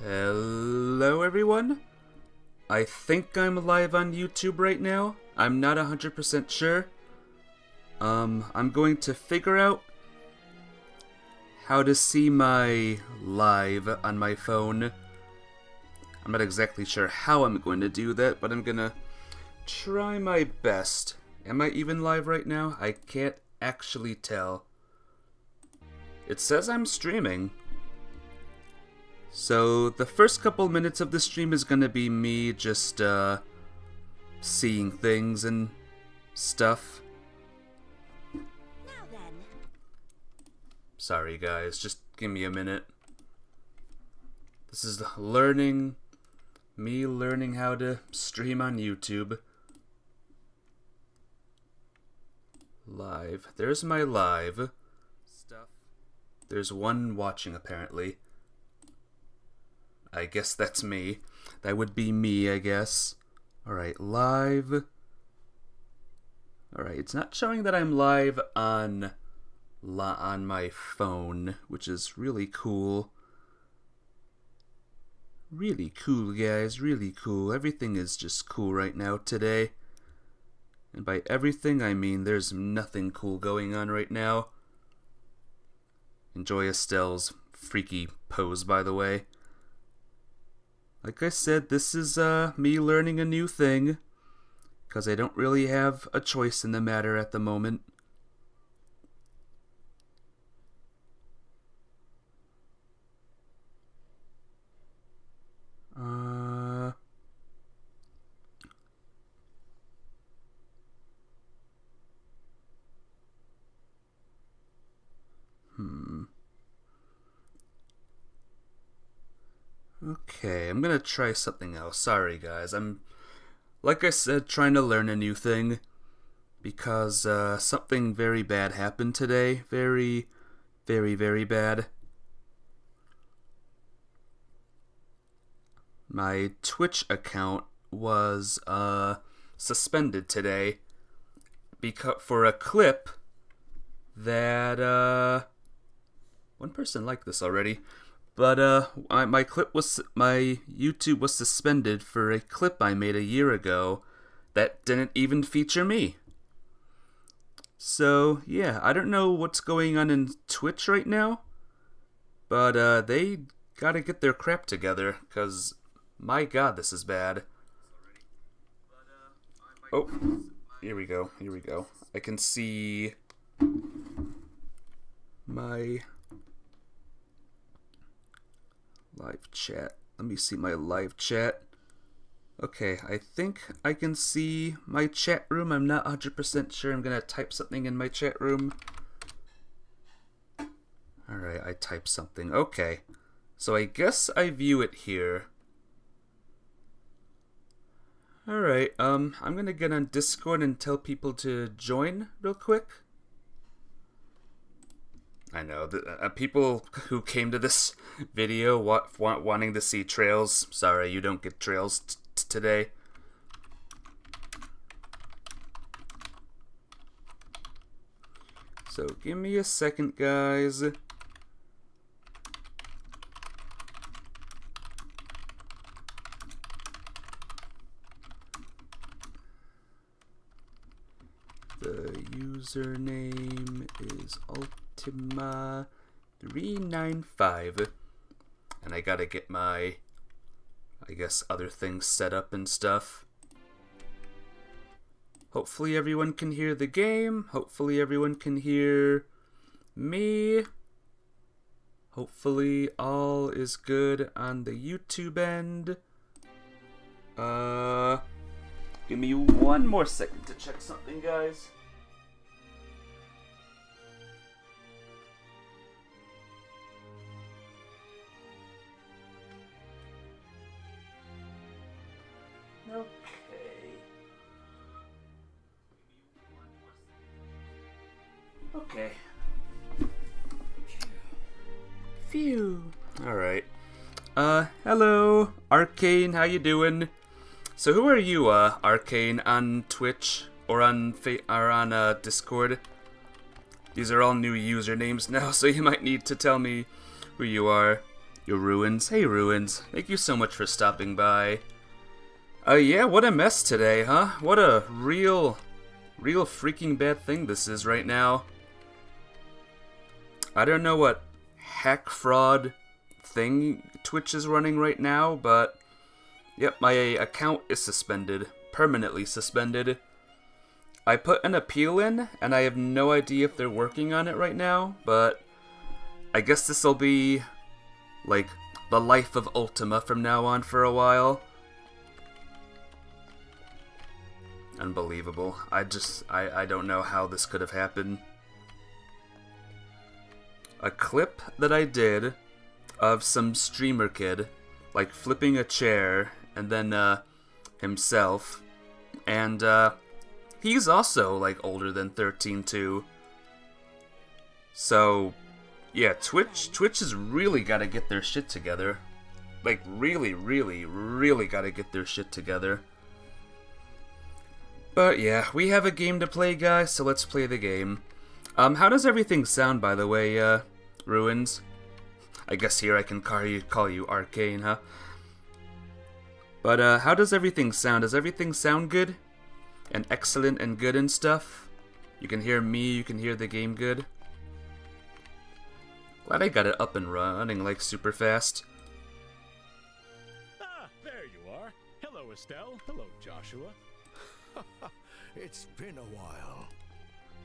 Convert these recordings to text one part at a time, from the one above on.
Hello everyone. I think I'm live on YouTube right now. I'm not 100% sure. I'm going to figure out how to see my live on my phone. I'm not exactly sure how I'm going to do that, but I'm gonna try my best. Am I even live right now? I can't actually tell. It says I'm streaming. So the first couple minutes of the stream is gonna be me just seeing things and stuff. Now then. Sorry guys, just give me a minute. This is me learning how to stream on YouTube. Live. There's my live stuff. There's one watching apparently. I guess that's me. That would be me, I guess. Alright, live. Alright, it's not showing that I'm live on my phone, which is really cool. Really cool, guys, really cool. Everything is just cool right now today. And by everything, I mean there's nothing cool going on right now. Enjoy Estelle's freaky pose, by the way. Like I said, this is me learning a new thing, because I don't really have a choice in the matter at the moment. Okay, I'm gonna try something else. Sorry guys, I'm, like I said, trying to learn a new thing. Because something very bad happened today. Very, very, very bad. My Twitch account was suspended today for a clip that one person liked this already. But my YouTube was suspended for a clip I made a year ago that didn't even feature me. So yeah, I don't know what's going on in Twitch right now, but they gotta get their crap together, cause my God, this is bad. Oh, here we go. Here we go. I can see my live chat. Let me see my live chat. Okay, I think I can see my chat room. I'm not 100% sure. I'm gonna type something in my chat room. Alright, I typed something. Okay, so I guess I view it here. Alright, I'm gonna get on Discord and tell people to join real quick. I know, the people who came to this video wanting to see trails, sorry, you don't get trails today. So give me a second, guys. The username is Ultima395, and I gotta get my, I guess, other things set up and stuff. Hopefully everyone can hear the game. Hopefully everyone can hear me. Hopefully all is good on the YouTube end. Give me one more second to check something, guys. Okay. Phew. Alright. Hello, Arcane, how you doing? So who are you, Arcane, on Twitch or on Discord? These are all new usernames now, so you might need to tell me who you are. Your Ruins. Hey, Ruins. Thank you so much for stopping by. Yeah, what a mess today, huh? What a real freaking bad thing this is right now. I don't know what hack fraud thing Twitch is running right now, but yep, my account is suspended. Permanently suspended. I put an appeal in, and I have no idea if they're working on it right now, but I guess this'll be like the life of Ultima from now on for a while. Unbelievable. I don't know how this could have happened. A clip that I did of some streamer kid, like flipping a chair, and then himself, and he's also like older than 13 too. So yeah, Twitch has really got to get their shit together. Like really got to get their shit together. But yeah, we have a game to play, guys, so let's play the game. How does everything sound, by the way, Ruins? I guess here I can call you Arcane, huh? But, how does everything sound? Does everything sound good? And excellent and good and stuff? You can hear me, you can hear the game good? Glad I got it up and running, like, super fast. Ah, there you are. Hello, Estelle. Hello, Joshua. It's been a while.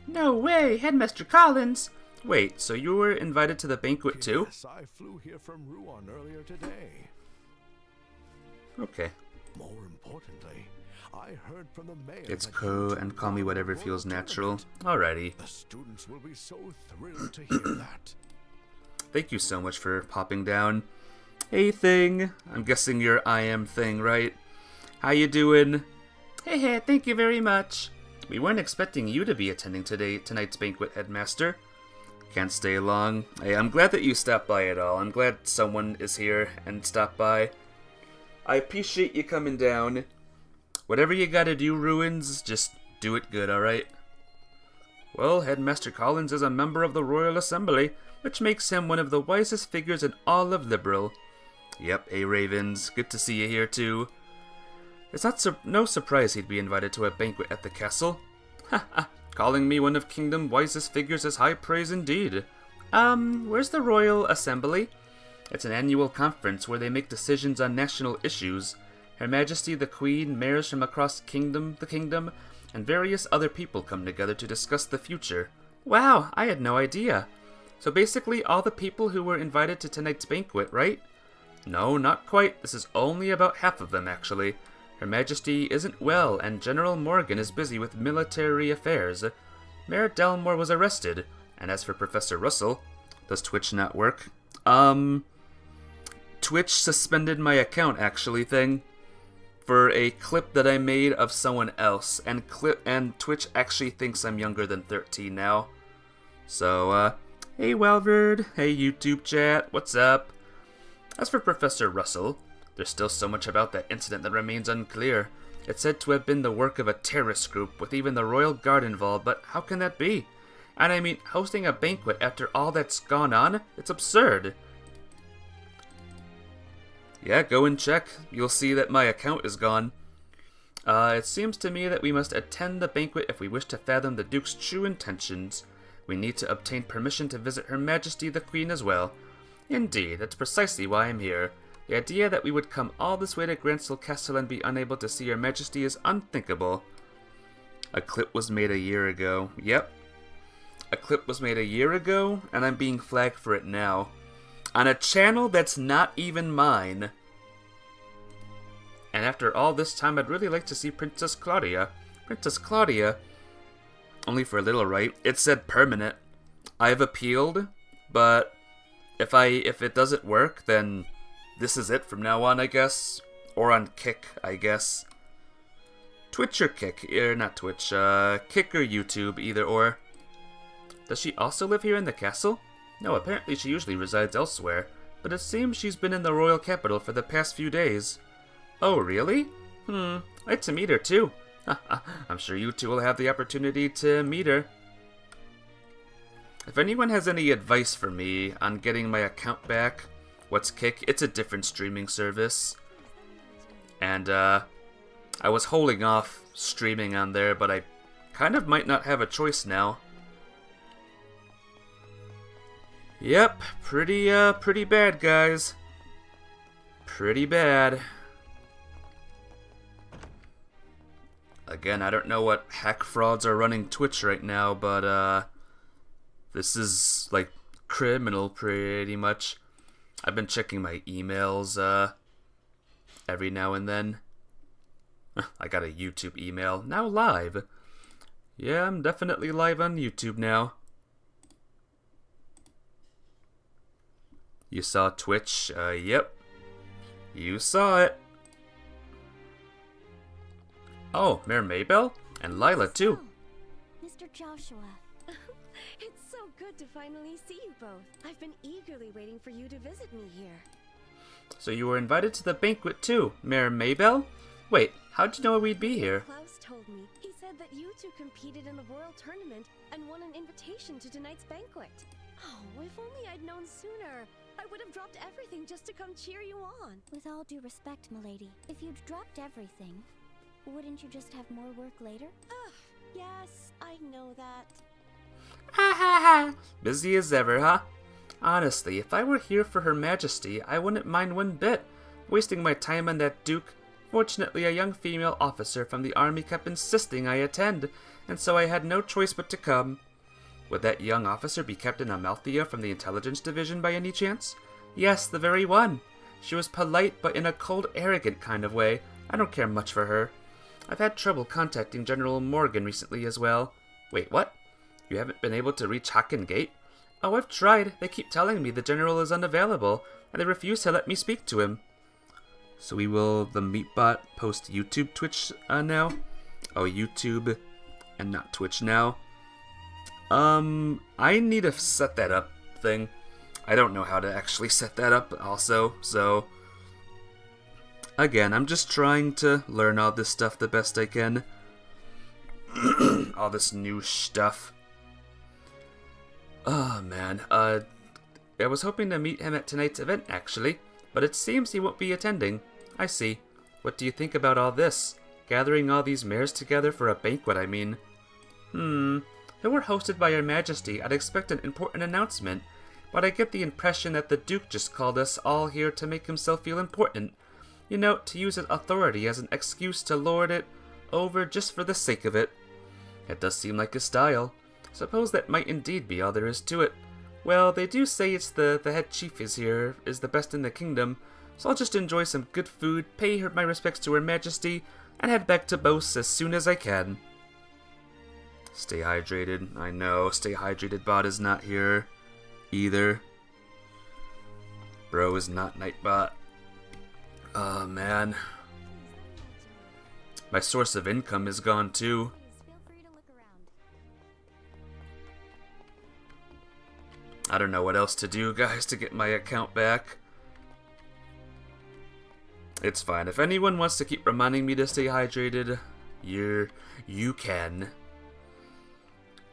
No way, Headmaster Collins! Wait, so you were invited to the banquet too? Yes, I flew here from Rouen earlier today. Okay. More importantly, I heard from the mayor. It's that cool, you two and call me won whatever the feels Royal natural. Tournament. Alrighty. The students will be so thrilled to hear that. Thank you so much for popping down. Hey, Thing. I'm guessing you're I Am Thing, right? How you doing? Hey, thank you very much. We weren't expecting you to be attending tonight's banquet, Headmaster. Can't stay long. Hey, I'm glad that you stopped by at all. I'm glad someone is here and stopped by. I appreciate you coming down. Whatever you gotta do, Ruins, just do it good, alright? Well, Headmaster Collins is a member of the Royal Assembly, which makes him one of the wisest figures in all of Liberal. Yep, hey Ravens, good to see you here too. It's no surprise he'd be invited to a banquet at the castle. Haha, calling me one of Kingdom's wisest figures is high praise indeed. Where's the Royal Assembly? It's an annual conference where they make decisions on national issues. Her Majesty the Queen, mayors from across the kingdom, and various other people come together to discuss the future. Wow, I had no idea. So basically all the people who were invited to tonight's banquet, right? No, not quite. This is only about half of them, actually. Her Majesty isn't well, and General Morgan is busy with military affairs. Mayor Delmore was arrested, and as for Professor Russell, does Twitch not work? Twitch suspended my account, actually, Thing, for a clip that I made of someone else, and Twitch actually thinks I'm younger than 13 now. So, hey Welverd, hey YouTube chat, what's up? As for Professor Russell, there's still so much about that incident that remains unclear. It's said to have been the work of a terrorist group, with even the Royal Guard involved, but how can that be? And I mean, hosting a banquet after all that's gone on? It's absurd. Yeah, go and check. You'll see that my account is gone. It seems to me that we must attend the banquet if we wish to fathom the Duke's true intentions. We need to obtain permission to visit Her Majesty the Queen as well. Indeed, that's precisely why I'm here. The idea that we would come all this way to Gransel Castle and be unable to see Her Majesty is unthinkable. A clip was made a year ago. Yep. A clip was made a year ago, and I'm being flagged for it now. On a channel that's not even mine. And after all this time, I'd really like to see Princess Claudia. Princess Claudia? Only for a little, right? It said permanent. I've appealed, but if it doesn't work, then this is it from now on, I guess. Or on Kick, I guess. Twitch or Kick? Not Twitch, Kick or YouTube, either or. Does she also live here in the castle? No, apparently she usually resides elsewhere, but it seems she's been in the royal capital for the past few days. Oh, really? I'd like to meet her too. I'm sure you two will have the opportunity to meet her. If anyone has any advice for me on getting my account back, what's Kick? It's a different streaming service. And I was holding off streaming on there, but I kind of might not have a choice now. Yep, pretty bad, guys. Pretty bad. Again, I don't know what hack frauds are running Twitch right now, but this is like criminal pretty much. I've been checking my emails every now and then. I got a YouTube email, now live. Yeah, I'm definitely live on YouTube now. You saw Twitch? Yep. You saw it. Oh, Mayor Maybell? And Lila, too. Mr. Joshua. It's so good to finally see you both. I've been eagerly waiting for you to visit me here. So you were invited to the banquet, too, Mayor Maybell? Wait, how'd you know we'd be here? Klaus told me. He said that you two competed in the Royal Tournament and won an invitation to tonight's banquet. Oh, if only I'd known sooner. I would have dropped everything just to come cheer you on. With all due respect, milady, if you'd dropped everything, wouldn't you just have more work later? Ugh, yes, I know that. Ha ha ha! Busy as ever, huh? Honestly, if I were here for Her Majesty, I wouldn't mind one bit, wasting my time on that Duke. Fortunately, a young female officer from the army kept insisting I attend, and so I had no choice but to come. Would that young officer be Captain Amalthea from the Intelligence Division by any chance? Yes, the very one. She was polite, but in a cold, arrogant kind of way. I don't care much for her. I've had trouble contacting General Morgan recently as well. Wait, what? You haven't been able to reach Hocken Gate? Oh, I've tried. They keep telling me the General is unavailable, and they refuse to let me speak to him. So we will, the Meatbot, post YouTube Twitch now? Oh, YouTube, and not Twitch now. I need to set that up thing. I don't know how to actually set that up also, so... Again, I'm just trying to learn all this stuff the best I can. All this new stuff. Oh, man. I was hoping to meet him at tonight's event, actually, but it seems he won't be attending. I see. What do you think about all this? Gathering all these mayors together for a banquet, I mean. If it were hosted by Her Majesty, I'd expect an important announcement, but I get the impression that the Duke just called us all here to make himself feel important. You know, to use his authority as an excuse to lord it over just for the sake of it. It does seem like his style. Suppose that might indeed be all there is to it. Well, they do say it's the head chief is the best in the kingdom, so I'll just enjoy some good food, pay my respects to Her Majesty, and head back to Bose as soon as I can. Stay hydrated. I know, stay hydrated bot is not here either. Bro is not Nightbot. Oh man. My source of income is gone too. Feel free to look around. I don't know what else to do, guys, to get my account back. It's fine. If anyone wants to keep reminding me to stay hydrated, you can.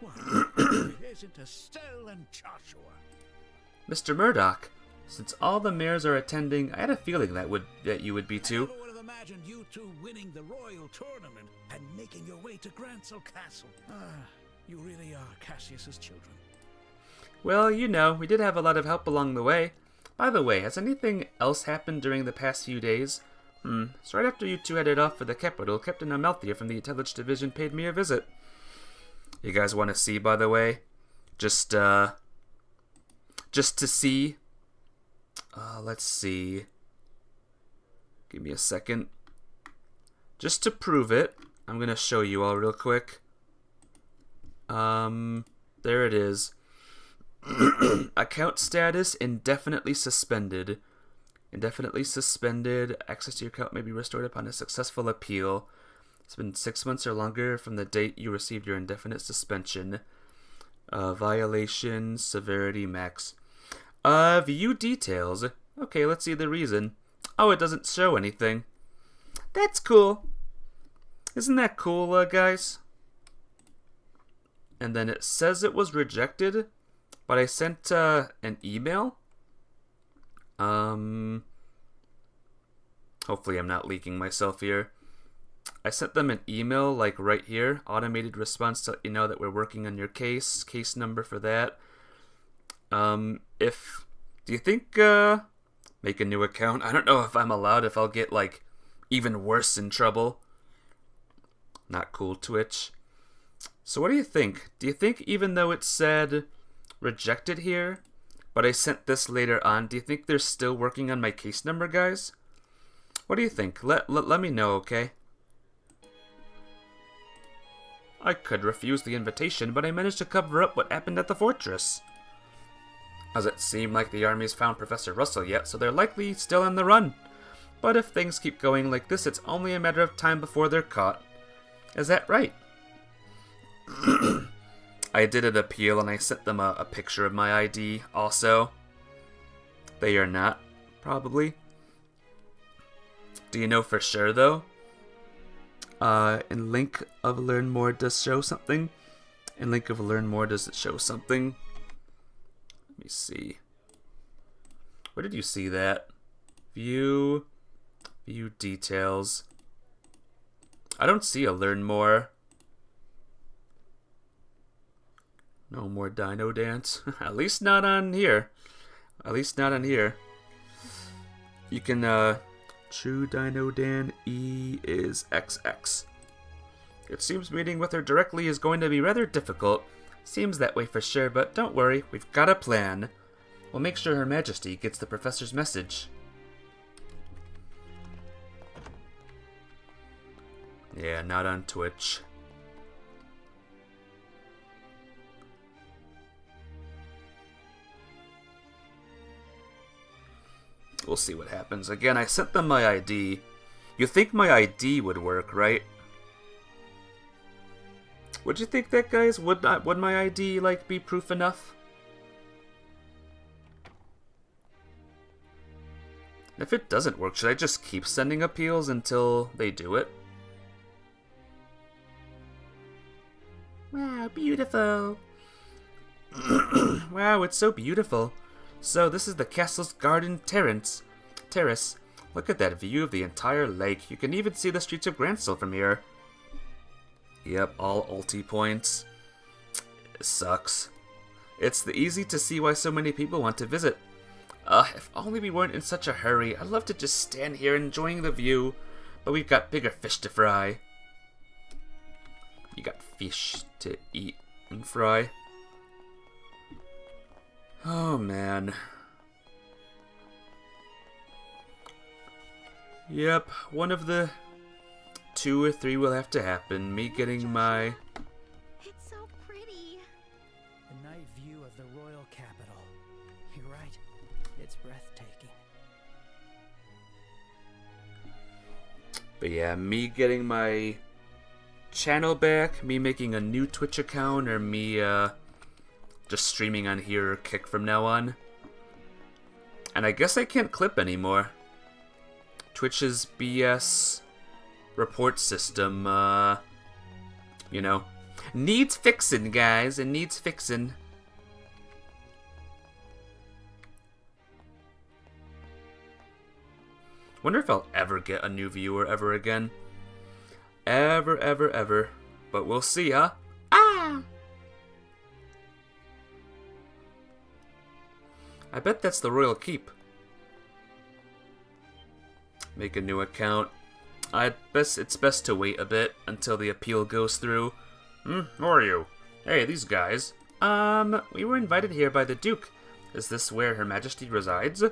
Well, it isn't Estelle and Joshua. Mr. Murdoch, since all the mayors are attending, I had a feeling that you would be too. I never would have imagined you two winning the Royal Tournament and making your way to Gransel Castle. You really are Cassius's children. Well, you know, we did have a lot of help along the way. By the way, has anything else happened during the past few days? So right after you two headed off for the capital, Captain Amalthea from the Intelligence Division paid me a visit. You guys want to see, by the way? Just to see. Let's see. Give me a second. Just to prove it, I'm going to show you all real quick. There it is. Account status indefinitely suspended. Indefinitely suspended. Access to your account may be restored upon a successful appeal. It's been 6 months or longer from the date you received your indefinite suspension. Violation, severity, max. View details. Okay, let's see the reason. Oh, it doesn't show anything. That's cool. Isn't that cool, guys? And then it says it was rejected, but I sent an email. Hopefully I'm not leaking myself here. I sent them an email, like right here, automated response to let you know that we're working on your case number for that. Do you think, make a new account? I don't know if I'm allowed, if I'll get, like, even worse in trouble. Not cool, Twitch. So what do you think? Do you think even though it said rejected here, but I sent this later on, do you think they're still working on my case number, guys? What do you think? Let me know, okay? I could refuse the invitation, but I managed to cover up what happened at the fortress. Doesn't seem like the army's found Professor Russell yet, so they're likely still on the run. But if things keep going like this, it's only a matter of time before they're caught. Is that right? I did an appeal and I sent them a picture of my ID also. They are not, probably. Do you know for sure, though? In link of learn more does show something. In link of learn more does it show something? Let me see. Where did you see that? View details. I don't see a learn more. No more Dino Dance. At least not on here. At least not on here. You can, True Dino Dan E is XX. It seems meeting with her directly is going to be rather difficult. Seems that way for sure, but don't worry, we've got a plan. We'll make sure Her Majesty gets the professor's message. Yeah, not on Twitch. We'll see what happens. Again, I sent them my ID. You think my ID would work, right? Would you think that, guys? Would my ID, like, be proof enough? If it doesn't work, should I just keep sending appeals until they do it? Wow, beautiful. Wow, it's so beautiful. So, this is the castle's garden terrace. Look at that view of the entire lake. You can even see the streets of Gransel from here. Yep, all ulti points. It sucks. It's easy to see why so many people want to visit. If only we weren't in such a hurry. I'd love to just stand here enjoying the view, but we've got bigger fish to fry. You got fish to eat and fry. Oh, man. Yep, one of the 2 or 3 will have to happen. Me getting my... It's so pretty. A night view of the royal capital. You're right. It's breathtaking. But yeah, me getting my channel back, me making a new Twitch account, or me just streaming on here or Kick from now on. And I guess I can't clip anymore. Twitch's BS report system, you know, needs fixin', guys. It needs fixin'. Wonder if I'll ever get a new viewer ever again. Ever. But we'll see, huh? Ah! I bet that's the royal keep. Make a new account. It's best to wait a bit until the appeal goes through. Who are you? Hey, these guys. We were invited here by the Duke. Is this where Her Majesty resides?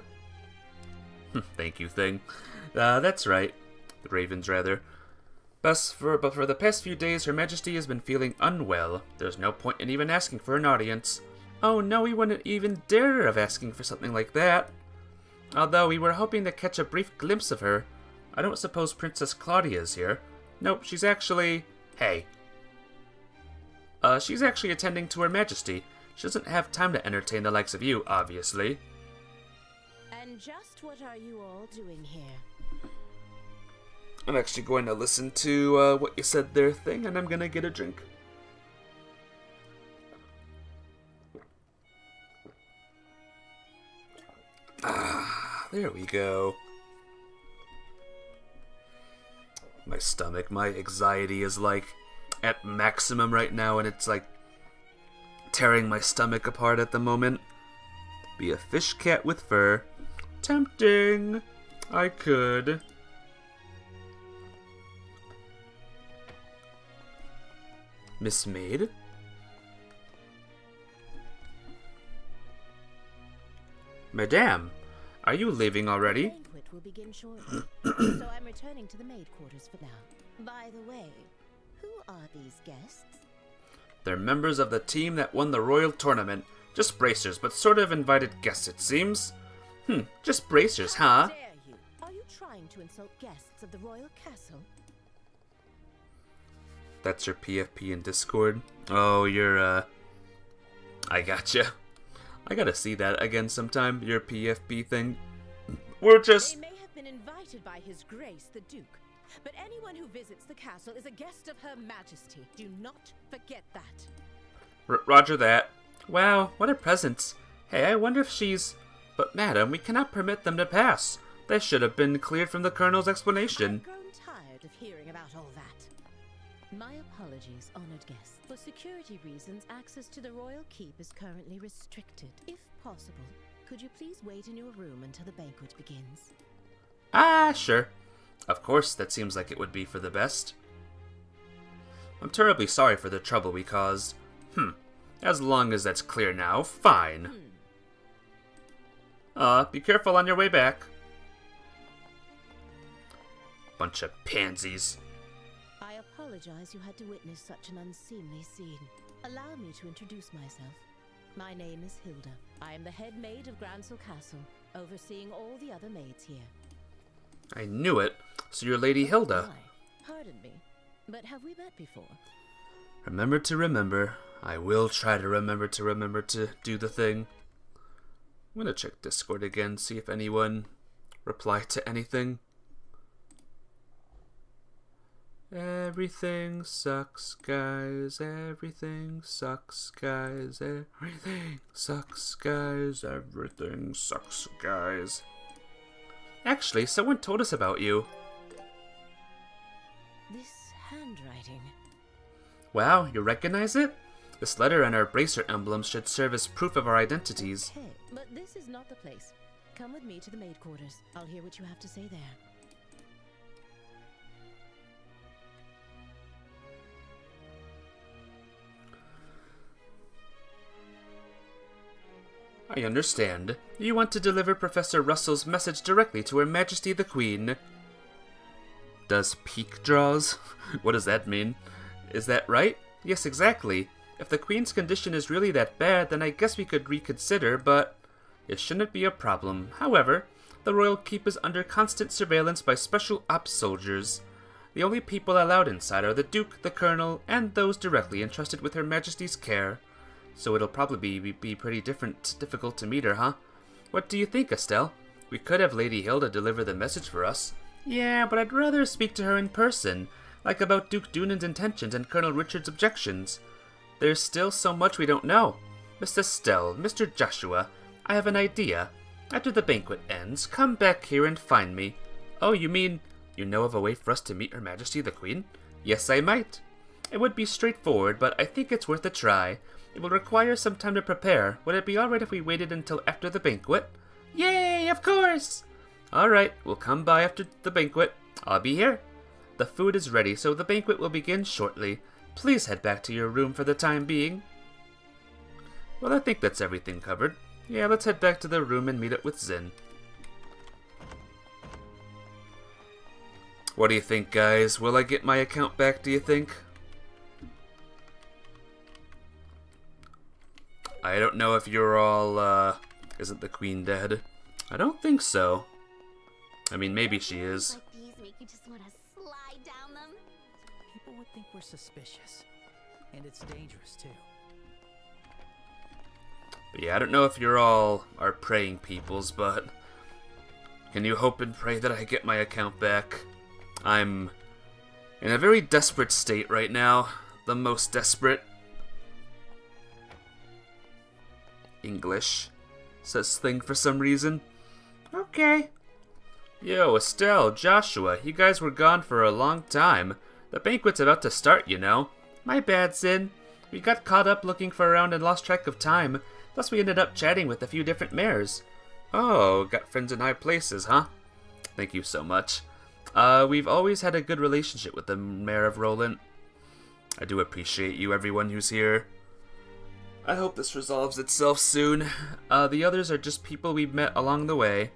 Thank you, thing. That's right. The Ravens, rather. But for the past few days, Her Majesty has been feeling unwell. There's no point in even asking for an audience. Oh no, we wouldn't even dare of asking for something like that. Although we were hoping to catch a brief glimpse of her. I don't suppose Princess Claudia is here. Nope, she's actually... Hey. She's actually attending to Her Majesty. She doesn't have time to entertain the likes of you, obviously. And just what are you all doing here? I'm actually going to listen to what you said there, thing, and I'm gonna get a drink. There we go. My stomach, my anxiety is like at maximum right now, and it's like tearing my stomach apart at the moment. Be a fish cat with fur. Tempting. I could. Miss Maid? Madame, are you leaving already? The banquet will begin shortly, so I'm returning to the maid quarters for now. By the way, who are these guests? They're members of the team that won the royal tournament. Just bracers, but sort of invited guests, it seems. Just bracers, How huh? dare you? Are you trying to insult guests of the royal castle? That's your PFP in Discord? Oh, you're, I gotcha. I gotta see that again sometime, your PFP thing. We're just... They may have been invited by His Grace the Duke, but anyone who visits the castle is a guest of Her Majesty. Do not forget that. Roger that. Wow, what a presence. Hey, I wonder if she's... But madam, we cannot permit them to pass. They should have been cleared from the Colonel's explanation. I've grown tired of hearing about all that. My apologies, honored guests. For security reasons, access to the royal keep is currently restricted. If possible, could you please wait in your room until the banquet begins? Ah, sure. Of course, that seems like it would be for the best. I'm terribly sorry for the trouble we caused. As long as that's clear now, fine. Be careful on your way back. Bunch of pansies. I apologize you had to witness such an unseemly scene. Allow me to introduce myself. My name is Hilda. I am the head maid of Gransel Castle, overseeing all the other maids here. I knew it. So you're Lady Hilda. Why? Pardon me, but have we met before? Remember to remember. I will try to remember to do the thing. I'm gonna check Discord again, see if anyone replied to anything. Everything sucks, guys. Everything sucks, guys. Everything sucks, guys. Everything sucks, guys. Actually, someone told us about you. This handwriting. Wow, you recognize it? This letter and our bracer emblems should serve as proof of our identities. Okay, but this is not the place. Come with me to the maid quarters. I'll hear what you have to say there. I understand. You want to deliver Professor Russell's message directly to Her Majesty the Queen. Does peak draws? What does that mean? Is that right? Yes, exactly. If the Queen's condition is really that bad, then I guess we could reconsider, but it shouldn't be a problem. However, the royal keep is under constant surveillance by special ops soldiers. The only people allowed inside are the Duke, the Colonel, and those directly entrusted with Her Majesty's care. So it'll probably be pretty difficult to meet her, huh? What do you think, Estelle? We could have Lady Hilda deliver the message for us. Yeah, but I'd rather speak to her in person, like about Duke Dunan's intentions and Colonel Richard's objections. There's still so much we don't know. Miss Estelle, Mr. Joshua, I have an idea. After the banquet ends, come back here and find me. Oh, you mean you know of a way for us to meet Her Majesty the Queen? Yes, I might. It would be straightforward, but I think it's worth a try. It will require some time to prepare. Would it be alright if we waited until after the banquet? Yay, of course! Alright, we'll come by after the banquet. I'll be here. The food is ready, so the banquet will begin shortly. Please head back to your room for the time being. Well, I think that's everything covered. Yeah, let's head back to the room and meet up with Zin. What do you think, guys? Will I get my account back, do you think? I don't know if you're all, isn't the Queen dead? I don't think so. I mean, maybe she is. Like these make you just want to slide down them. People would think we're suspicious. And it's dangerous, too. But yeah, I don't know if you're all our praying peoples, but can you hope and pray that I get my account back? I'm in a very desperate state right now. The most desperate. English says thing for some reason. Okay. okay? Yo, Estelle, Joshua, you guys were gone for a long time. The banquet's about to start, you know. My bad, Sin. We got caught up looking for around and lost track of time. Plus we ended up chatting with a few different mayors. Oh, got friends in high places, huh? Thank you so much. We've always had a good relationship with the mayor of Roland. I do appreciate you, everyone who's here. I hope this resolves itself soon. The others are just people we met along the way.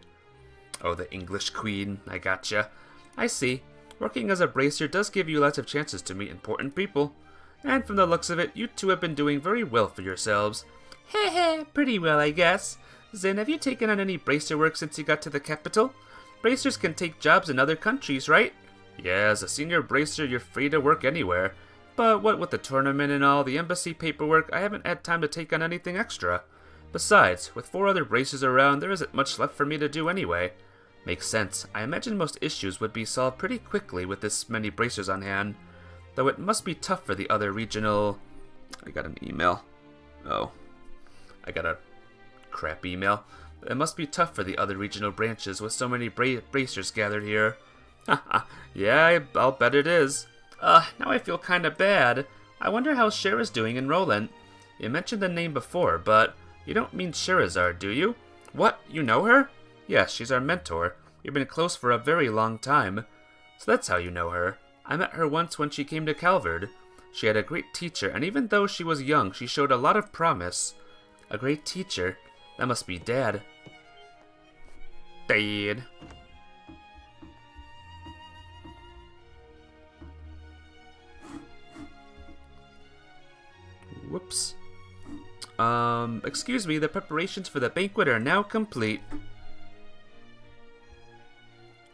Oh, the English Queen, I gotcha. I see. Working as a bracer does give you lots of chances to meet important people. And from the looks of it, you two have been doing very well for yourselves. Heh, pretty well, I guess. Zin, have you taken on any bracer work since you got to the capital? Bracers can take jobs in other countries, right? Yeah, as a senior bracer, you're free to work anywhere. But what with the tournament and all the embassy paperwork, I haven't had time to take on anything extra. Besides, with 4 other bracers around, there isn't much left for me to do anyway. Makes sense. I imagine most issues would be solved pretty quickly with this many bracers on hand. Though it must be tough for the other regional... I got an email. Oh. I got a crap email. It must be tough for the other regional branches with so many bracers gathered here. Haha, yeah, I'll bet it is. Now I feel kinda bad. I wonder how Shara's doing in Roland. You mentioned the name before, but you don't mean Sherazard, do you? What, you know her? Yes, she's our mentor. We've been close for a very long time. So that's how you know her. I met her once when she came to Calvard. She had a great teacher, and even though she was young, she showed a lot of promise. A great teacher? That must be Dad. Dad. Whoops. Excuse me, the preparations for the banquet are now complete.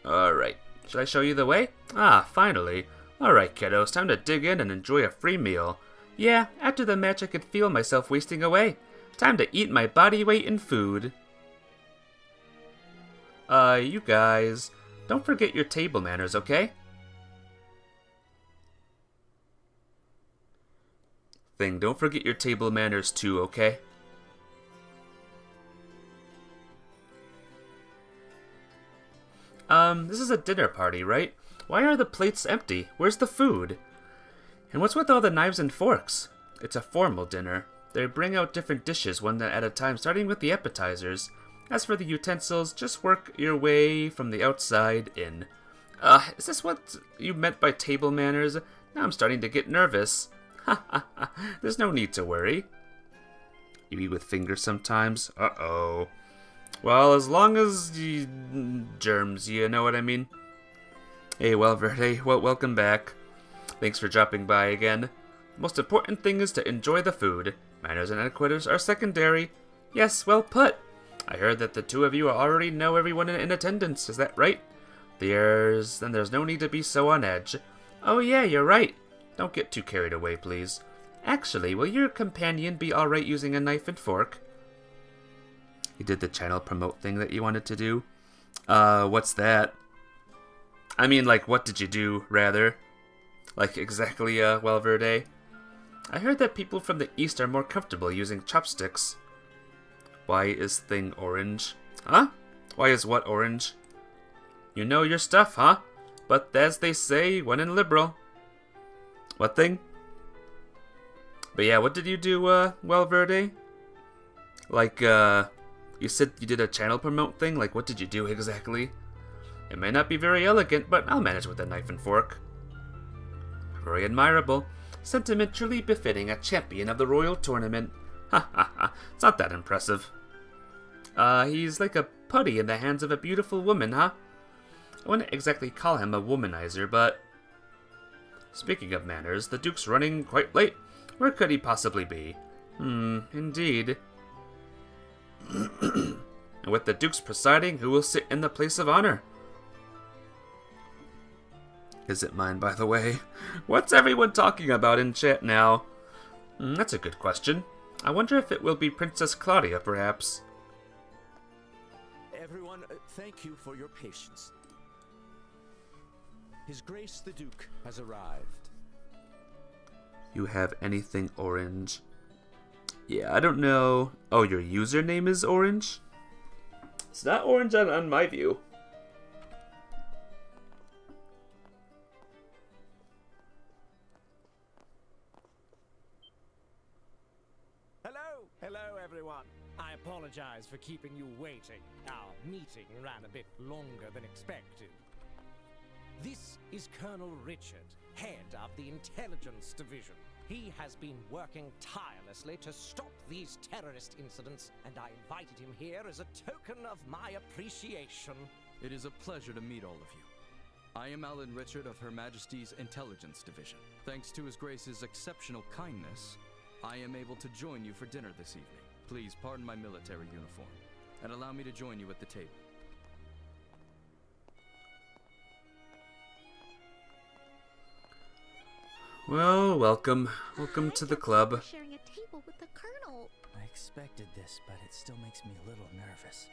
Alright, should I show you the way? Ah, finally. Alright, kiddos, time to dig in and enjoy a free meal. Yeah, after the match I could feel myself wasting away. Time to eat my body weight in food. You guys, don't forget your table manners, okay? Don't forget your table manners too, okay? This is a dinner party, right? Why are the plates empty? Where's the food? And what's with all the knives and forks? It's a formal dinner. They bring out different dishes one at a time, starting with the appetizers. As for the utensils, just work your way from the outside in. Is this what you meant by table manners? Now I'm starting to get nervous. Ha ha ha, there's no need to worry. You eat with fingers sometimes? Uh-oh. Well, as long as germs, you know what I mean? Hey, Valverde, welcome back. Thanks for dropping by again. The most important thing is to enjoy the food. Manners and etiquette are secondary. Yes, well put. I heard that the two of you already know everyone in attendance, is that right? Then there's no need to be so on edge. Oh yeah, you're right. Don't get too carried away, please. Actually, will your companion be alright using a knife and fork? You did the channel promote thing that you wanted to do? What's that? I mean, like, what did you do, rather? Like, exactly, Valverde? I heard that people from the east are more comfortable using chopsticks. Why is thing orange? Huh? Why is what orange? You know your stuff, huh? But as they say, when in liberal. What thing? But yeah, what did you do, Valverde? Like, you said you did a channel promote thing? Like, what did you do exactly? It may not be very elegant, but I'll manage with a knife and fork. Very admirable. Sentiment truly befitting a champion of the royal tournament. Ha ha ha, it's not that impressive. He's like a putty in the hands of a beautiful woman, huh? I wouldn't exactly call him a womanizer, but... Speaking of manners, the Duke's running quite late. Where could he possibly be? Indeed. And with the Duke's presiding, who will sit in the place of honor? Is it mine, by the way? What's everyone talking about in chat now? That's a good question. I wonder if it will be Princess Claudia, perhaps. Everyone, thank you for your patience. His Grace the Duke has arrived. You have anything orange? Yeah, I don't know. Oh, your username is orange? It's not orange on my view. Hello, everyone. I apologize for keeping you waiting. Our meeting ran a bit longer than expected. This is Colonel Richard, head of the Intelligence Division. He has been working tirelessly to stop these terrorist incidents, and I invited him here as a token of my appreciation. It is a pleasure to meet all of you. I am Alan Richard of Her Majesty's Intelligence Division. Thanks to His Grace's exceptional kindness, I am able to join you for dinner this evening. Please pardon my military uniform, and allow me to join you at the table. Well, welcome. Welcome to the club. Sharing a table with the Colonel. I expected this, but it still makes me a little nervous.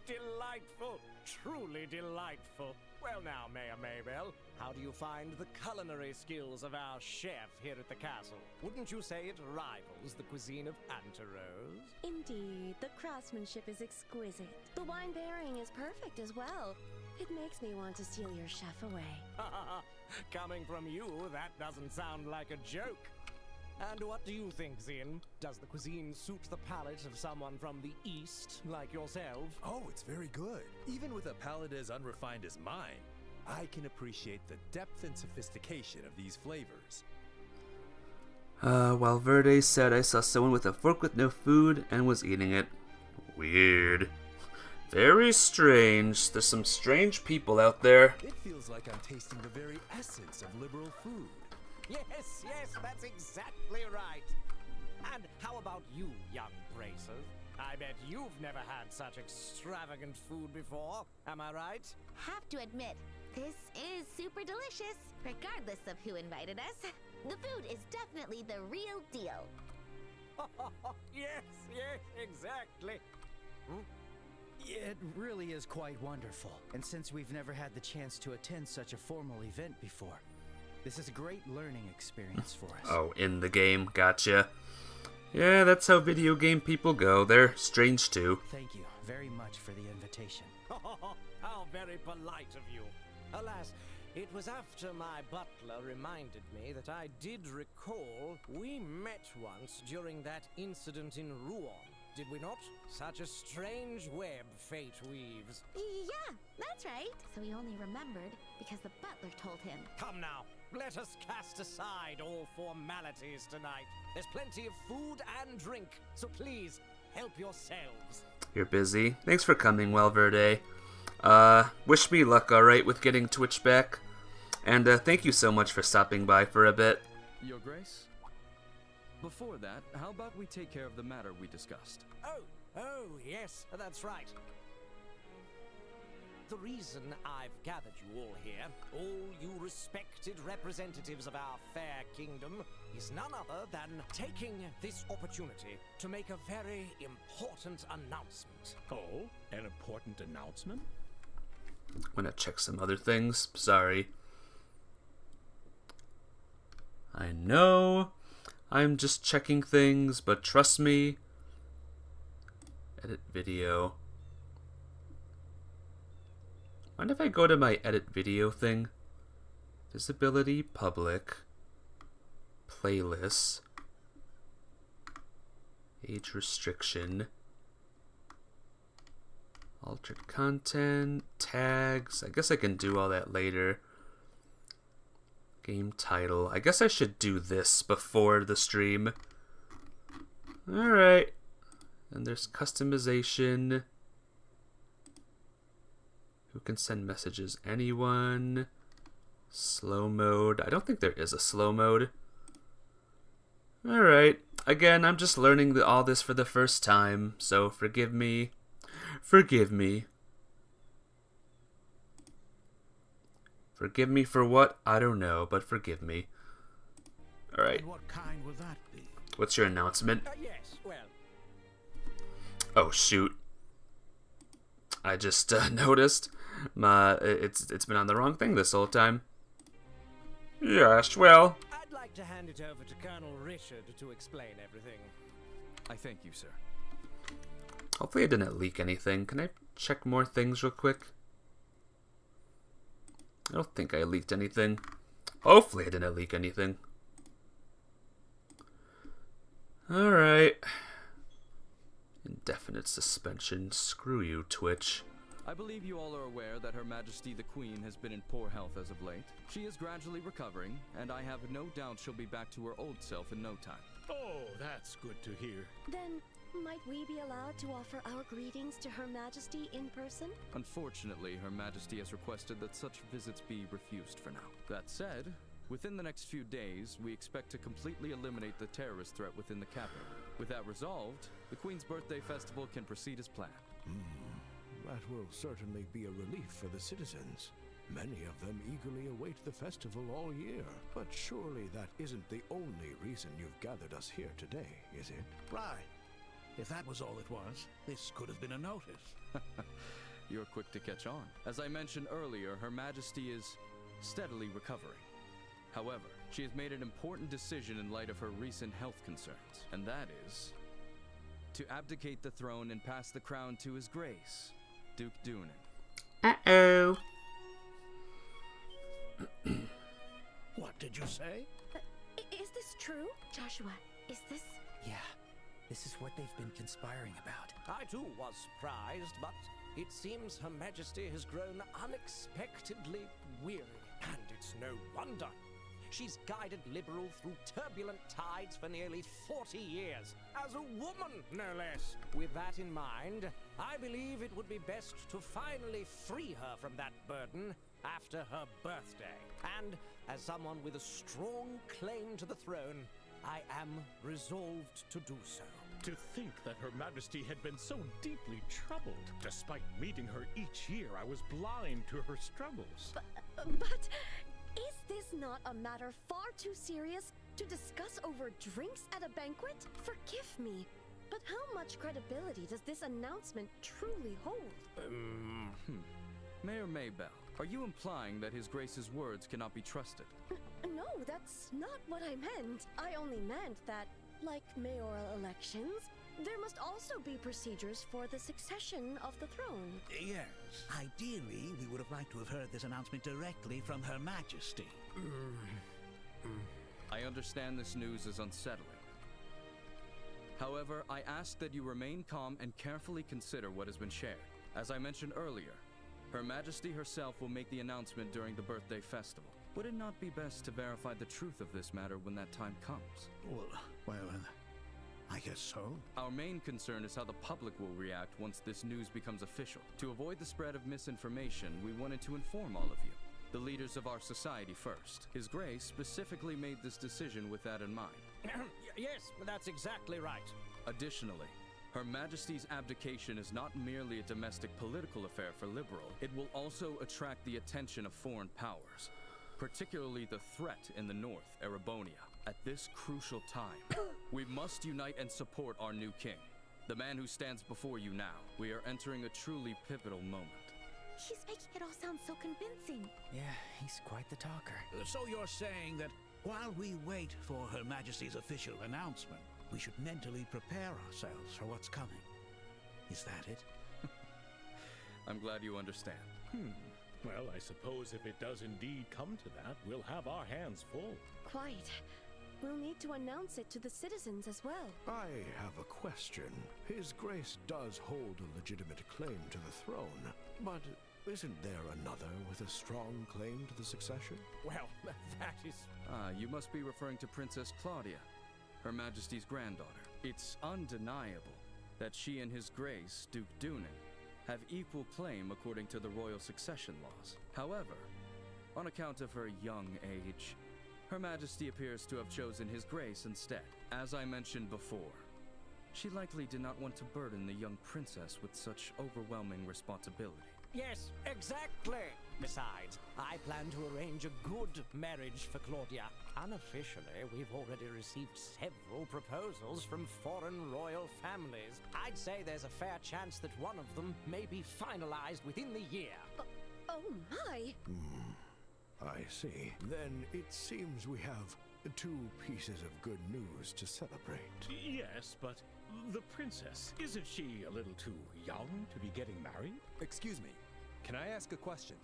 Delightful. Truly delightful. Well now, Mayor Maybell, how do you find the culinary skills of our chef here at the castle? Wouldn't you say it rivals the cuisine of Anterose? Indeed, the craftsmanship is exquisite. The wine pairing is perfect as well. It makes me want to steal your chef away. Coming from you, that doesn't sound like a joke. And what do you think, Zin? Does the cuisine suit the palate of someone from the East, like yourself? Oh, it's very good. Even with a palate as unrefined as mine, I can appreciate the depth and sophistication of these flavors. While Verde said I saw someone with a fork with no food and was eating it. Weird. Very strange. There's some strange people out there. It feels like I'm tasting the very essence of liberal food. Yes, that's exactly right. And how about you, young bracers? I bet you've never had such extravagant food before, am I right? Have to admit, this is super delicious, regardless of who invited us. The food is definitely the real deal. Yes, exactly. It really is quite wonderful. And since we've never had the chance to attend such a formal event before, this is a great learning experience for us. Oh, in the game. Gotcha. Yeah, that's how video game people go. They're strange too. Thank you very much for the invitation. How very polite of you. Alas, it was after my butler reminded me that I did recall we met once during that incident in Rouen. Did we not? Such a strange web fate weaves. Yeah, that's right. So he only remembered because the butler told him. Come now, let us cast aside all formalities tonight. There's plenty of food and drink, so please help yourselves. You're busy. Thanks for coming, Valverde. Wish me luck, alright, with getting Twitch back. And thank you so much for stopping by for a bit. Your Grace? Before that, how about we take care of the matter we discussed? Oh, yes, that's right. The reason I've gathered you all here, all you respected representatives of our fair kingdom, is none other than taking this opportunity to make a very important announcement. Oh, an important announcement? I'm gonna check some other things. Sorry. I know I'm just checking things, but trust me. Edit video. Mind if I go to my edit video thing? Visibility, public, playlists, age restriction, altered content, tags. I guess I can do all that later. Game title. I guess I should do this before the stream. Alright. And there's customization. Who can send messages? Anyone. Slow mode. I don't think there is a slow mode. Alright. Again, I'm just learning all this for the first time, so forgive me. Forgive me. Forgive me for what? I don't know, but forgive me. Alright. And what kind will that be? What's your announcement? Yes, well, Oh, shoot. I just noticed. It's been on the wrong thing this whole time. Yes, well. I'd like to hand it over to Colonel Richard to explain everything. I thank you, sir. Hopefully I didn't leak anything. Can I check more things real quick? I don't think I leaked anything. Hopefully I didn't leak anything. Alright. Indefinite suspension. Screw you, Twitch. I believe you all are aware that Her Majesty the Queen has been in poor health as of late. She is gradually recovering, and I have no doubt she'll be back to her old self in no time. Oh, that's good to hear. Then, might we be allowed to offer our greetings to Her Majesty in person? Unfortunately, Her Majesty has requested that such visits be refused for now. That said, within the next few days, we expect to completely eliminate the terrorist threat within the capital. With that resolved, the Queen's Birthday Festival can proceed as planned. That will certainly be a relief for the citizens. Many of them eagerly await the festival all year. But surely that isn't the only reason you've gathered us here today, is it? Right. If that was all it was, this could have been a notice. You're quick to catch on. As I mentioned earlier, Her Majesty is steadily recovering. However, she has made an important decision in light of her recent health concerns, and that is to abdicate the throne and pass the crown to His Grace, Duke Doonan. Uh-oh. What did you say? Is this true? Joshua, is this... Yeah, this is what they've been conspiring about. I too was surprised, but it seems Her Majesty has grown unexpectedly weary. And it's no wonder. She's guided Liberal through turbulent tides for nearly 40 years. As a woman, no less. With that in mind, I believe it would be best to finally free her from that burden after her birthday. And as someone with a strong claim to the throne, I am resolved to do so. To think that Her Majesty had been so deeply troubled. Despite meeting her each year, I was blind to her struggles. But is this not a matter far too serious to discuss over drinks at a banquet? Forgive me, but how much credibility does this announcement truly hold? Mayor Maybell, are you implying that His Grace's words cannot be trusted? No, that's not what I meant. I only meant that, like mayoral elections, there must also be procedures for the succession of the throne. Yes. Ideally, we would have liked to have heard this announcement directly from Her Majesty. I understand this news is unsettling. However, I ask that you remain calm and carefully consider what has been shared. As I mentioned earlier, Her Majesty herself will make the announcement during the birthday festival. Would it not be best to verify the truth of this matter when that time comes? Well, I guess so. Our main concern is how the public will react once this news becomes official. To avoid the spread of misinformation, we wanted to inform all of you, the leaders of our society first. His Grace specifically made this decision with that in mind. Yes, that's exactly right. Additionally, Her Majesty's abdication is not merely a domestic political affair for Liberal. It will also attract the attention of foreign powers, particularly the threat in the north, Erebonia. At this crucial time, we must unite and support our new king, the man who stands before you now. We are entering a truly pivotal moment. She's making it all sound so convincing. Yeah, he's quite the talker. So you're saying that while we wait for Her Majesty's official announcement, we should mentally prepare ourselves for what's coming. Is that it? I'm glad you understand. Well, I suppose if it does indeed come to that, we'll have our hands full. Quite. We'll need to announce it to the citizens as well. I have a question. His Grace does hold a legitimate claim to the throne, but isn't there another with a strong claim to the succession? Well, that is... You must be referring to Princess Claudia, Her Majesty's granddaughter. It's undeniable that she and His Grace, Duke Doonan, have equal claim according to the royal succession laws. However, on account of her young age, Her Majesty appears to have chosen His Grace instead. As I mentioned before, she likely did not want to burden the young princess with such overwhelming responsibility. Yes, exactly. Besides, I plan to arrange a good marriage for Claudia. Unofficially, we've already received several proposals from foreign royal families. I'd say there's a fair chance that one of them may be finalized within the year. Oh my! I see. Then it seems we have 2 pieces of good news to celebrate. Yes, but the princess, isn't she a little too young to be getting married? Excuse me, can I ask a question?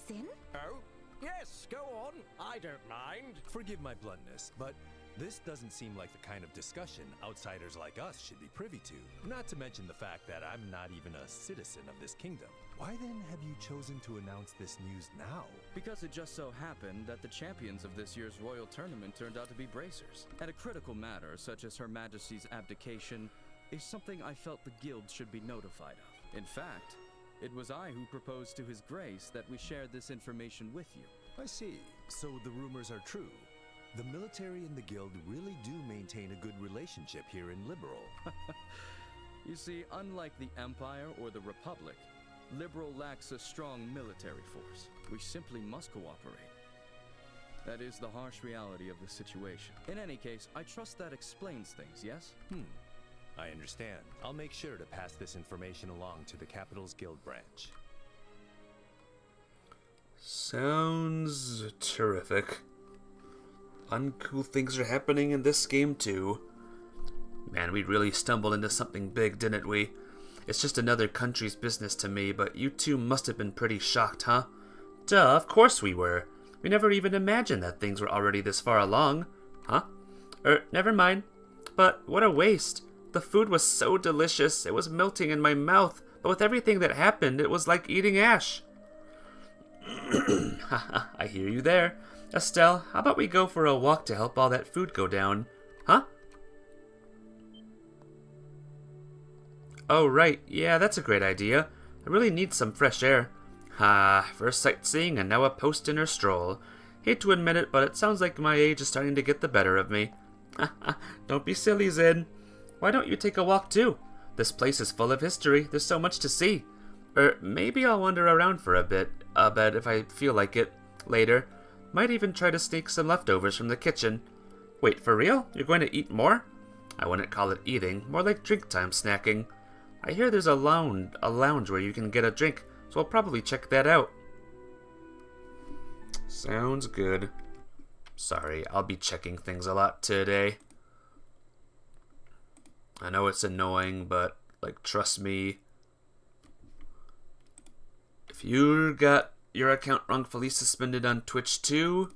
Sin? Oh? Yes, go on. I don't mind. Forgive my bluntness, but this doesn't seem like the kind of discussion outsiders like us should be privy to. Not to mention the fact that I'm not even a citizen of this kingdom. Why then have you chosen to announce this news now? Because it just so happened that the champions of this year's royal tournament turned out to be bracers. And a critical matter, such as Her Majesty's abdication, is something I felt the guild should be notified of. In fact, it was I who proposed to His Grace that we share this information with you. I see. So the rumors are true. The military and the guild really do maintain a good relationship here in Liberal. You see, unlike the Empire or the Republic, Liberal lacks a strong military force. We simply must cooperate. That is the harsh reality of the situation. In any case, I trust that explains things, yes? I understand. I'll make sure to pass this information along to the Capital's Guild branch. Sounds terrific. Uncool things are happening in this game too. Man, we really stumbled into something big, didn't we? It's just another country's business to me, but you two must have been pretty shocked, huh? Duh, of course we were. We never even imagined that things were already this far along. Huh? Never mind. But what a waste. The food was so delicious, it was melting in my mouth, but with everything that happened, it was like eating ash. Haha, I hear you there. Estelle, how about we go for a walk to help all that food go down? Huh? Oh, right. Yeah, that's a great idea. I really need some fresh air. First sightseeing and now a post-dinner stroll. Hate to admit it, but it sounds like my age is starting to get the better of me. Don't be silly, Zin. Why don't you take a walk too? This place is full of history. There's so much to see. Maybe I'll wander around for a bit if I feel like it, later. Might even try to sneak some leftovers from the kitchen. Wait, for real? You're going to eat more? I wouldn't call it eating, more like drink time snacking. I hear there's a lounge where you can get a drink, so I'll probably check that out. Sounds good. Sorry, I'll be checking things a lot today. I know it's annoying, but, trust me. If you got your account wrongfully suspended on Twitch too,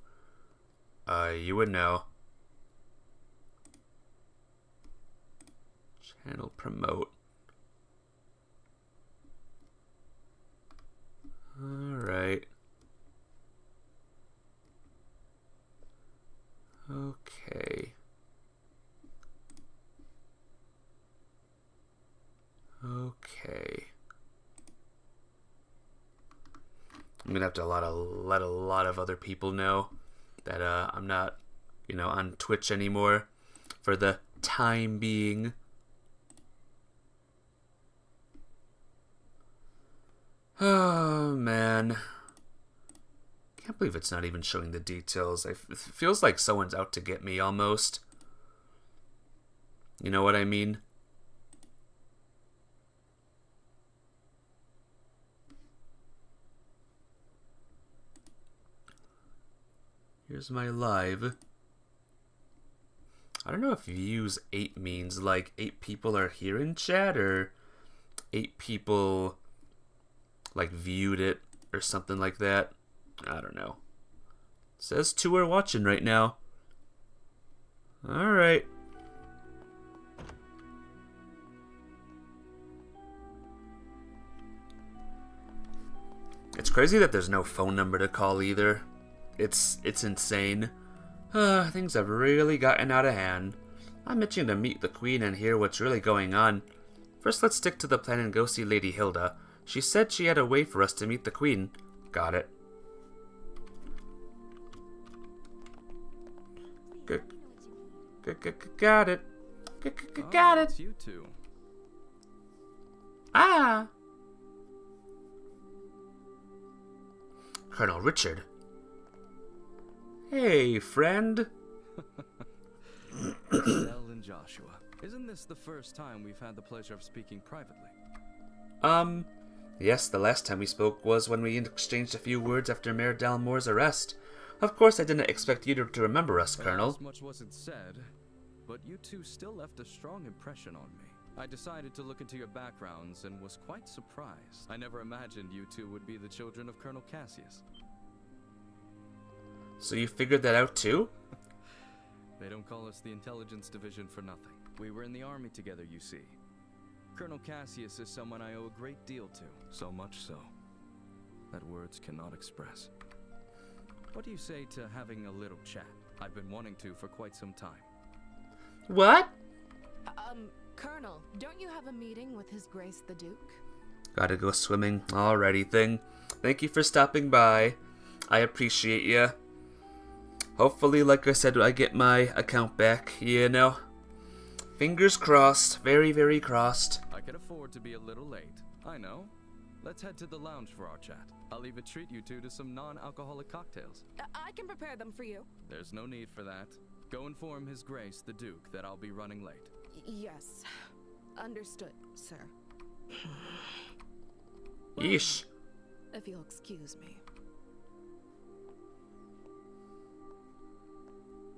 you would know. Channel promote. Alright. Okay. Okay. I'm gonna have to let a lot of other people know that I'm not, on Twitch anymore for the time being. Oh man, can't believe it's not even showing the details. It feels like someone's out to get me almost. You know what I mean? Here's my live. I don't know if views 8 means 8 people are here in chat or 8 people viewed it or something like that. I don't know. It says 2 are watching right now. Alright. It's crazy that there's no phone number to call either. It's insane. Things have really gotten out of hand. I'm itching to meet the Queen and hear what's really going on. First, let's stick to the plan and go see Lady Hilda. She said she had a way for us to meet the Queen. Got it. Got it. Got it. It's you two. Colonel Richard. Hey, friend. Estelle and Joshua. Isn't this the first time we've had the pleasure of speaking privately? Yes, the last time we spoke was when we exchanged a few words after Mayor Dalmore's arrest. Of course I didn't expect you to remember us, Colonel. Much wasn't said, but you two still left a strong impression on me. I decided to look into your backgrounds and was quite surprised. I never imagined you two would be the children of Colonel Cassius. So you figured that out too? They don't call us the Intelligence Division for nothing. We were in the army together, you see. Colonel Cassius is someone I owe a great deal to. So much so that words cannot express. What do you say to having a little chat? I've been wanting to for quite some time. What? Colonel, don't you have a meeting with His Grace the Duke? Gotta go swimming. Alrighty, thing. Thank you for stopping by. I appreciate you. Hopefully, like I said, I get my account back, you know. Fingers crossed. Very, very crossed. I can afford to be a little late. I know. Let's head to the lounge for our chat. I'll even treat you two to some non-alcoholic cocktails. I can prepare them for you. There's no need for that. Go inform His Grace the Duke that I'll be running late. Yes. Understood, sir. Yeesh. If you'll excuse me.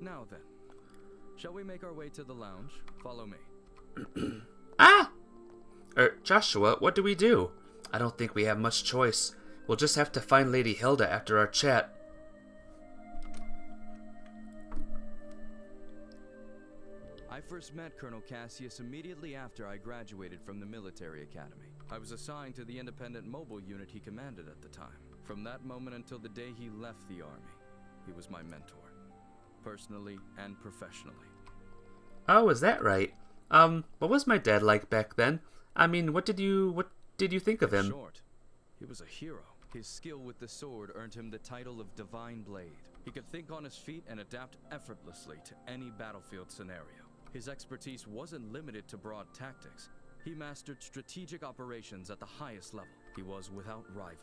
Now then, shall we make our way to the lounge? Follow me. Ah! Joshua, what do we do? I don't think we have much choice. We'll just have to find Lady Hilda after our chat. I first met Colonel Cassius immediately after I graduated from the military academy. I was assigned to the independent mobile unit he commanded at the time. From that moment until the day he left the army, he was my mentor, personally and professionally. Oh, is that right? What was my dad like back then? I mean, what did you think of him? Short, he was a hero. His skill with the sword earned him the title of Divine Blade. He could think on his feet and adapt effortlessly to any battlefield scenario. His expertise wasn't limited to broad tactics. He mastered strategic operations at the highest level. He was without rival.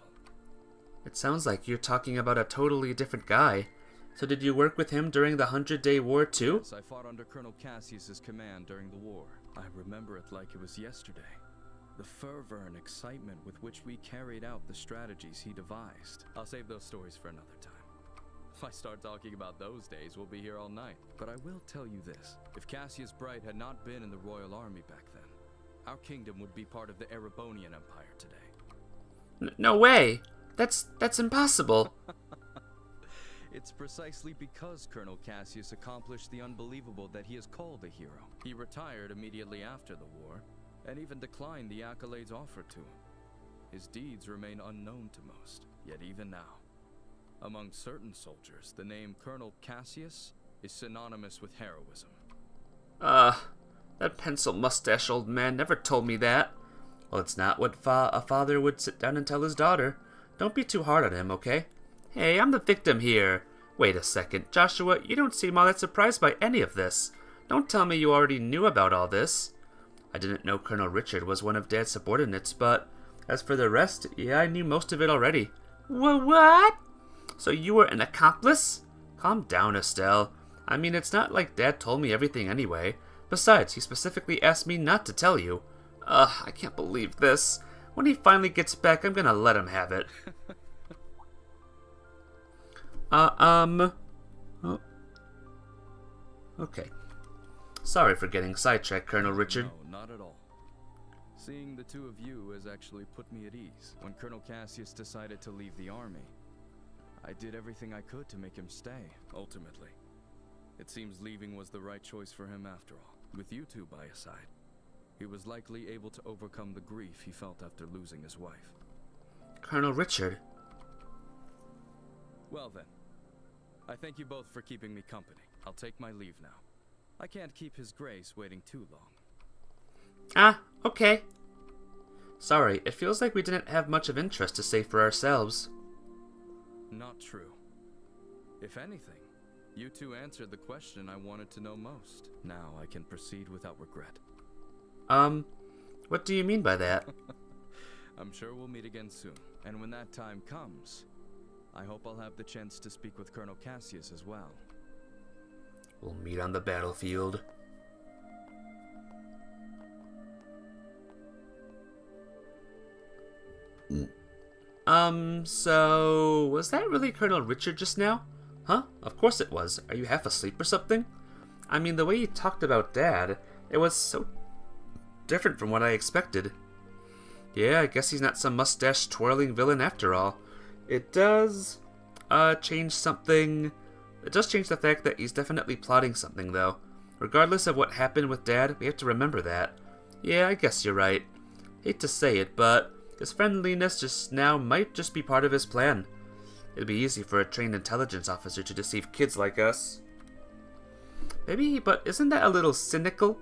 It sounds like you're talking about a totally different guy. So did you work with him during the 100-Day War too? Yes, I fought under Colonel Cassius's command during the war. I remember it like it was yesterday. The fervor and excitement with which we carried out the strategies he devised. I'll save those stories for another time. If I start talking about those days, we'll be here all night. But I will tell you this. If Cassius Bright had not been in the Royal Army back then, our kingdom would be part of the Erebonian Empire today. No way! That's impossible! It's precisely because Colonel Cassius accomplished the unbelievable that he is called a hero. He retired immediately after the war, and even declined the accolades offered to him. His deeds remain unknown to most, yet even now, among certain soldiers, the name Colonel Cassius is synonymous with heroism. That pencil mustache old man never told me that. Well, it's not what a father would sit down and tell his daughter. Don't be too hard on him, okay? Hey, I'm the victim here. Wait a second, Joshua, you don't seem all that surprised by any of this. Don't tell me you already knew about all this. I didn't know Colonel Richard was one of Dad's subordinates, but as for the rest, yeah, I knew most of it already. What? So you were an accomplice? Calm down, Estelle. I mean, it's not like Dad told me everything anyway. Besides, he specifically asked me not to tell you. I can't believe this. When he finally gets back, I'm gonna let him have it. Oh. Okay. Sorry for getting sidetracked, Colonel Richard. No, not at all. Seeing the two of you has actually put me at ease. When Colonel Cassius decided to leave the army, I did everything I could to make him stay, ultimately. It seems leaving was the right choice for him after all. With you two by his side, he was likely able to overcome the grief he felt after losing his wife. Colonel Richard. Well then, I thank you both for keeping me company. I'll take my leave now. I can't keep His Grace waiting too long. Okay. Sorry, it feels like we didn't have much of interest to say for ourselves. Not true. If anything, you two answered the question I wanted to know most. Now I can proceed without regret. What do you mean by that? I'm sure we'll meet again soon. And when that time comes, I hope I'll have the chance to speak with Colonel Cassius as well. We'll meet on the battlefield. So was that really Colonel Richard just now? Huh? Of course it was. Are you half asleep or something? I mean, the way you talked about Dad, it was so different from what I expected. Yeah, I guess he's not some mustache-twirling villain after all. It does, change something. It does change the fact that he's definitely plotting something, though. Regardless of what happened with Dad, we have to remember that. Yeah, I guess you're right. Hate to say it, but his friendliness just now might just be part of his plan. It'd be easy for a trained intelligence officer to deceive kids like us. Maybe, but isn't that a little cynical?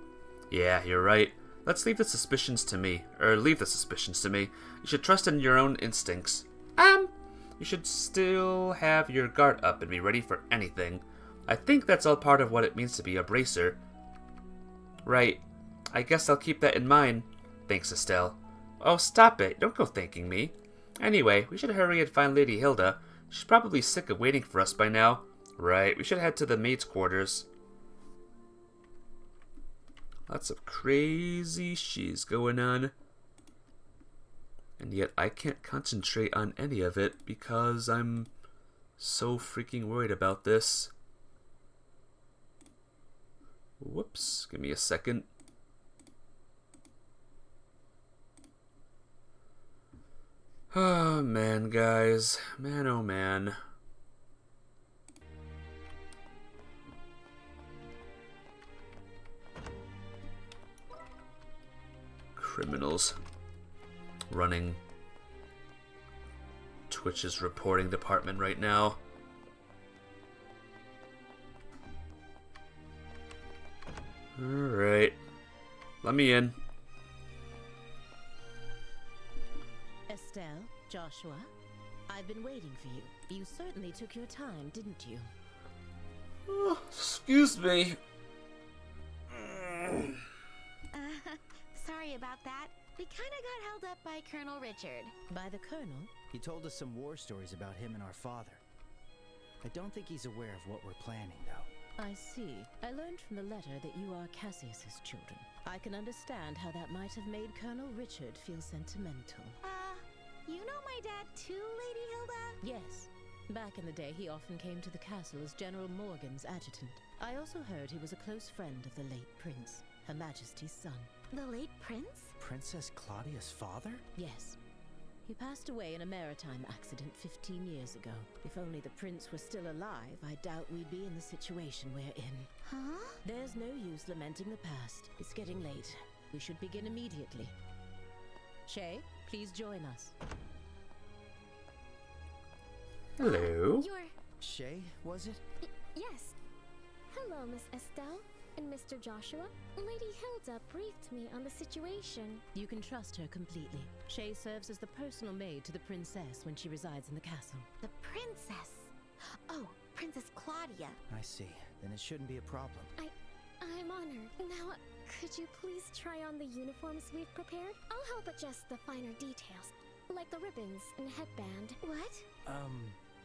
Yeah, you're right. Let's leave the suspicions to me. Leave the suspicions to me. You should trust in your own instincts. You should still have your guard up and be ready for anything. I think that's all part of what it means to be a bracer. Right. I guess I'll keep that in mind. Thanks, Estelle. Oh, stop it. Don't go thanking me. Anyway, we should hurry and find Lady Hilda. She's probably sick of waiting for us by now. Right, we should head to the maid's quarters. Lots of crazy shiz going on. And yet I can't concentrate on any of it because I'm so freaking worried about this. Whoops, give me a second. Oh man, guys. Man, oh man. Criminals running Twitch's reporting department right now. Alright. Let me in. Estelle, Joshua, I've been waiting for you. You certainly took your time, didn't you? Oh, excuse me. Sorry about that. We kinda got held up by Colonel Richard. By the Colonel? He told us some war stories about him and our father. I don't think he's aware of what we're planning, though. I see. I learned from the letter that you are Cassius's children. I can understand how that might have made Colonel Richard feel sentimental. You know my dad too, Lady Hilda? Yes. Back in the day, he often came to the castle as General Morgan's adjutant. I also heard he was a close friend of the late prince, Her Majesty's son. The late prince? Princess Claudia's father? Yes. He passed away in a maritime accident 15 years ago. If only the prince were still alive, I doubt we'd be in the situation we're in. Huh? There's no use lamenting the past. It's getting late. We should begin immediately. Shay, please join us. Hello. You're... Shay, was it? Yes. Hello, Miss Estelle and Mr. Joshua. Lady Hilda briefed me on the situation. You can trust her completely. Shay serves as the personal maid to the princess when she resides in the castle. The princess? Oh, Princess Claudia. I see. Then it shouldn't be a problem. I'm honored. Now, could you please try on the uniforms we've prepared? I'll help adjust the finer details, like the ribbons and headband. What?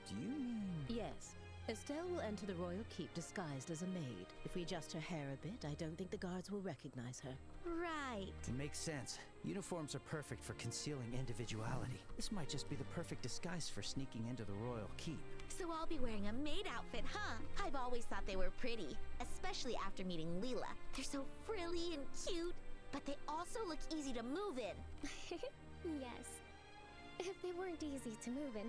Do you mean... Yes. Estelle will enter the royal keep disguised as a maid. If we adjust her hair a bit, I don't think the guards will recognize her. Right. It makes sense. Uniforms are perfect for concealing individuality. This might just be the perfect disguise for sneaking into the royal keep. So I'll be wearing a maid outfit, huh? I've always thought they were pretty, especially after meeting Leela. They're so frilly and cute, but they also look easy to move in. Yes. If they weren't easy to move in,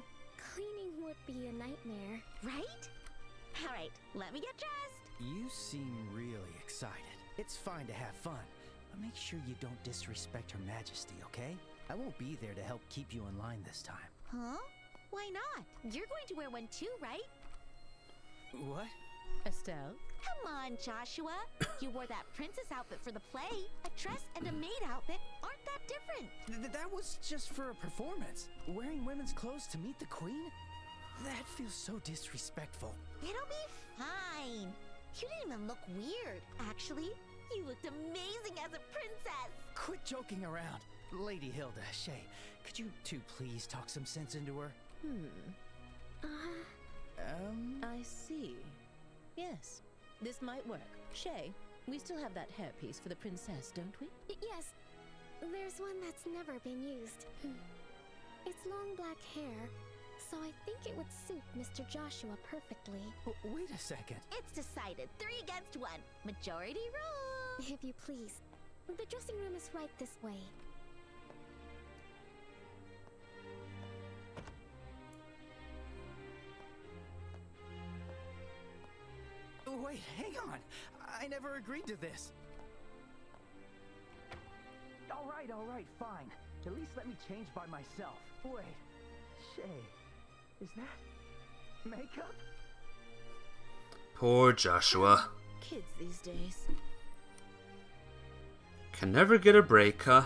cleaning would be a nightmare. Right? Alright, let me get dressed. You seem really excited. It's fine to have fun, but make sure you don't disrespect Her Majesty, okay? I won't be there to help keep you in line this time. Huh? Why not? You're going to wear one too, right? What? Estelle? Come on, Joshua. You wore that princess outfit for the play. A dress and a maid outfit aren't that different. That was just for a performance. Wearing women's clothes to meet the queen? That feels so disrespectful. It'll be fine. You didn't even look weird. Actually, you looked amazing as a princess. Quit joking around. Lady Hilda, Shay, could you two please talk some sense into her? I see. Yes, this might work. Shay, we still have that hairpiece for the princess, don't we? Yes, there's one that's never been used. It's long black hair, so I think it would suit Mr. Joshua perfectly. Wait a second. It's decided. 3 against 1. Majority rule. If you please. The dressing room is right this way. Wait, hang on. I never agreed to this. All right, fine. At least let me change by myself. Wait, Shay, is that makeup? Poor Joshua. Kids these days. Can never get a break, huh?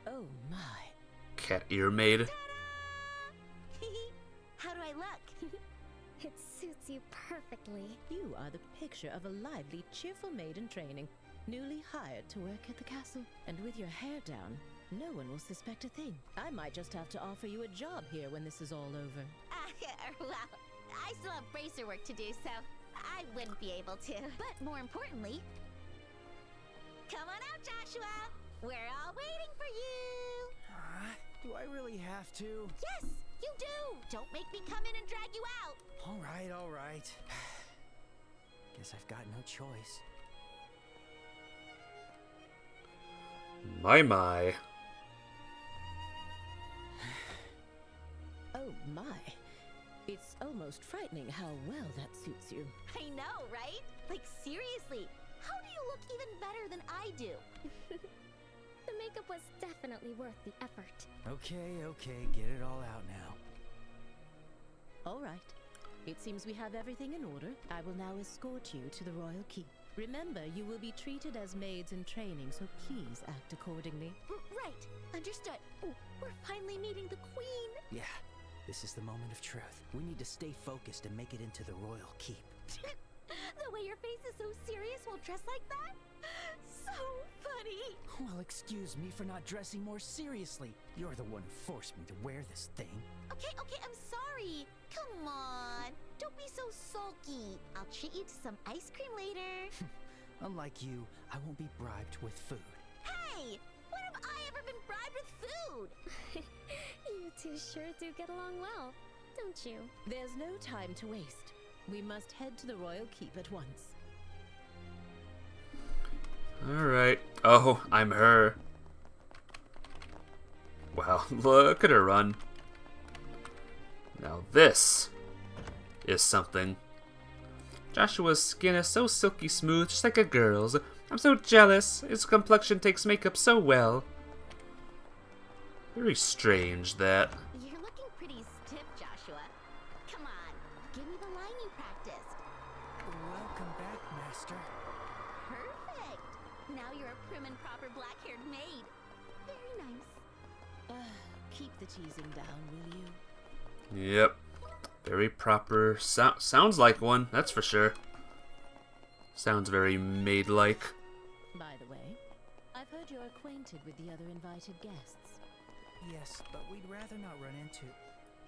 Oh my. Cat ear maid. How do I look? It suits you perfectly. You are the picture of a lively, cheerful maid in training, newly hired to work at the castle. And with your hair down, no one will suspect a thing. I might just have to offer you a job here when this is all over. Well, I still have bracer work to do, so I wouldn't be able to. But more importantly, come on out, Joshua. We're all waiting for you. Do I really have to? Yes, you do. Don't make me come in and drag you out. All right. Guess I've got no choice. My. Oh my. It's almost frightening how well that suits you. I know, right? Like, seriously, how do you look even better than I do? The makeup was definitely worth the effort. Okay, get it all out now. All right. It seems we have everything in order. I will now escort you to the royal keep. Remember, you will be treated as maids in training, so please act accordingly. Right, understood. Oh, we're finally meeting the queen. Yeah, this is the moment of truth. We need to stay focused and make it into the royal keep. The way your face is so serious while dressed like that? So funny. Well, excuse me for not dressing more seriously. You're the one who forced me to wear this thing. Okay, I'm sorry. Come on. Don't be so sulky. I'll treat you to some ice cream later. Unlike you, I won't be bribed with food. Hey! When have I ever been bribed with food? You two sure do get along well, don't you? There's no time to waste. We must head to the royal keep at once. Alright. Oh, I'm her. Wow, look at her run. Now this is something. Joshua's skin is so silky smooth, just like a girl's. I'm so jealous. His complexion takes makeup so well. Very strange, that. You're looking pretty stiff, Joshua. Come on, give me the line you practiced. Welcome back, Master. Perfect. Now you're a prim and proper black-haired maid. Very nice. Keep the teasing down, will you? Yep. Very proper. Sounds like one, that's for sure. Sounds very maid-like. By the way, I've heard you're acquainted with the other invited guests. Yes, but we'd rather not run into...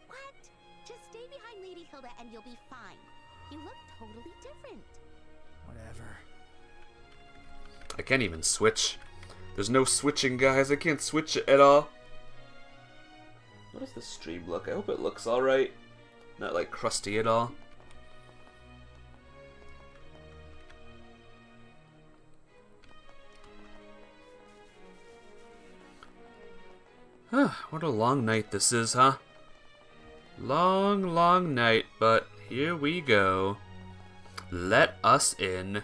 What? Just stay behind Lady Hilda and you'll be fine. You look totally different. Whatever. I can't even switch. There's no switching, guys. I can't switch it at all. What does the stream look? I hope it looks alright. Not like crusty at all. What a long night this is, huh? Long night, but here we go. Let us in.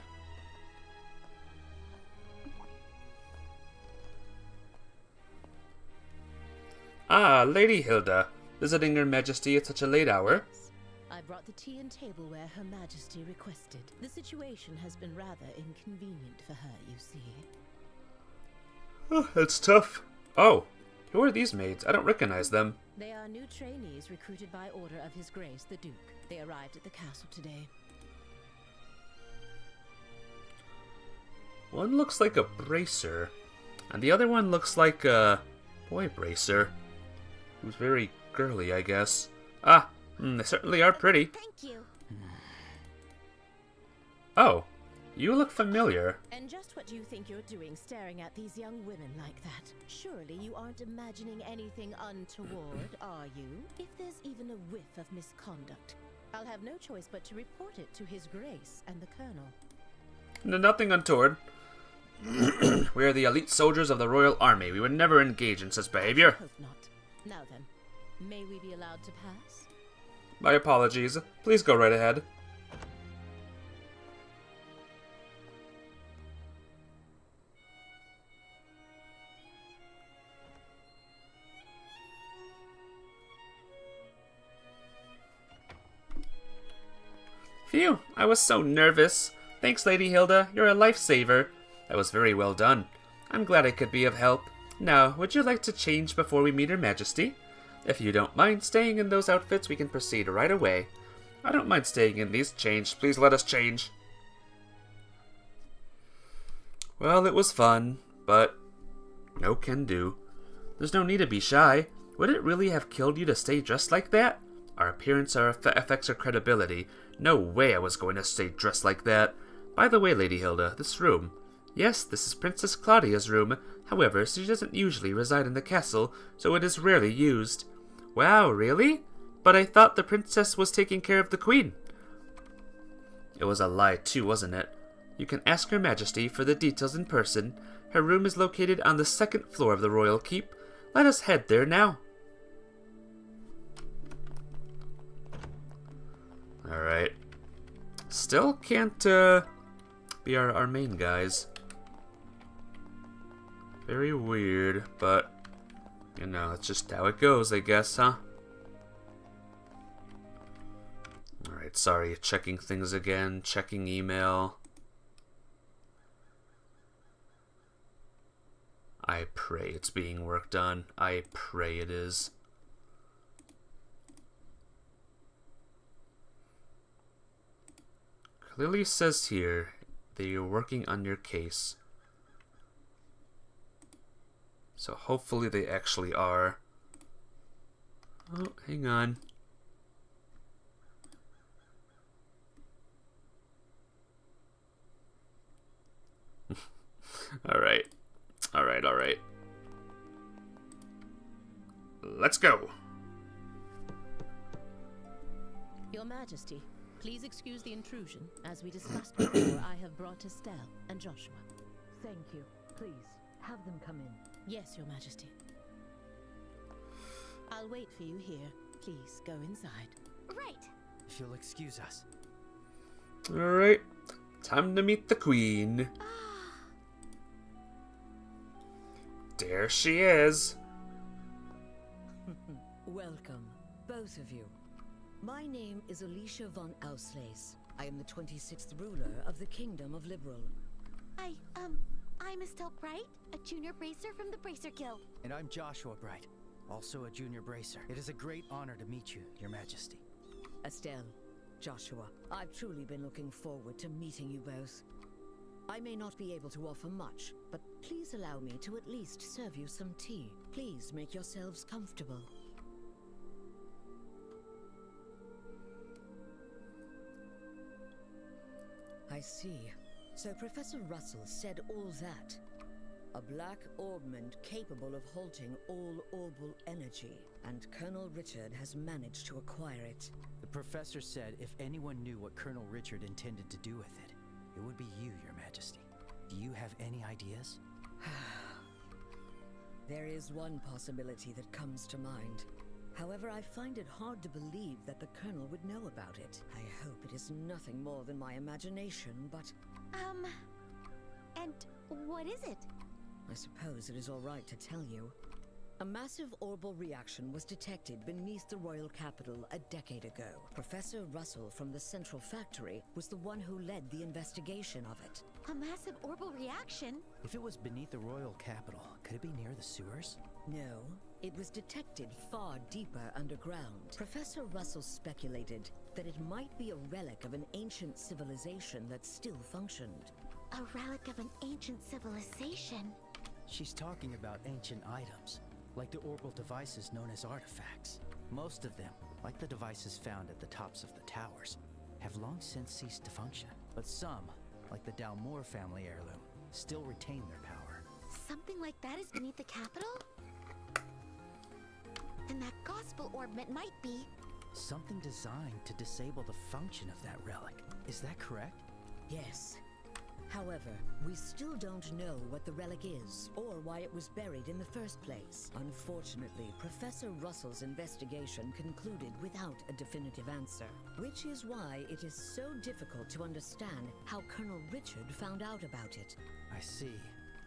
Ah, Lady Hilda, visiting Her Majesty at such a late hour. I brought the tea and tableware Her Majesty requested. The situation has been rather inconvenient for her, you see. Oh, that's tough. Oh, who are these maids? I don't recognize them. They are new trainees recruited by order of His Grace the Duke. They arrived at the castle today. One looks like a bracer, and the other one looks like a boy bracer, who's very girly, I guess. Ah, they certainly are pretty. Thank you. Oh, you look familiar. And just what do you think you're doing staring at these young women like that? Surely you aren't imagining anything untoward, are you? If there's even a whiff of misconduct, I'll have no choice but to report it to His Grace and the Colonel. No, nothing untoward. We are the elite soldiers of the Royal Army. We would never engage in such behavior. Hope not. Now then, may we be allowed to pass? My apologies. Please go right ahead. Phew, I was so nervous. Thanks, Lady Hilda. You're a lifesaver. That was very well done. I'm glad I could be of help. Now, would you like to change before we meet Her Majesty? If you don't mind staying in those outfits, we can proceed right away. I don't mind staying in these. Change. Please let us change. Well, it was fun, but no can do. There's no need to be shy. Would it really have killed you to stay dressed like that? Our appearance affects our credibility. No way I was going to stay dressed like that. By the way, Lady Hilda, this room. Yes, this is Princess Claudia's room. However, she doesn't usually reside in the castle, so it is rarely used. Wow, really? But I thought the princess was taking care of the queen. It was a lie too, wasn't it? You can ask Her Majesty for the details in person. Her room is located on the 2nd floor of the royal keep. Let us head there now. Alright. Still can't be our main guys. Very weird, but you know, it's just how it goes, I guess, huh? Alright, sorry, checking things again, checking email. I pray it's being worked on. I pray it is. Clearly says here that you're working on your case. So hopefully they actually are. Oh, hang on. Alright. Alright. Let's go. Your Majesty, please excuse the intrusion. As we discussed before, I have brought Estelle and Joshua. Thank you. Please, have them come in. Yes, Your Majesty. I'll wait for you here. Please, go inside. Right. If you'll excuse us. Alright. Time to meet the queen. There she is. Welcome, both of you. My name is Alicia von Auslese. I am the 26th ruler of the Kingdom of Liberal. I'm Estelle Bright, a junior bracer from the Bracer Guild. And I'm Joshua Bright, also a junior bracer. It is a great honor to meet you, Your Majesty. Estelle, Joshua, I've truly been looking forward to meeting you both. I may not be able to offer much, but please allow me to at least serve you some tea. Please make yourselves comfortable. I see. So Professor Russell said all that. A black orbment capable of halting all orbal energy, and Colonel Richard has managed to acquire it. The professor said if anyone knew what Colonel Richard intended to do with it, it would be you, Your Majesty. Do you have any ideas? There is one possibility that comes to mind. However, I find it hard to believe that the Colonel would know about it. I hope it is nothing more than my imagination, but... And what is it? I suppose it is all right to tell you. A massive orbal reaction was detected beneath the royal capital a decade ago. Professor Russell from the Central Factory was the one who led the investigation of it. A massive orbal reaction? If it was beneath the royal capital, could it be near the sewers? No, it was detected far deeper underground. Professor Russell speculated that it might be a relic of an ancient civilization that still functioned. A relic of an ancient civilization. She's talking about ancient items, like the orbital devices known as artifacts. Most of them, like the devices found at the tops of the towers, have long since ceased to function. But some, like the Dalmor family heirloom, still retain their power. Something like that is beneath the capital? Then that gospel orbment might be... Something designed to disable the function of that relic. Is that correct? Yes. However, we still don't know what the relic is, or why it was buried in the first place. Unfortunately, Professor Russell's investigation concluded without a definitive answer, which is why it is so difficult to understand how Colonel Richard found out about it. I see.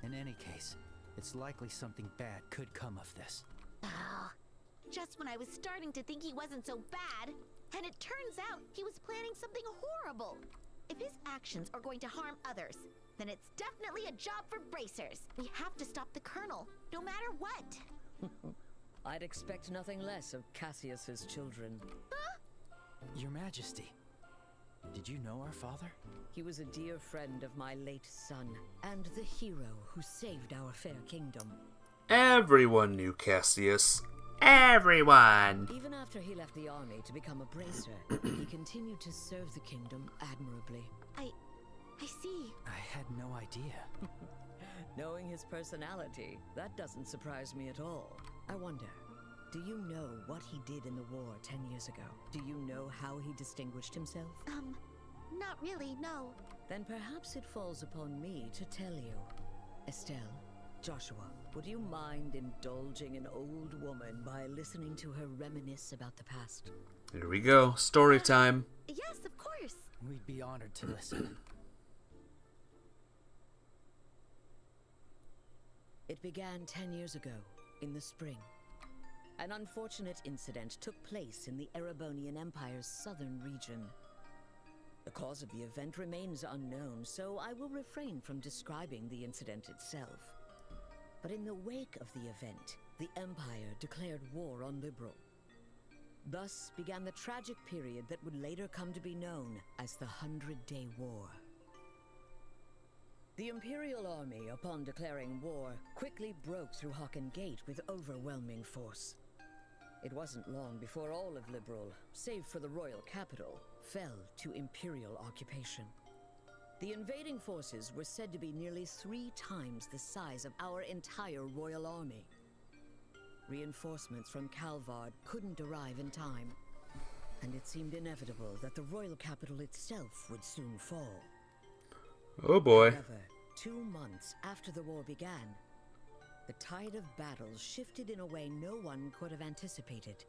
In any case, it's likely something bad could come of this. Oh, just when I was starting to think he wasn't so bad, and it turns out he was planning something horrible. If his actions are going to harm others, then it's definitely a job for bracers. We have to stop the Colonel, no matter what. I'd expect nothing less of Cassius's children. Huh? Your Majesty, did you know our father? He was a dear friend of my late son, and the hero who saved our fair kingdom. Everyone knew Cassius. Everyone! Even after he left the army to become a bracer, he continued to serve the kingdom admirably. I see. I had no idea. Knowing his personality, that doesn't surprise me at all. I wonder, do you know what he did in the war 10 years ago? Do you know how he distinguished himself? Not really, no. Then perhaps it falls upon me to tell you. Estelle, Joshua, would you mind indulging an old woman by listening to her reminisce about the past? Here we go. Story time. Yes, of course. We'd be honored to listen. It began 10 years ago, in the spring. An unfortunate incident took place in the Erebonian Empire's southern region. The cause of the event remains unknown, so I will refrain from describing the incident itself. But in the wake of the event, the Empire declared war on Liberl. Thus began the tragic period that would later come to be known as the 100-Day War. The Imperial Army, upon declaring war, quickly broke through Hocken Gate with overwhelming force. It wasn't long before all of Liberl, save for the royal capital, fell to Imperial occupation. The invading forces were said to be nearly 3 times the size of our entire royal army. Reinforcements from Calvard couldn't arrive in time, and it seemed inevitable that the royal capital itself would soon fall. Oh boy. However, 2 months after the war began, the tide of battles shifted in a way no one could have anticipated.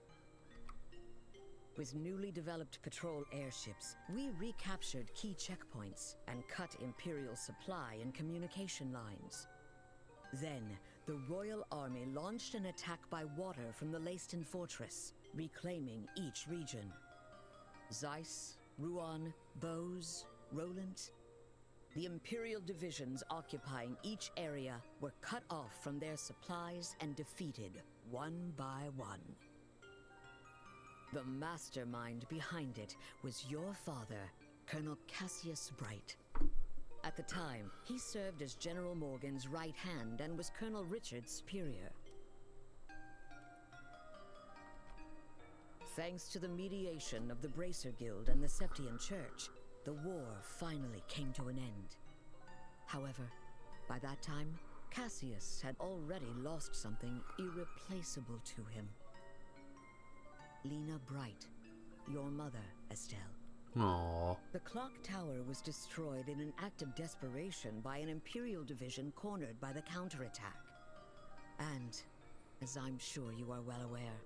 With newly developed patrol airships, we recaptured key checkpoints and cut Imperial supply and communication lines. Then, the Royal Army launched an attack by water from the Leiston Fortress, reclaiming each region. Zeiss, Rouen, Bose, Roland. The Imperial divisions occupying each area were cut off from their supplies and defeated one by one. The mastermind behind it was your father, Colonel Cassius Bright. At the time, he served as General Morgan's right hand and was Colonel Richard's superior. Thanks to the mediation of the Bracer Guild and the Septian Church, the war finally came to an end. However, by that time, Cassius had already lost something irreplaceable to him. Lena Bright, your mother, Estelle. Aww. The clock tower was destroyed in an act of desperation by an Imperial division cornered by the counterattack. And, as I'm sure you are well aware,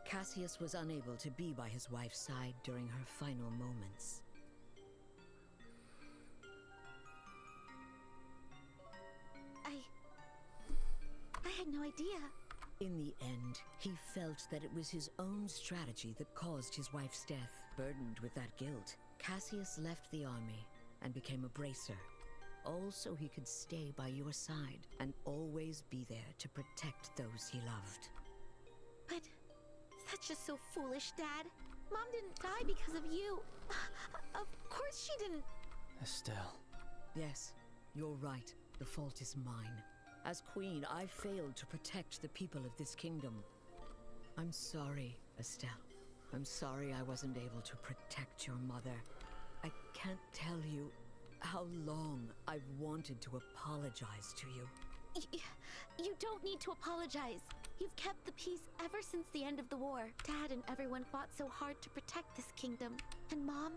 Cassius was unable to be by his wife's side during her final moments. I had no idea. In the end, he felt that it was his own strategy that caused his wife's death. Burdened with that guilt, Cassius left the army and became a bracer, all so he could stay by your side and always be there to protect those he loved. But that's just so foolish, Dad. Mom didn't die because of you. Of course she didn't. Estelle. Yes, you're right. The fault is mine. As queen, I failed to protect the people of this kingdom. I'm sorry, Estelle. I'm sorry I wasn't able to protect your mother. I can't tell you how long I've wanted to apologize to you. You don't need to apologize. You've kept the peace ever since the end of the war. Dad and everyone fought so hard to protect this kingdom. And Mom,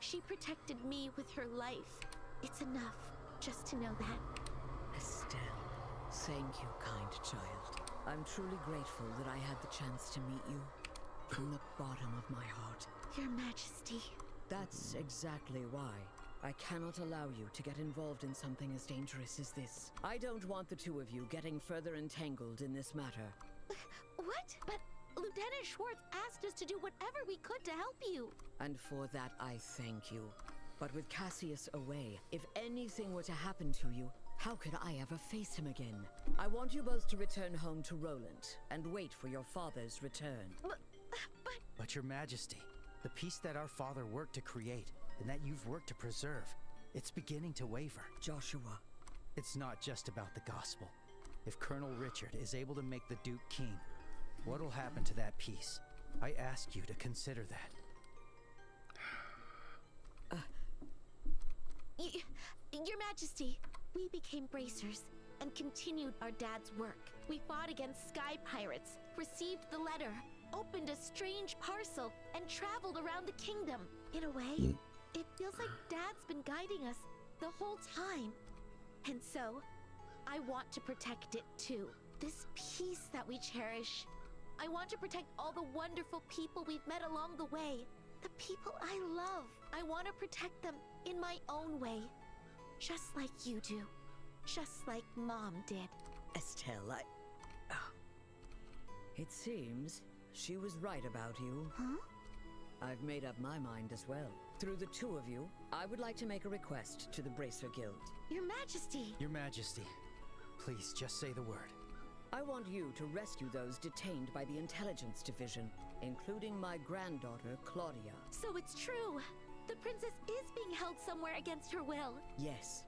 she protected me with her life. It's enough just to know that. Estelle, thank you, kind child. I'm truly grateful that I had the chance to meet you from the bottom of my heart. Your Majesty. That's exactly why I cannot allow you to get involved in something as dangerous as this. I don't want the two of you getting further entangled in this matter. What? But Lieutenant Schwartz asked us to do whatever we could to help you. And for that, I thank you. But with Cassius away, if anything were to happen to you, how could I ever face him again? I want you both to return home to Roland and wait for your father's return. But Your Majesty, the peace that our father worked to create and that you've worked to preserve, it's beginning to waver. Joshua. It's not just about the gospel. If Colonel Richard is able to make the Duke king, what'll happen to that peace? I ask you to consider that. Your Majesty, we became bracers and continued our dad's work. We fought against sky pirates, received the letter, opened a strange parcel, and traveled around the kingdom. In a way, it feels like Dad's been guiding us the whole time. And so, I want to protect it too. This peace that we cherish. I want to protect all the wonderful people we've met along the way. The people I love. I want to protect them in my own way. Just like you do. Just like Mom did. Estelle, It seems she was right about you. Huh? I've made up my mind as well. Through the two of you, I would like to make a request to the Bracer Guild. Your Majesty! Your Majesty, please just say the word. I want you to rescue those detained by the Intelligence Division, including my granddaughter, Claudia. So it's true! The princess is being held somewhere against her will. Yes.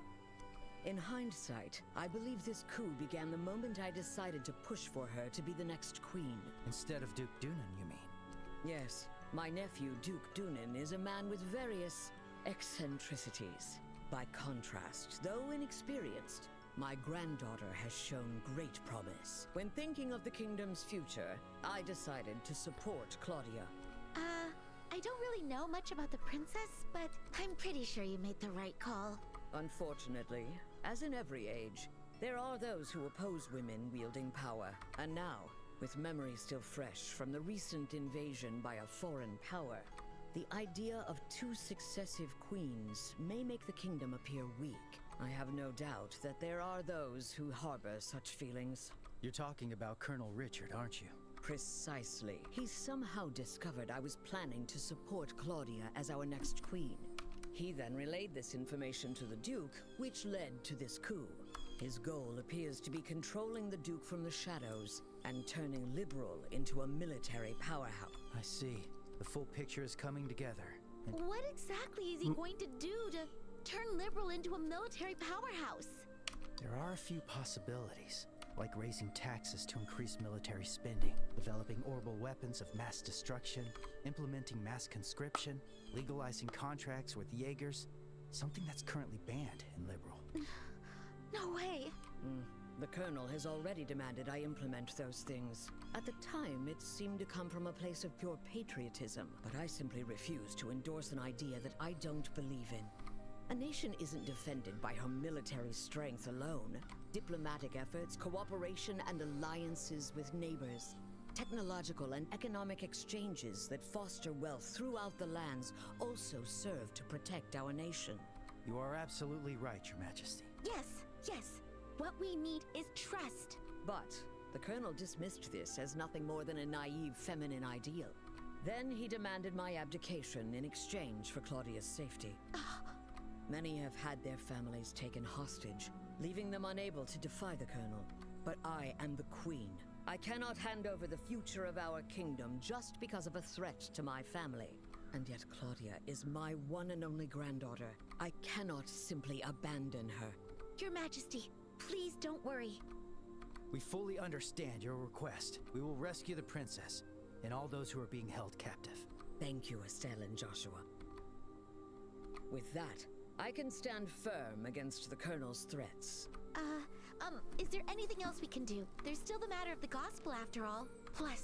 In hindsight, I believe this coup began the moment I decided to push for her to be the next queen. Instead of Duke Dunan, you mean? Yes. My nephew, Duke Dunan, is a man with various eccentricities. By contrast, though inexperienced, my granddaughter has shown great promise. When thinking of the kingdom's future, I decided to support Claudia. I don't really know much about the princess, but I'm pretty sure you made the right call. Unfortunately, as in every age, there are those who oppose women wielding power. And now, with memory still fresh from the recent invasion by a foreign power, the idea of two successive queens may make the kingdom appear weak. I have no doubt that there are those who harbor such feelings. You're talking about Colonel Richard, aren't you? Precisely. He somehow discovered I was planning to support Claudia as our next queen. He then relayed this information to the Duke, which led to this coup. His goal appears to be controlling the Duke from the shadows and turning Liberal into a military powerhouse. I see. The full picture is coming together. What exactly is he going to do to turn Liberal into a military powerhouse? There are a few possibilities, like raising taxes to increase military spending, developing orbital weapons of mass destruction, implementing mass conscription, legalizing contracts with Jaegers, something that's currently banned in Liberal. No way! The Colonel has already demanded I implement those things. At the time, it seemed to come from a place of pure patriotism, but I simply refuse to endorse an idea that I don't believe in. A nation isn't defended by her military strength alone. Diplomatic efforts, cooperation, and alliances with neighbors. Technological and economic exchanges that foster wealth throughout the lands also serve to protect our nation. You are absolutely right, Your Majesty. Yes. What we need is trust. But the Colonel dismissed this as nothing more than a naive feminine ideal. Then he demanded my abdication in exchange for Claudia's safety. Many have had their families taken hostage, leaving them unable to defy the Colonel. But I am the Queen. I cannot hand over the future of our kingdom just because of a threat to my family. And yet Claudia is my one and only granddaughter. I cannot simply abandon her. Your Majesty, please don't worry. We fully understand your request. We will rescue the princess and all those who are being held captive. Thank you, Estelle and Joshua. With that, I can stand firm against the Colonel's threats. Is there anything else we can do? There's still the matter of the gospel after all. Plus,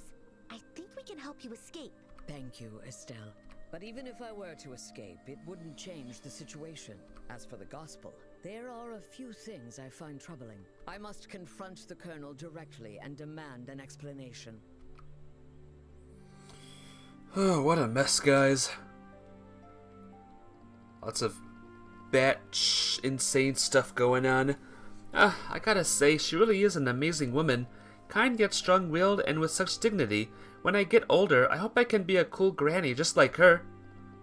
I think we can help you escape. Thank you, Estelle. But even if I were to escape, it wouldn't change the situation. As for the gospel, there are a few things I find troubling. I must confront the Colonel directly and demand an explanation. Oh, what a mess, guys. Lots of batch insane stuff going on. I gotta say, she really is an amazing woman. Kind yet strong-willed and with such dignity. When I get older, I hope I can be a cool granny just like her.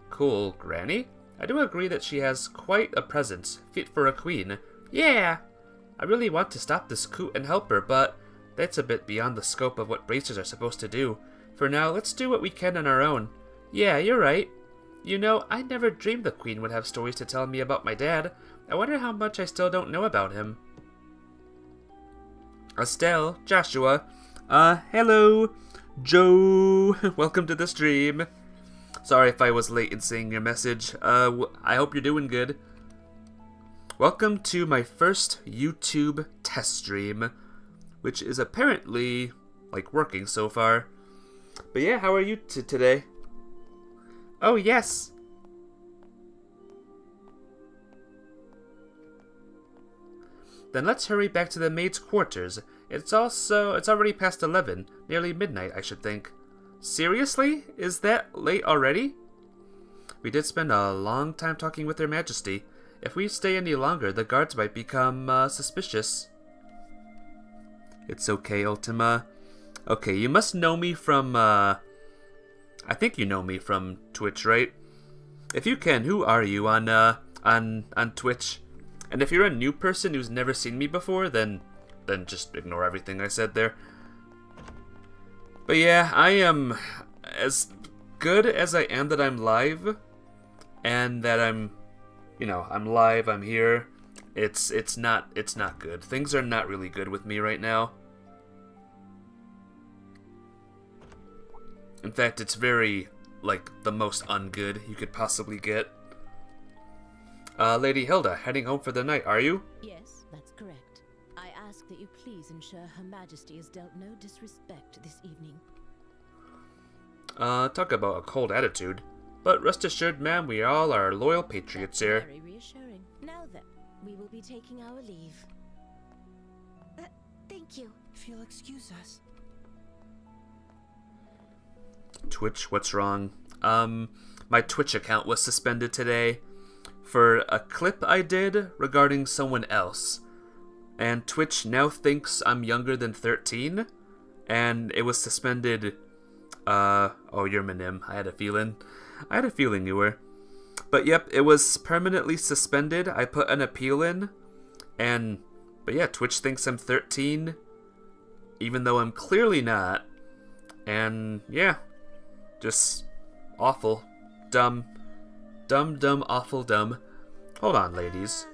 Cool granny? I do agree that she has quite a presence, fit for a queen. Yeah! I really want to stop this coup and help her, but that's a bit beyond the scope of what bracers are supposed to do. For now, let's do what we can on our own. Yeah, you're right. You know, I never dreamed the queen would have stories to tell me about my dad. I wonder how much I still don't know about him. Estelle, Joshua, hello, Joe, welcome to the stream. Sorry if I was late in seeing your message, I hope you're doing good. Welcome to my first YouTube test stream, which is apparently, like, working so far. But yeah, how are you today? Oh, yes. Then let's hurry back to the maid's quarters. It's already past 11, nearly midnight, I should think. Seriously? Is that late already? We did spend a long time talking with Her Majesty. If we stay any longer, the guards might become, suspicious. It's okay, Ultima. Okay, you must know me from, I think you know me from Twitch, right? If you can, who are you on Twitch? And if you're a new person who's never seen me before, then just ignore everything I said there. But yeah, I am as good as I am that I'm live, and that I'm live, I'm here. It's not good. Things are not really good with me right now. In fact, it's very, like, the most ungood you could possibly get. Lady Hilda, heading home for the night, are you? Yes, that's correct. I ask that you please ensure Her Majesty has dealt no disrespect this evening. Talk about a cold attitude. But rest assured, ma'am, we all are loyal patriots here. Very reassuring. Now then, we will be taking our leave. Thank you. If you'll excuse us. Twitch, what's wrong? My Twitch account was suspended today for a clip I did regarding someone else. And Twitch now thinks I'm younger than 13, and it was suspended. Oh, you're Minim. I had a feeling you were. But yep, it was permanently suspended. I put an appeal in, but yeah, Twitch thinks I'm 13, even though I'm clearly not. And yeah, just awful. Dumb, awful dumb. Hold on, ladies.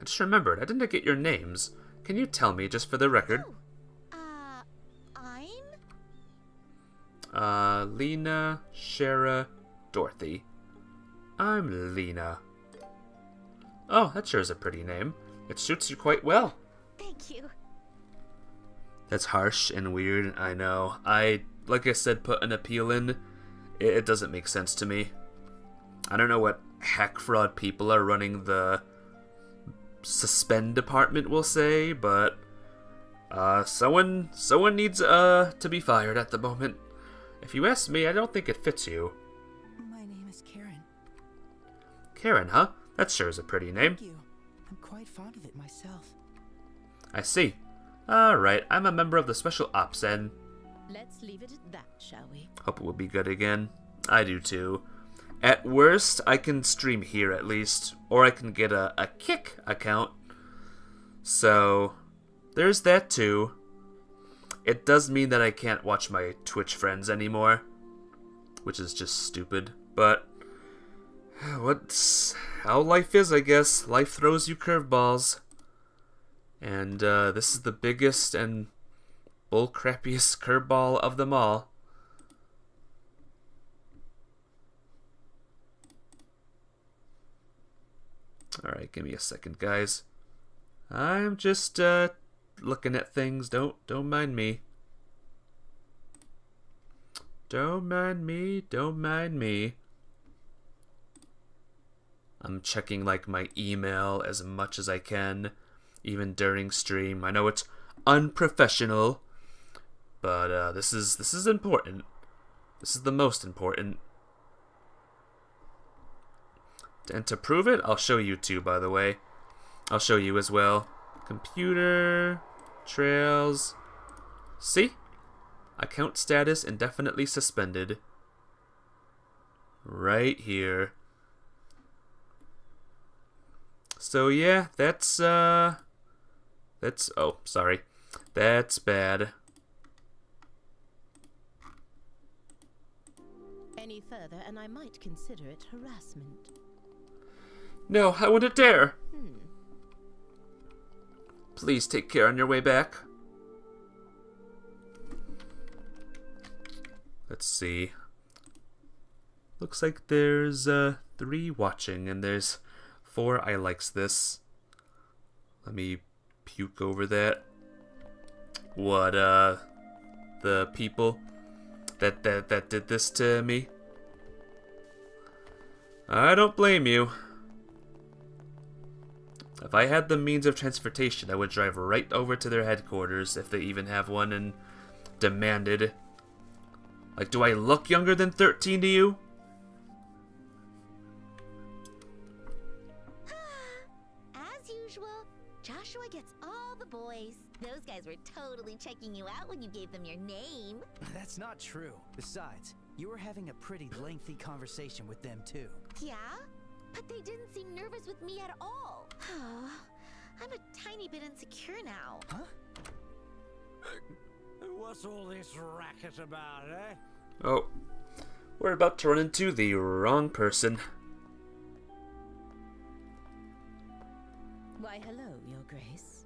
I just remembered, I didn't get your names. Can you tell me, just for the record? I'm? Lena, Shara, Dorothy. I'm Lena. Oh, that sure is a pretty name. It suits you quite well. Thank you. That's harsh and weird, I know. Like I said, put an appeal in. It doesn't make sense to me. I don't know what hack fraud people are running the suspend department, we'll say, but someone needs to be fired at the moment. If you ask me, I don't think it fits you. My name is Karen. Karen, huh? That sure is a pretty name. Thank you. I'm quite fond of it myself. I see. Alright, I'm a member of the Special Ops, and Let's leave it at that, shall we? hope it will be good again. I do too. At worst, I can stream here at least, or I can get a Kick account. So, there's that too. It does mean that I can't watch my Twitch friends anymore. which is just stupid. But what's how life is, I guess. Life throws you curveballs. And this is the biggest and bullcrappiest curveball of them all. Alright, give me a second, guys. I'm just looking at things. Don't mind me. Don't mind me. I'm checking like my email as much as I can, even during stream. I know it's unprofessional, but this is important. This is the most important. And to prove it, I'll show you too, by the way. I'll show you as well. Computer, trails. See? Account status indefinitely suspended. Right here. So yeah, that's oh, sorry. That's bad. Any further and I might consider it harassment. No, I wouldn't dare. Please take care on your way back. Let's see. Looks like there's 3 watching and there's 4 I likes this. Let me puke over that. What the people that did this to me? I don't blame you. If I had the means of transportation, I would drive right over to their headquarters, if they even have one, and demanded. Like, do I look younger than 13 to you? As usual, Joshua gets all the boys. Those guys were totally checking you out when you gave them your name. That's not true. Besides, you were having a pretty lengthy conversation with them too. Yeah? But they didn't seem nervous with me at all. I'm a tiny bit insecure now. Huh? What's all this racket about, eh? Oh, we're about to run into the wrong person. Why, hello, Your Grace.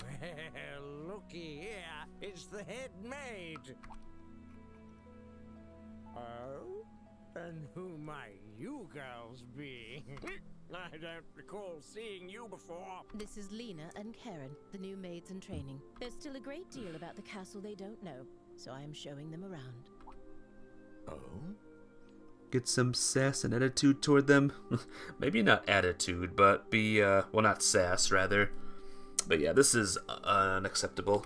Well, looky here. It's the head maid. Oh? And who might you girls be? I don't recall seeing you before. This is Lena and Karen, the new maids in training. There's still a great deal about the castle they don't know, so I am showing them around. Oh? Get some sass and attitude toward them. Maybe not attitude, but be, well, not sass, rather. But yeah, this is unacceptable.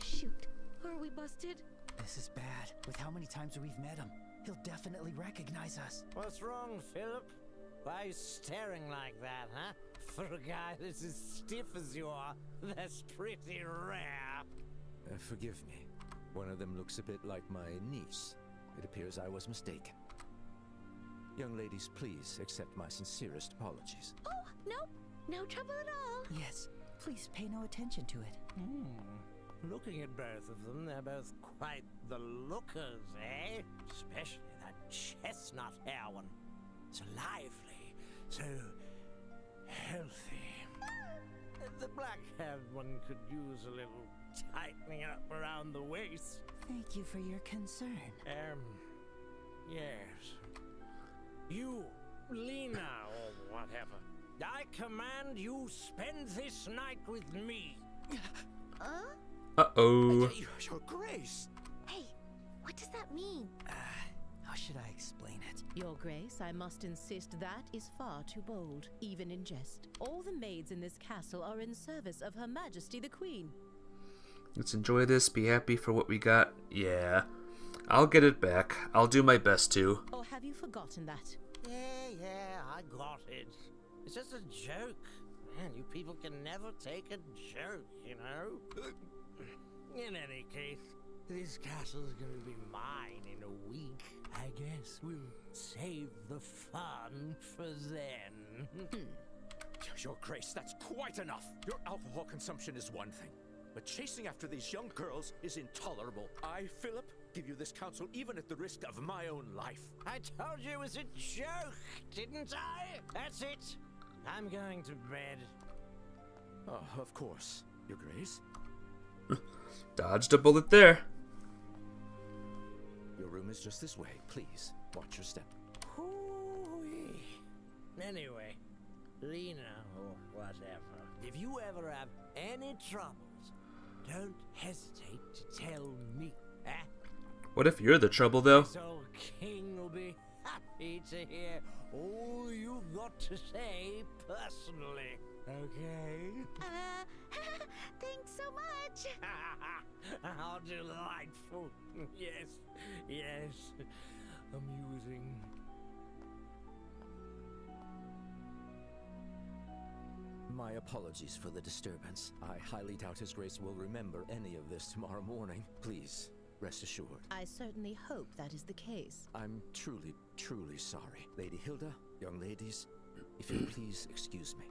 Shoot, are we busted? This is bad. With how many times we've met him, he'll definitely recognize us. What's wrong, Philip? Why are you staring like that, huh? For a guy that's as stiff as you are, that's pretty rare. Forgive me. One of them looks a bit like my niece. It appears I was mistaken. Young ladies, please accept my sincerest apologies. Oh, nope. No trouble at all. Yes, please pay no attention to it. Looking at both of them, they're both quite the lookers, eh? Especially that chestnut hair one. So lively, so healthy. The black-haired one could use a little tightening up around the waist. Thank you for your concern. Yes. You, Lena, or whatever. I command you spend this night with me. Uh-oh. Your Grace! Hey, what does that mean? How should I explain it? Your Grace, I must insist that is far too bold, even in jest. All the maids in this castle are in service of Her Majesty the Queen. Let's enjoy this, be happy for what we got. Yeah, I'll get it back. I'll do my best to. Or have you forgotten that? Yeah, I got it. It's just a joke. Man, you people can never take a joke, you know? In any case, this castle's gonna be mine in a week. I guess we'll save the fun for then. Your Grace, that's quite enough. Your alcohol consumption is one thing, but chasing after these young girls is intolerable. I, Philip, give you this counsel even at the risk of my own life. I told you it was a joke, didn't I? That's it. I'm going to bed. Oh, of course, Your Grace. Dodged a bullet there. Your room is just this way. Please, watch your step. Hoo-wee. Anyway, Lena or whatever, if you ever have any troubles, don't hesitate to tell me. Eh? What if you're the trouble, though? This old king will be happy to hear all you've got to say personally. Okay? Thanks so much. How delightful. Yes, yes. Amusing. My apologies for the disturbance. I highly doubt His Grace will remember any of this tomorrow morning. Please, rest assured. I certainly hope that is the case. I'm truly, truly sorry. Lady Hilda, young ladies, if you'll please excuse me.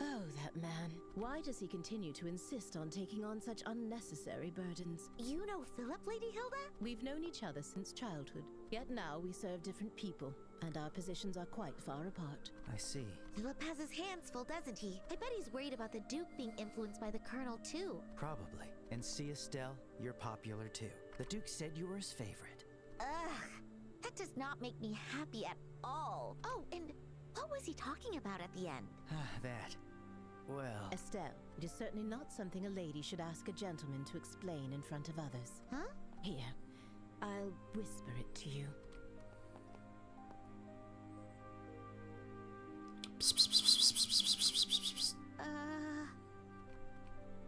Oh, that man. Why does he continue to insist on taking on such unnecessary burdens? You know Philip, Lady Hilda? We've known each other since childhood, yet now we serve different people, and our positions are quite far apart. I see. Philip has his hands full, doesn't he? I bet he's worried about the Duke being influenced by the Colonel, too. Probably. And see, Estelle, you're popular too. The Duke said you were his favorite. Ugh, that does not make me happy at all. Oh, and what was he talking about at the end? That. Well... Estelle, it is certainly not something a lady should ask a gentleman to explain in front of others. Huh? Here, I'll whisper it to you.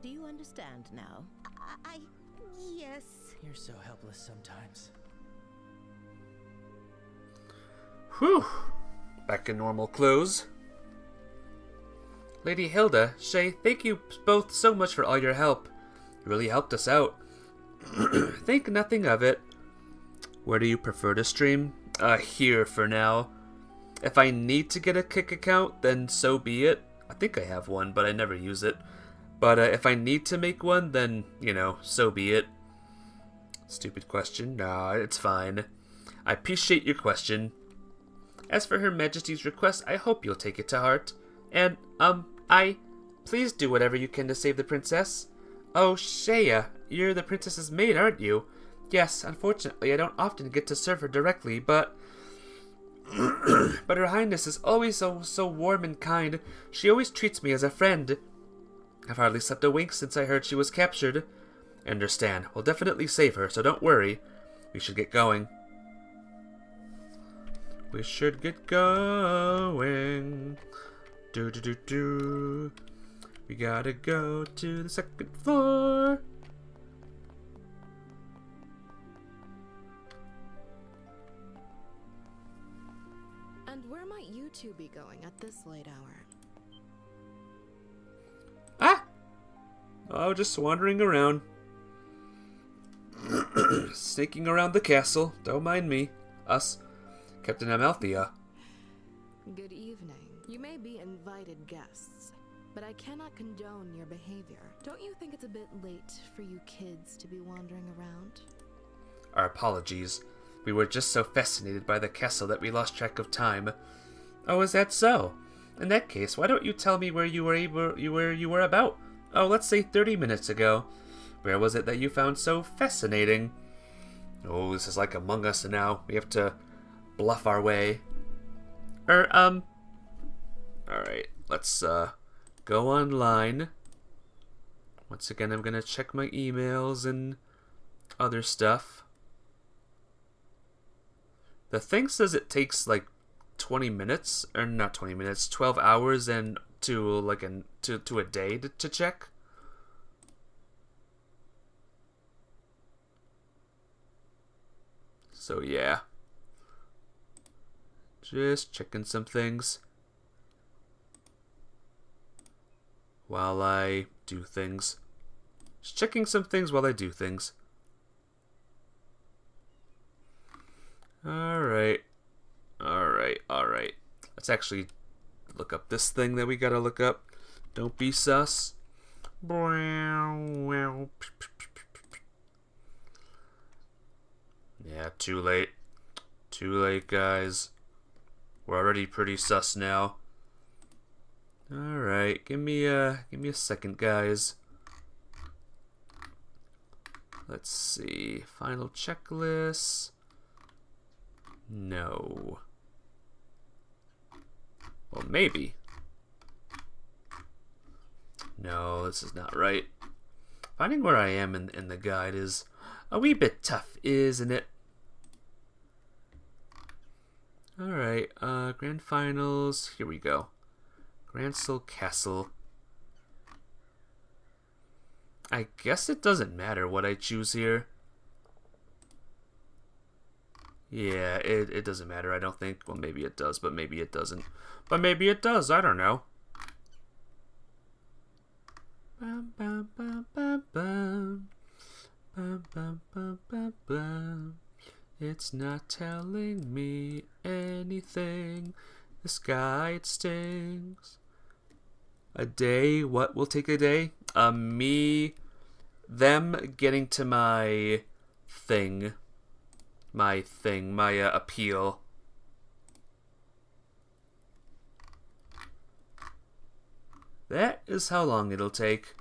Do you understand now? Yes. You're so helpless sometimes. Whew. Back in normal clothes. Lady Hilda, Shay, thank you both so much for all your help. You really helped us out. Think nothing of it. Where do you prefer to stream? Here for now. If I need to get a Kick account, then so be it. I think I have one, but I never use it. But if I need to make one, then, you know, so be it. Stupid question. Nah, it's fine. I appreciate your question. As for Her Majesty's request, I hope you'll take it to heart. And, please do whatever you can to save the princess. Oh, Shaya, you're the princess's maid, aren't you? Yes, unfortunately, I don't often get to serve her directly, but... but Her Highness is always so warm and kind. She always treats me as a friend. I've hardly slept a wink since I heard she was captured. I understand. We'll definitely save her, so don't worry. We should get going. We should get going. Do. We gotta go to the second floor. And where might you two be going at this late hour? Oh, just wandering around. Sneaking around the castle. Don't mind me. Us. Captain Amalthea. Good evening. You may be invited guests, but I cannot condone your behavior. Don't you think it's a bit late for you kids to be wandering around? Our apologies. We were just so fascinated by the castle that we lost track of time. Oh, is that so? In that case, why don't you tell me where you were about? Oh, let's say 30 minutes ago. Where was it that you found so fascinating? Oh, this is like Among Us now. We have to bluff our way. Alright, let's go online. Once again, I'm gonna check my emails and other stuff. The thing says it takes like 20 minutes, or not 20 minutes, 12 hours and to a day to check. So yeah. Just checking some things while I do things. Just checking some things while I do things. Alright. Let's actually look up this thing that we gotta look up. Don't be sus. Yeah, too late. Too late, guys. We're already pretty sus now. Alright, give me a second, guys. Let's see. Final checklist. No. Well, maybe. No, this is not right. Finding where I am in the guide is a wee bit tough, isn't it? Alright, grand finals. Here we go. Gransel Castle. I guess it doesn't matter what I choose here. Yeah, it doesn't matter, I don't think. Well, maybe it does, but maybe it doesn't. But maybe it does, I don't know. Bum, bum, bum, bum, bum. Bum, bum, bum, bum, bum. It's not telling me anything. This guide stings. A day? What will take a day? Them getting to my thing. My appeal. That is how long it'll take.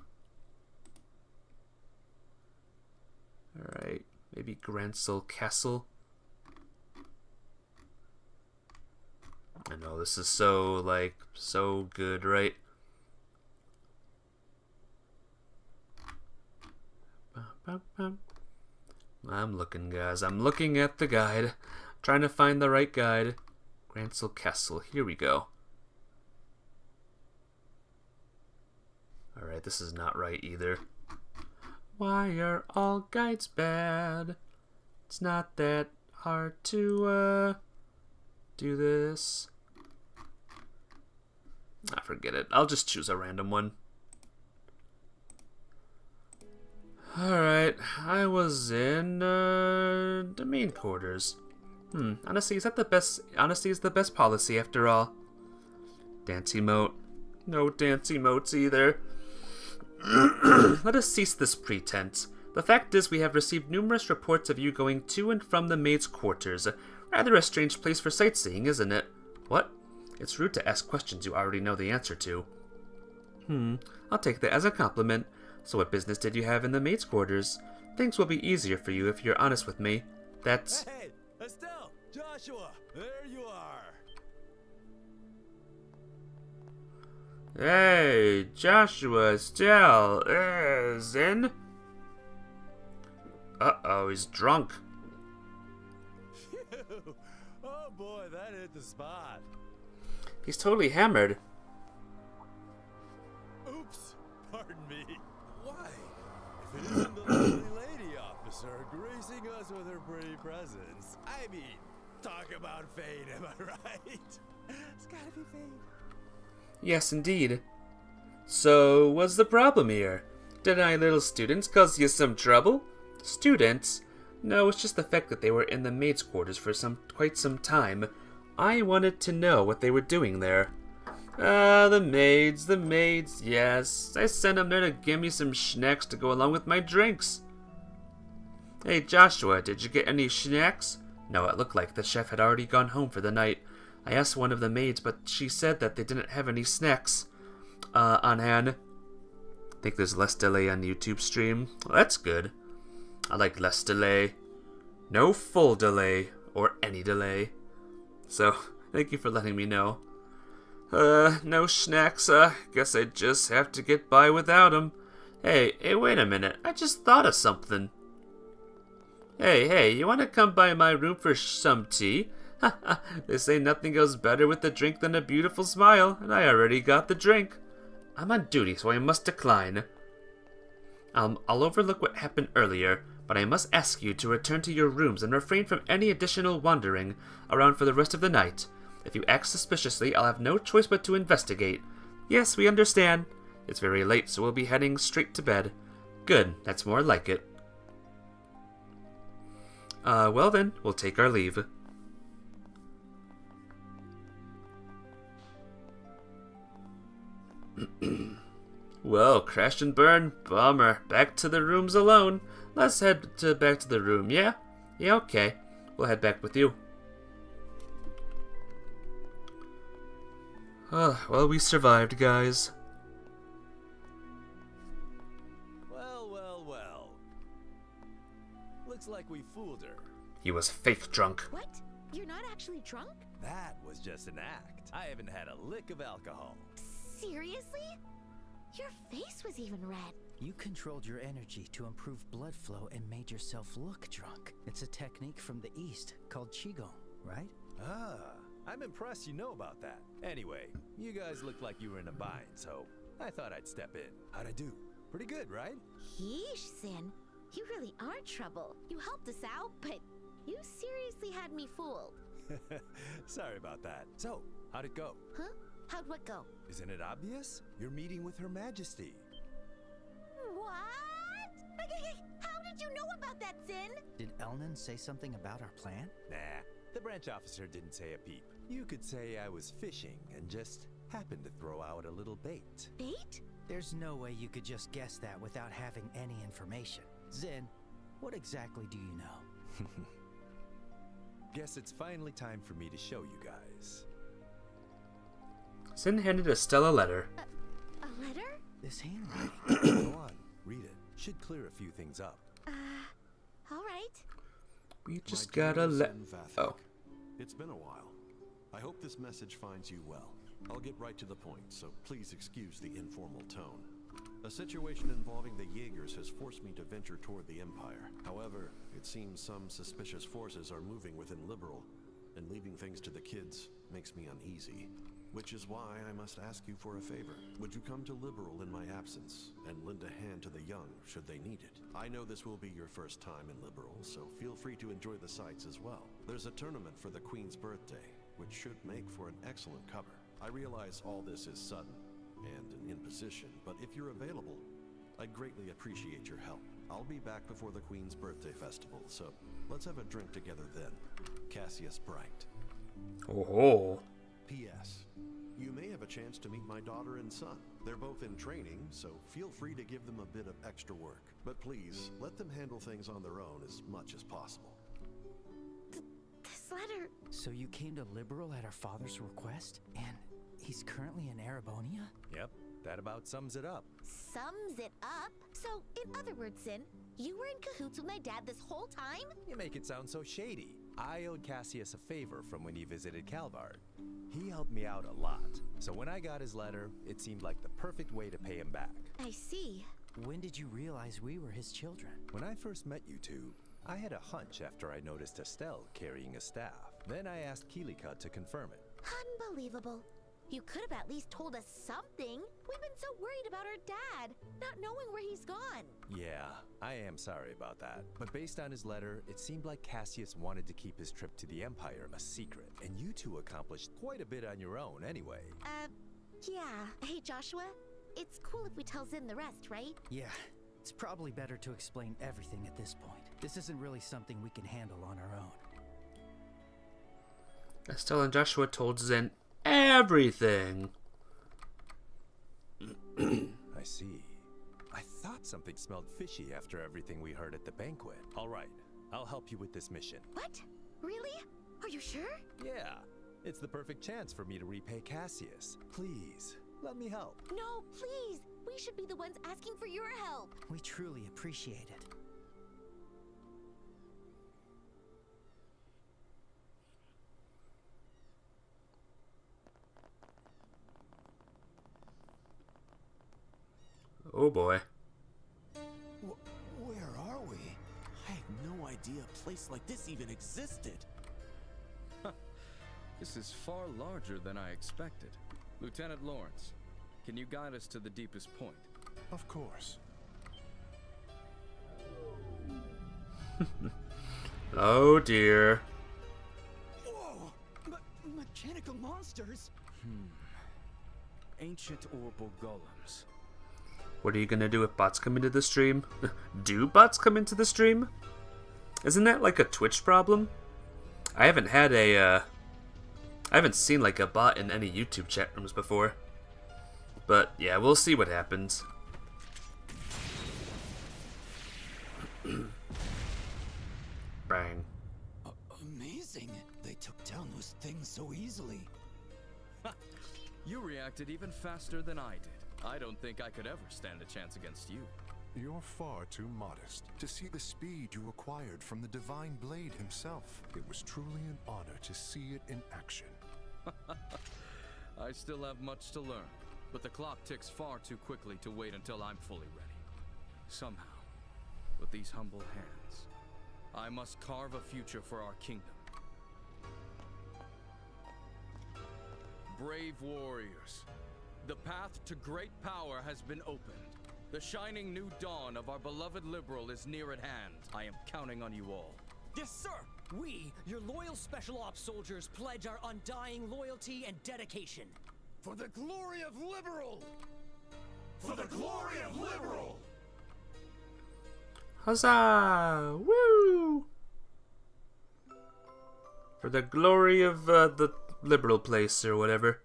Alright, maybe Gransel Castle. I know this is so good, right? I'm looking, guys. I'm looking at the guide. Trying to find the right guide. Gransel Castle. Here we go. Alright, this is not right either. Why are all guides bad? It's not that hard to, do this. I forget it. I'll just choose a random one. Alright, I was in, the main quarters. Honesty, is that the best? Honesty is the best policy after all. Dance emote. No dance emotes either. Let us cease this pretense. The fact is we have received numerous reports of you going to and from the maid's quarters. Rather a strange place for sightseeing, isn't it? What? It's rude to ask questions you already know the answer to. I'll take that as a compliment. So what business did you have in the maid's quarters? Things will be easier for you if you're honest with me. That's... Hey, Estelle! Joshua! There you are! Hey, Joshua, Estelle, is in? Uh-oh, he's drunk. Phew. Oh boy, that hit the spot. He's totally hammered. Oops, pardon me. Why? If it isn't the lovely lady officer gracing us with her pretty presence. I mean, talk about fate, am I right? It's gotta be fate. Yes, indeed. So, what's the problem here? Did I little students cause you some trouble? Students? No, it's just the fact that they were in the maid's quarters for quite some time. I wanted to know what they were doing there. The maids, yes. I sent them there to give me some snacks to go along with my drinks. Hey, Joshua, did you get any snacks? No, it looked like the chef had already gone home for the night. I asked one of the maids, but she said that they didn't have any snacks on hand. I think there's less delay on YouTube stream. Well, that's good. I like less delay. No full delay, or any delay. So, thank you for letting me know. No snacks, guess I just have to get by without them. Hey, wait a minute, I just thought of something. Hey, you wanna come by my room for some tea? They say nothing goes better with a drink than a beautiful smile, and I already got the drink. I'm on duty, so I must decline. I'll overlook what happened earlier, but I must ask you to return to your rooms and refrain from any additional wandering around for the rest of the night. If you act suspiciously, I'll have no choice but to investigate. Yes, we understand. It's very late, so we'll be heading straight to bed. Good, that's more like it. Well then, we'll take our leave. Well, crash and burn. Bummer. Back to the rooms alone. Let's head back to the room, yeah? Yeah, okay. We'll head back with you. Well, we survived, guys. Well. Looks like we fooled her. He was fake drunk. What? You're not actually drunk? That was just an act. I haven't had a lick of alcohol. Seriously? Your face was even red. You controlled your energy to improve blood flow and made yourself look drunk. It's a technique from the East called Qigong, right? Ah, I'm impressed you know about that. Anyway, you guys looked like you were in a bind, so I thought I'd step in. How'd I do? Pretty good, right? Yeesh, Sin. You really are trouble. You helped us out, but you seriously had me fooled. Sorry about that. So, how'd it go? Huh? How'd what go? Isn't it obvious? You're meeting with Her Majesty. What? How did you know about that, Sin? Did Elnan say something about our plan? Nah, the branch officer didn't say a peep. You could say I was fishing and just happened to throw out a little bait. Bait? There's no way you could just guess that without having any information. Zin, what exactly do you know? Guess it's finally time for me to show you guys. Sin handed Estelle a letter. A letter? This handwriting. Go on, read it. Should clear a few things up. All right. We just gotta Oh. It's been a while. I hope this message finds you well. I'll get right to the point, so please excuse the informal tone. A situation involving the Jaegers has forced me to venture toward the Empire. However, it seems some suspicious forces are moving within Liberal, and leaving things to the kids makes me uneasy. Which is why I must ask you for a favor. Would you come to Liberal in my absence, and lend a hand to the young should they need it? I know this will be your first time in Liberal, so feel free to enjoy the sights as well. There's a tournament for the Queen's birthday, which should make for an excellent cover. I realize all this is sudden and an imposition, but if you're available, I'd greatly appreciate your help. I'll be back before the Queen's birthday festival, so let's have a drink together then. Cassius Bright. Oh. P.S. You may have a chance to meet my daughter and son. They're both in training, so feel free to give them a bit of extra work. But please, let them handle things on their own as much as possible. This letter... So you came to Liberal at our father's request? And he's currently in Erebonia? Yep, that about sums it up. Sums it up? So, in other words, Sin, you were in cahoots with my dad this whole time? You make it sound so shady. I owed Cassius a favor from when he visited Calvard. He helped me out a lot, so when I got his letter, it seemed like the perfect way to pay him back. I see. When did you realize we were his children? When I first met you two, I had a hunch after I noticed Estelle carrying a staff. Then I asked Keelika to confirm it. Unbelievable. You could have at least told us something. We've been so worried about our dad, not knowing where he's gone. Yeah, I am sorry about that. But based on his letter, it seemed like Cassius wanted to keep his trip to the Empire a secret. And you two accomplished quite a bit on your own anyway. Yeah. Hey, Joshua, it's cool if we tell Zin the rest, right? Yeah. It's probably better to explain everything at this point. This isn't really something we can handle on our own. Estelle and Joshua told Zin everything. I see. I thought something smelled fishy after everything we heard at the banquet. All right, I'll help you with this mission. What? Really? Are you sure? Yeah, it's the perfect chance for me to repay Cassius. Please, let me help. No, please. We should be the ones asking for your help. We truly appreciate it. Oh boy. Where are we? I had no idea a place like this even existed. This is far larger than I expected. Lieutenant Lawrence, can you guide us to the deepest point? Of course. Oh dear. Whoa! Mechanical monsters? Ancient orbital golems. What are you gonna do if bots come into the stream? Do bots come into the stream? Isn't that like a Twitch problem? I haven't had a, I haven't seen like a bot in any YouTube chat rooms before. But yeah, we'll see what happens. Bang. Amazing. They took down those things so easily. You reacted even faster than I did. I don't think I could ever stand a chance against you. You're far too modest to see the speed you acquired from the Divine Blade himself. It was truly an honor to see it in action. I still have much to learn, but the clock ticks far too quickly to wait until I'm fully ready. Somehow, with these humble hands, I must carve a future for our kingdom. Brave warriors, the path to great power has been opened. The shining new dawn of our beloved Liberal is near at hand. I am counting on you all. Yes, sir! We, your loyal Special Ops soldiers, pledge our undying loyalty and dedication. For the glory of Liberal! For the glory of Liberal! Huzzah! Woo! For the glory of the Liberal place or whatever.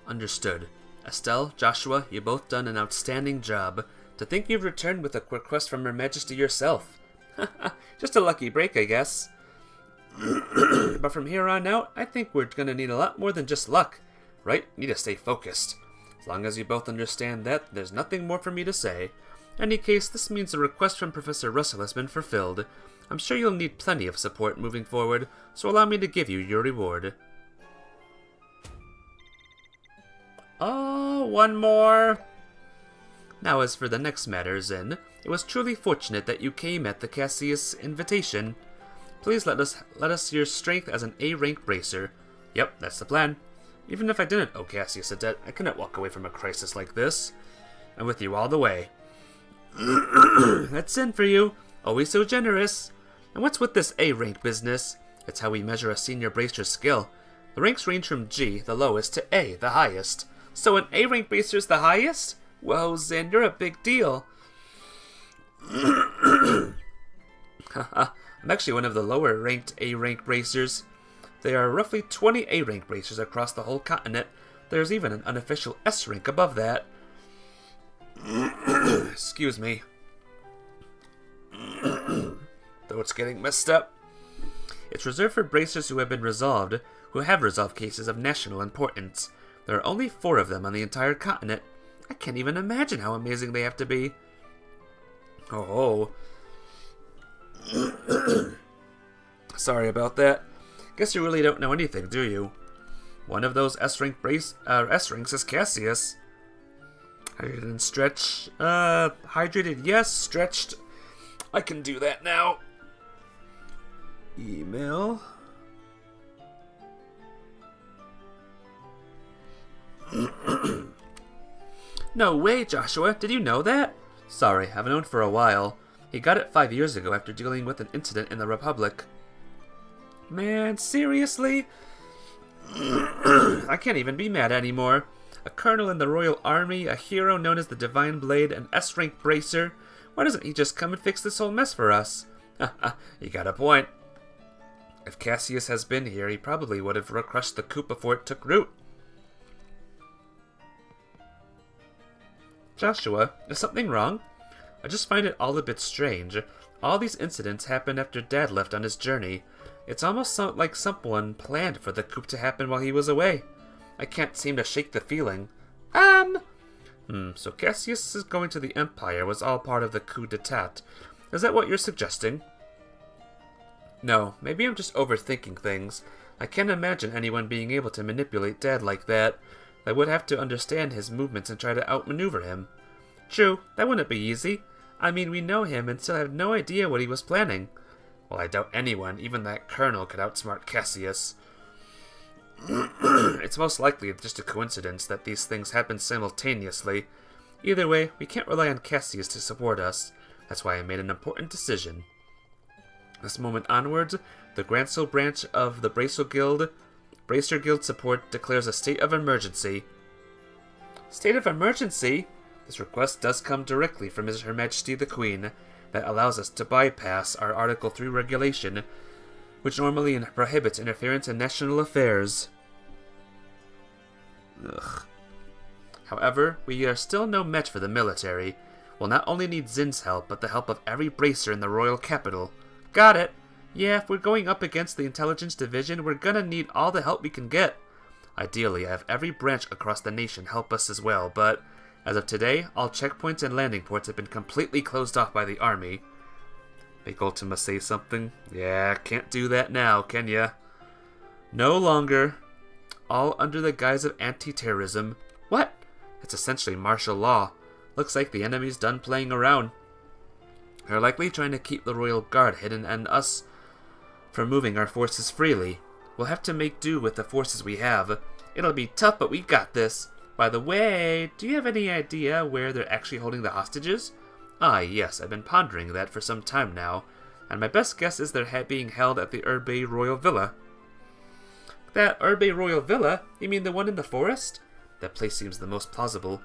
Understood. Estelle, Joshua, you both done an outstanding job. To think you've returned with a request from Her Majesty yourself. Just a lucky break, I guess. But from here on out, I think we're gonna need a lot more than just luck. Right? Need to stay focused. As long as you both understand that, there's nothing more for me to say. In any case, this means the request from Professor Russell has been fulfilled. I'm sure you'll need plenty of support moving forward, so allow me to give you your reward. Oh, one more. Now as for the next matters in, it was truly fortunate that you came at the Cassius invitation. Please let us your strength as an A-rank bracer. Yep, that's the plan. Even if I didn't owe Cassius a debt, I couldn't walk away from a crisis like this. I'm with you all the way. That's in for you. Always so generous. And what's with this A-rank business? It's how we measure a senior bracer's skill. The ranks range from G, the lowest, to A, the highest. So an A-rank bracer's the highest? Whoa, Zin, you're a big deal. I'm actually one of the lower ranked A-rank bracers. There are roughly 20 A-rank bracers across the whole continent. There's even an unofficial S-rank above that. Excuse me. Though it's getting messed up. It's reserved for bracers who have resolved cases of national importance. There are only 4 of them on the entire continent. I can't even imagine how amazing they have to be. Oh. Sorry about that. Guess you really don't know anything, do you? One of those S-ranks is Cassius. Hydrated and stretch. Hydrated, yes. Stretched. I can do that now. Email. No way, Joshua. Did you know that? Sorry, I've known for a while. He got it 5 years ago after dealing with an incident in the Republic. Man, seriously? I can't even be mad anymore. A colonel in the Royal Army, a hero known as the Divine Blade, an S-rank bracer. Why doesn't he just come and fix this whole mess for us? You got a point. If Cassius has been here, he probably would have crushed the coup before it took root. Joshua, is something wrong? I just find it all a bit strange. All these incidents happened after Dad left on his journey. It's almost like someone planned for the coup to happen while he was away. I can't seem to shake the feeling. So Cassius' going to the Empire was all part of the coup d'etat. Is that what you're suggesting? No, maybe I'm just overthinking things. I can't imagine anyone being able to manipulate Dad like that. I would have to understand his movements and try to outmaneuver him. True, that wouldn't be easy. I mean, we know him and still have no idea what he was planning. Well, I doubt anyone, even that colonel, could outsmart Cassius. It's most likely just a coincidence that these things happen simultaneously. Either way, we can't rely on Cassius to support us. That's why I made an important decision. This moment onwards, the Grancel branch of the Bracer Guild support declares a state of emergency. State of emergency? This request does come directly from Her Majesty the Queen. that allows us to bypass our Article 3 regulation, which normally prohibits interference in national affairs. Ugh. However, we are still no match for the military. We'll not only need Zin's help, but the help of every bracer in the royal capital. Got it! Yeah, if we're going up against the intelligence division, we're gonna need all the help we can get. Ideally, have every branch across the nation help us as well, but as of today, all checkpoints and landing ports have been completely closed off by the army. Make Ultima say something? Yeah, can't do that now, can ya? No longer. All under the guise of anti-terrorism. What? It's essentially martial law. Looks like the enemy's done playing around. They're likely trying to keep the Royal Guard hidden and us from moving our forces freely. We'll have to make do with the forces we have. It'll be tough, but we got this. By the way, do you have any idea where they're actually holding the hostages? Ah, yes, I've been pondering that for some time now, and my best guess is they're being held at the Urbe Royal Villa. That Urbe Royal Villa? You mean the one in the forest? That place seems the most plausible.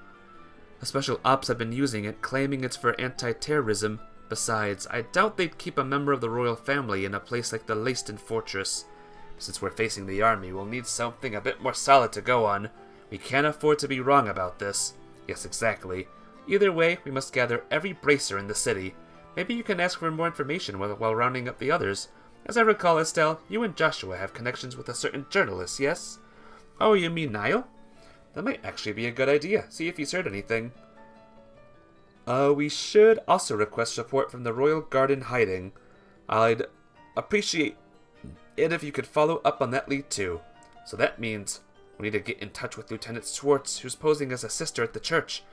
The special ops have been using it, claiming it's for anti-terrorism. Besides, I doubt they'd keep a member of the royal family in a place like the Leyston Fortress. Since we're facing the army, we'll need something a bit more solid to go on. We can't afford to be wrong about this. Yes, exactly. Either way, we must gather every bracer in the city. Maybe you can ask for more information while rounding up the others. As I recall, Estelle, you and Joshua have connections with a certain journalist, yes? Oh, you mean Niall? That might actually be a good idea. See if he's heard anything. We should also request support from the Royal Guard in hiding. I'd appreciate it if you could follow up on that lead too. So that means we need to get in touch with Lieutenant Swartz, who's posing as a sister at the church.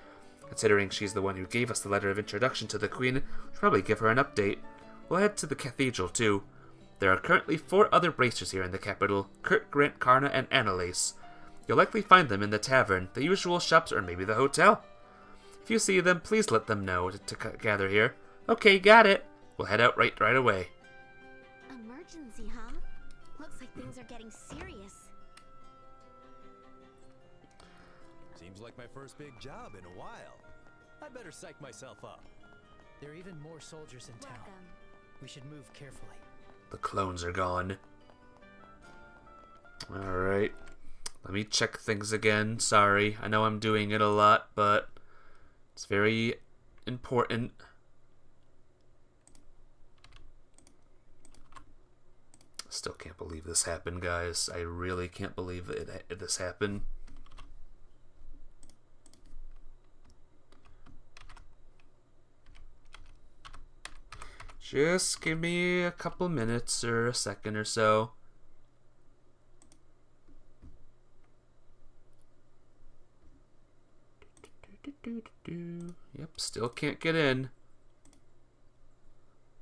Considering she's the one who gave us the letter of introduction to the Queen, we'll probably give her an update. We'll head to the cathedral too. There are currently 4 other bracers here in the capital: Kurt, Grant, Karna, and Annalise. You'll likely find them in the tavern, the usual shops, or maybe the hotel. If you see them, please let them know to gather here. Okay, got it. We'll head out right away. Emergency, huh? Looks like things are getting serious. Seems like my first big job in a while. I better psych myself up. There are even more soldiers in town. We should move carefully. The clones are gone. Alright. Let me check things again. Sorry, I know I'm doing it a lot, but it's very important. Still can't believe this happened, guys. I really can't believe this happened. Just give me a couple minutes or a second or so. Yep, still can't get in.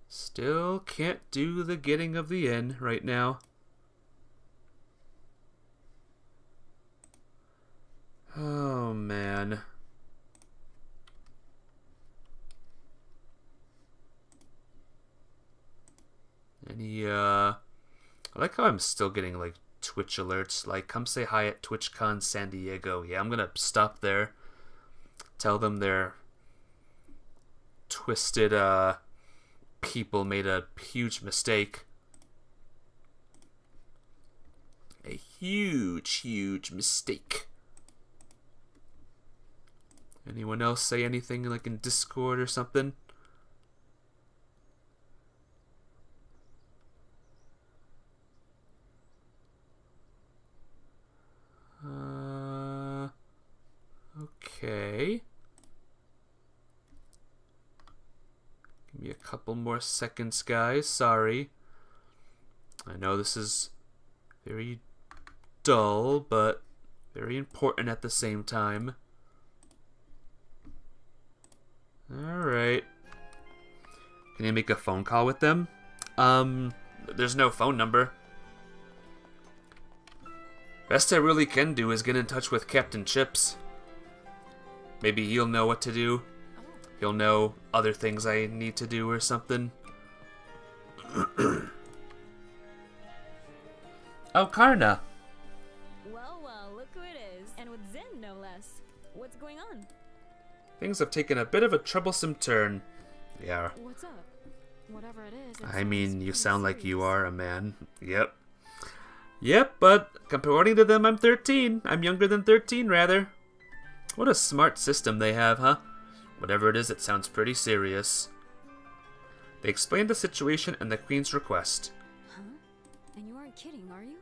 Still can't do the getting of the in right now. Oh, man. I like how I'm still getting, like, Twitch alerts. Like, come say hi at TwitchCon San Diego. Yeah, I'm gonna stop there. Tell them their twisted, people made a huge mistake. A huge mistake. Anyone else say anything, like, in Discord or something? Okay. Give me a couple more seconds, guys. Sorry. I know this is very dull, but very important at the same time. Alright. Can you make a phone call with them? There's no phone number. Best I really can do is get in touch with Captain Chips. Maybe he'll know what to do. He'll know other things I need to do or something. Oh, Karna. Well, look who it is. And with Zen, no less. What's going on? Things have taken a bit of a troublesome turn. Yeah. What's up? Whatever it is. I mean, you sound like you are a man. Yep. Yep, but according to them, I'm 13. I'm younger than 13, rather. What a smart system they have, huh? Whatever it is, it sounds pretty serious. They explained the situation and the Queen's request. Huh? And you aren't kidding, are you?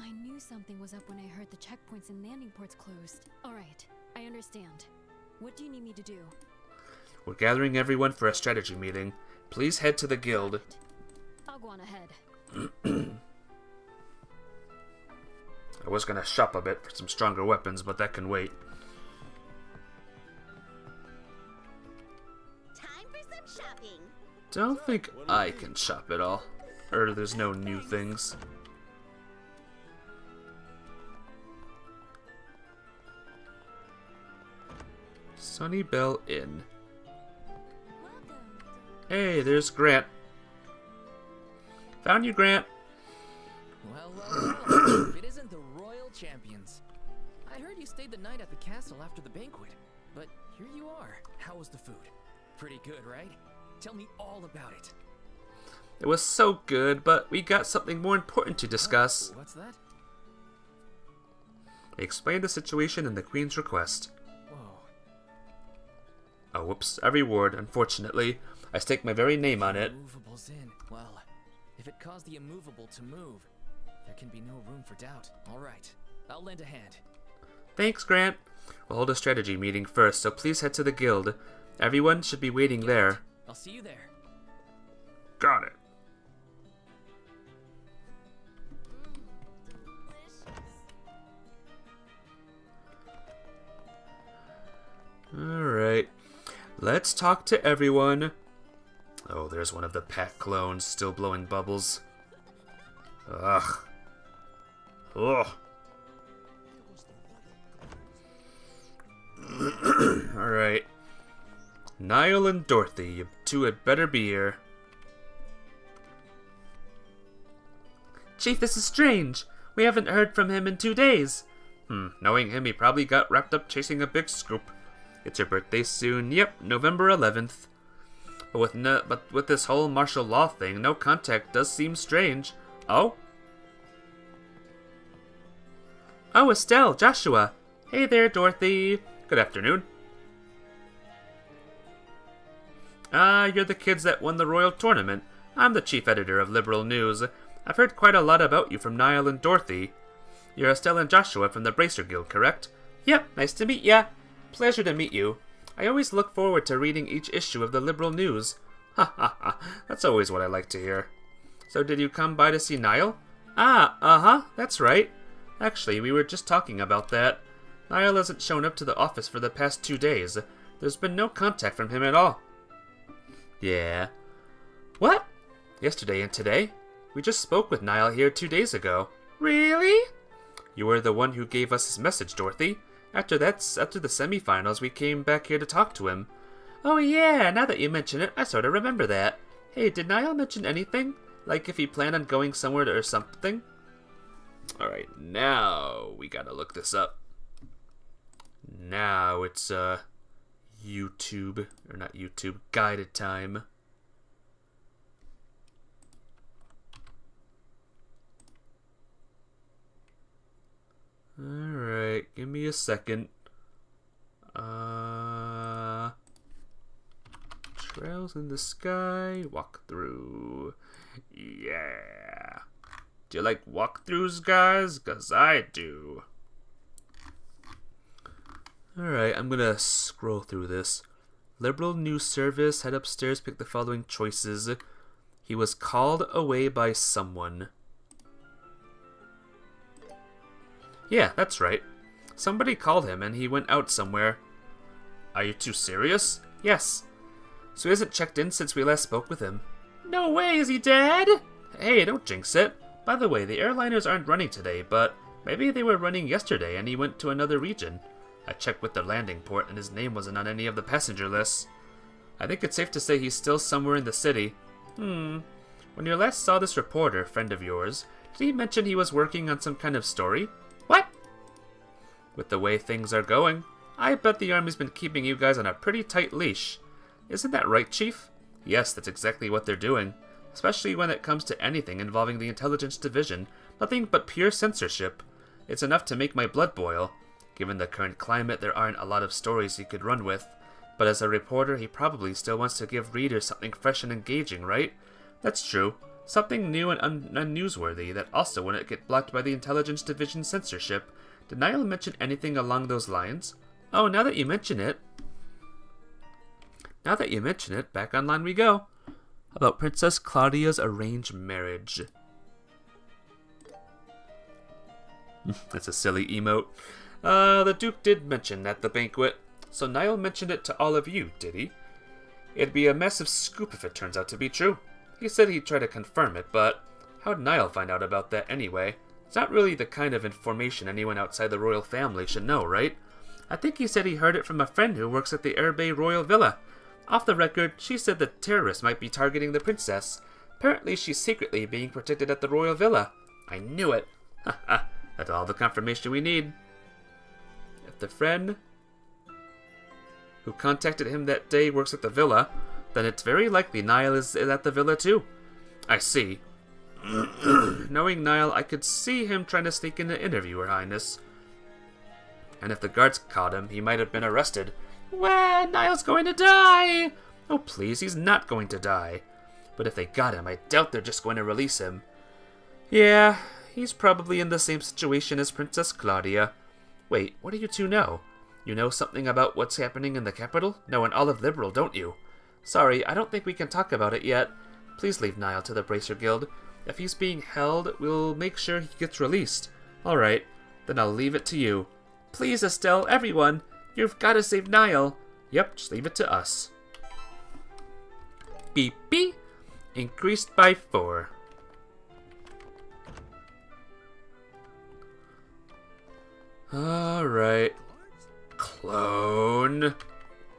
I knew something was up when I heard the checkpoints and landing ports closed. Alright, I understand. What do you need me to do? We're gathering everyone for a strategy meeting. Please head to the guild. I'll go on ahead. I was gonna shop a bit for some stronger weapons, but that can wait. Time for some shopping. Don't think I can shop at all. Or there's no new things. Sunnybell Inn. Hey, there's Grant. Found you, Grant. Well, if it isn't the Royal Champions. I heard you stayed the night at the castle after the banquet, but here you are. How was the food? Pretty good, right? Tell me all about it. It was so good, but we got something more important to discuss. What's that? They explained the situation and the Queen's request. Whoa. Oh, whoops. Every word, unfortunately. I stake my very name on it. Immovable's in. Well, if it caused the immovable to move, there can be no room for doubt. All right, I'll lend a hand. Thanks, Grant. We'll hold a strategy meeting first, so please head to the guild. Everyone should be waiting there. I'll see you there. Got it. Alright. Let's talk to everyone. Oh, there's one of the pack clones still blowing bubbles. Ugh. Ugh. Alright. Niall and Dorothy, you two had better be here. Chief, this is strange. We haven't heard from him in 2 days. Knowing him, he probably got wrapped up chasing a big scoop. It's your birthday soon. Yep, November 11th. But with this whole martial law thing, no contact does seem strange. Oh? Oh, Estelle, Joshua. Hey there, Dorothy. Good afternoon. You're the kids that won the Royal Tournament. I'm the chief editor of Liberal News. I've heard quite a lot about you from Niall and Dorothy. You're Estelle and Joshua from the Bracer Guild, correct? Yep, nice to meet ya. Pleasure to meet you. I always look forward to reading each issue of the Liberal News. Ha ha ha, that's always what I like to hear. So did you come by to see Niall? Uh-huh, that's right. Actually, we were just talking about that. Niall hasn't shown up to the office for the past 2 days. There's been no contact from him at all. Yeah. What? Yesterday and today? We just spoke with Niall here 2 days ago. Really? You were the one who gave us his message, Dorothy. After the semifinals, we came back here to talk to him. Oh yeah, now that you mention it, I sort of remember that. Hey, did Niall mention anything? Like if he planned on going somewhere or something? Alright, now we gotta look this up. Now it's, YouTube, or not YouTube, guided time. Alright, give me a second. Trails in the sky, walk through. Yeah. Do you like walkthroughs, guys? 'Cause I do. Alright, I'm gonna scroll through this. Liberal News Service, head upstairs, pick the following choices. He was called away by someone. Yeah, that's right. Somebody called him and he went out somewhere. Are you too serious? Yes. So he hasn't checked in since we last spoke with him. No way, is he dead? Hey, don't jinx it. By the way, the airliners aren't running today, but maybe they were running yesterday and he went to another region. I checked with the landing port and his name wasn't on any of the passenger lists. I think it's safe to say he's still somewhere in the city. When you last saw this reporter, friend of yours, did he mention he was working on some kind of story? What? With the way things are going, I bet the army's been keeping you guys on a pretty tight leash. Isn't that right, Chief? Yes, that's exactly what they're doing. Especially when it comes to anything involving the intelligence division. Nothing but pure censorship. It's enough to make my blood boil. Given the current climate, there aren't a lot of stories he could run with. But as a reporter, he probably still wants to give readers something fresh and engaging, right? That's true. Something new and unnewsworthy that also wouldn't get blocked by the intelligence division censorship. Did Niall mention anything along those lines? Oh, now that you mention it, back online we go. About Princess Claudia's arranged marriage. That's a silly emote. The Duke did mention at the banquet, so Niall mentioned it to all of you, did he? It'd be a massive scoop if it turns out to be true. He said he'd try to confirm it, but how'd Niall find out about that anyway? It's not really the kind of information anyone outside the royal family should know, right? I think he said he heard it from a friend who works at the Air Bay Royal Villa. Off the record, she said that terrorists might be targeting the princess. Apparently she's secretly being protected at the Royal Villa. I knew it! Haha, that's all the confirmation we need. If the friend who contacted him that day works at the villa, then it's very likely Niall is at the villa too. I see. Knowing Niall, I could see him trying to sneak in an interview, Her Highness. And if the guards caught him, he might have been arrested. Well, Niall's going to die! Oh, please, he's not going to die. But if they got him, I doubt they're just going to release him. Yeah, he's probably in the same situation as Princess Claudia. Wait, what do you two know? You know something about what's happening in the capital? No, an Olive Liberal, don't you? Sorry, I don't think we can talk about it yet. Please leave Niall to the Bracer Guild. If he's being held, we'll make sure he gets released. Alright, then I'll leave it to you. Please, Estelle, everyone, you've got to save Niall. Yep, just leave it to us. Beep beep. Increased by 4. Alright. Clone.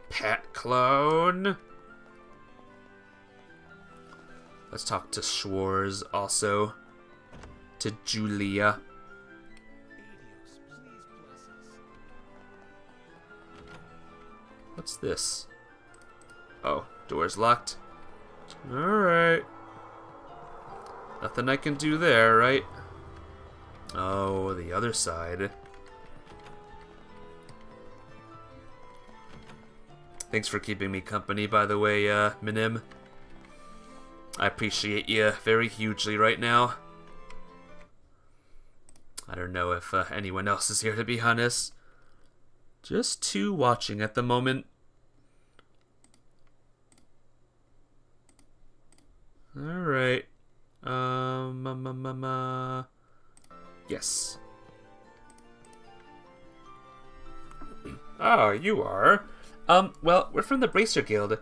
Pet clone. Let's talk to Schwarz also. To Julia. What's this? Oh, door's locked. Alright. Nothing I can do there, right? Oh, the other side. Thanks for keeping me company, by the way, Minim. I appreciate you very hugely right now. I don't know if anyone else is here, to be honest. Just 2 watching at the moment. Alright. Yes. Oh, you are? Well, we're from the Bracer Guild.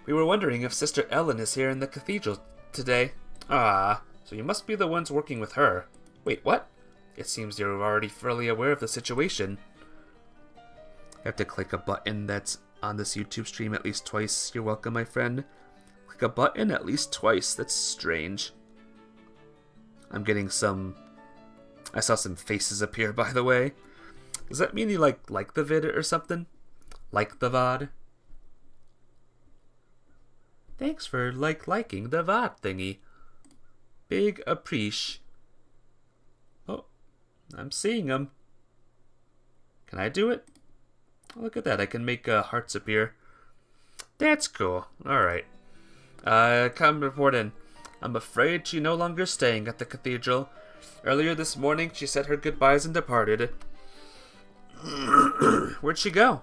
We were wondering if Sister Ellen is here in the cathedral today. Ah, so you must be the ones working with her. Wait, what? It seems you're already fairly aware of the situation. I have to click a button that's on this YouTube stream at least twice. You're welcome, my friend. Click a button at least twice. That's strange. I'm getting some... I saw some faces appear, by the way. Does that mean you like the vid or something? Like the VOD? Thanks for liking the VOD thingy. Big appreciate. Oh, I'm seeing them. Can I do it? Oh, look at that, I can make hearts appear. That's cool. Alright. Come report in. I'm afraid she's no longer staying at the cathedral. Earlier this morning, she said her goodbyes and departed. Where'd she go?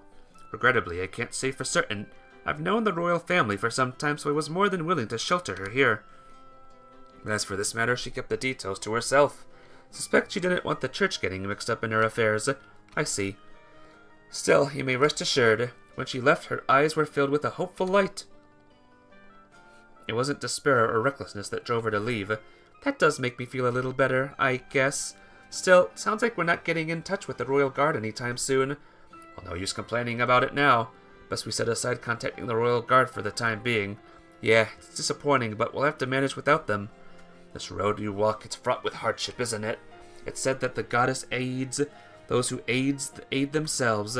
Regrettably, I can't say for certain. I've known the royal family for some time, so I was more than willing to shelter her here. As for this matter, she kept the details to herself. Suspect she didn't want the church getting mixed up in her affairs. I see. Still, you may rest assured, when she left, her eyes were filled with a hopeful light. It wasn't despair or recklessness that drove her to leave. That does make me feel a little better, I guess. Still, sounds like we're not getting in touch with the Royal Guard anytime soon. Well, no use complaining about it now. Best we set aside contacting the Royal Guard for the time being. Yeah, it's disappointing, but we'll have to manage without them. This road you walk, it's fraught with hardship, isn't it? It's said that the goddess aids those who aid themselves.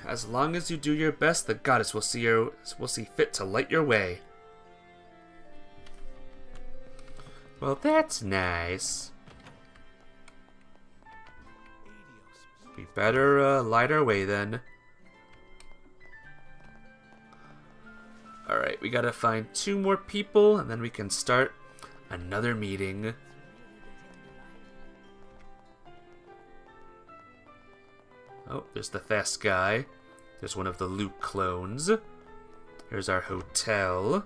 As long as you do your best, the goddess will see fit to light your way. Well, that's nice. We better light our way then. Alright, we gotta find 2 more people, and then we can start another meeting. Oh, there's the fast guy. There's one of the Luke clones. Here's our hotel.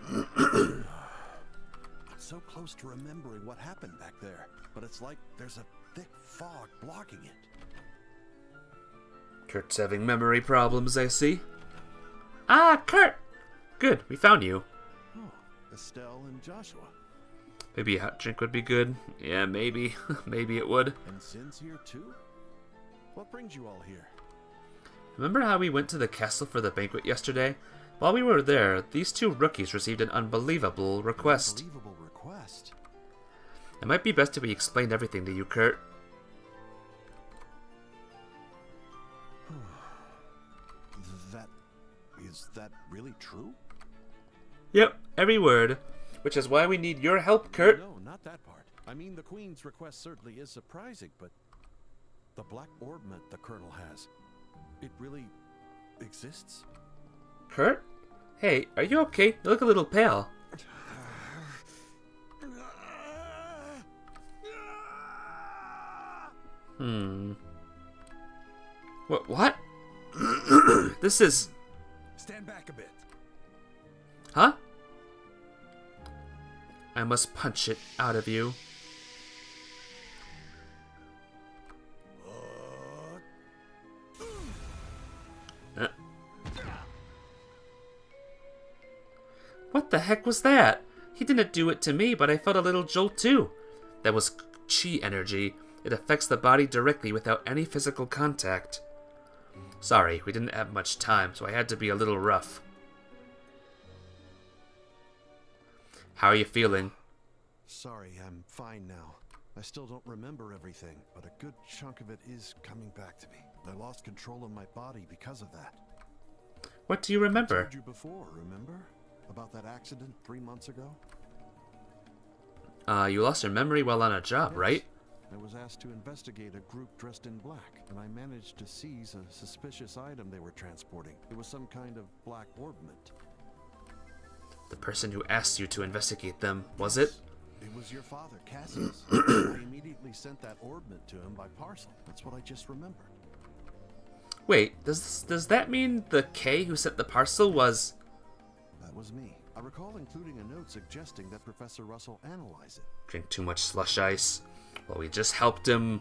I'm so close to remembering what happened back there, but it's like there's a thick fog blocking it. Kurt's having memory problems, I see. Ah, Kurt! Good, we found you. Oh, Estelle and Joshua. Maybe a hot drink would be good. Yeah, maybe. Maybe it would. And Sin's here too? What brings you all here? Remember how we went to the castle for the banquet yesterday? While we were there, these 2 rookies received an unbelievable request. Unbelievable request? It might be best if we explained everything to you, Kurt. Is that really true? Yep, every word. Which is why we need your help, Kurt. No, not that part. I mean, the Queen's request certainly is surprising, but the black orbment the Colonel has, it really exists? Kurt? Hey, are you okay? You look a little pale. What? This is... Stand back a bit. Huh? I must punch it out of you. What the heck was that? He didn't do it to me, but I felt a little jolt too. That was chi energy. It affects the body directly without any physical contact. Sorry, we didn't have much time, so I had to be a little rough. How are you feeling? Sorry, I'm fine now. I still don't remember everything, but a good chunk of it is coming back to me. I lost control of my body because of that. What do you remember? I told you before, remember? About that accident 3 months ago? You lost your memory while on a job, Yes. right? I was asked to investigate a group dressed in black, and I managed to seize a suspicious item they were transporting. It was some kind of black orbment. The person who asked you to investigate them, was it? It was your father, Cassius. I immediately sent that orbment to him by parcel. That's what I just remembered. Wait, does that mean the K who sent the parcel was... That was me. I recall including a note suggesting that Professor Russell analyze it. Drink too much slush ice. Well, we just helped him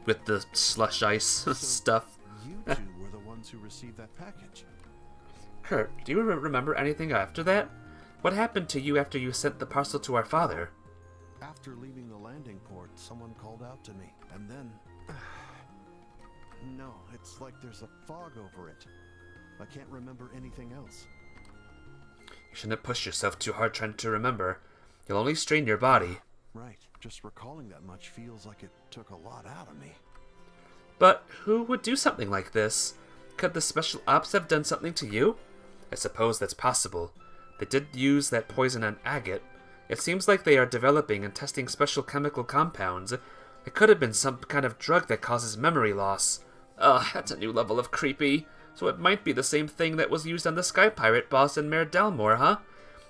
with the slush ice stuff. You two were the ones who received that package. Kurt, do you remember anything after that? What happened to you after you sent the parcel to our father? After leaving the landing port, someone called out to me, and then... No, it's like there's a fog over it. I can't remember anything else. You shouldn't push yourself too hard trying to remember. You'll only strain your body. Right. Just recalling that much feels like it took a lot out of me. But who would do something like this? Could the special ops have done something to you? I suppose that's possible. They did use that poison on Agate. It seems like they are developing and testing special chemical compounds. It could have been some kind of drug that causes memory loss. Ugh, that's a new level of creepy. So it might be the same thing that was used on the Sky Pirate boss in Mare Dalmor, huh?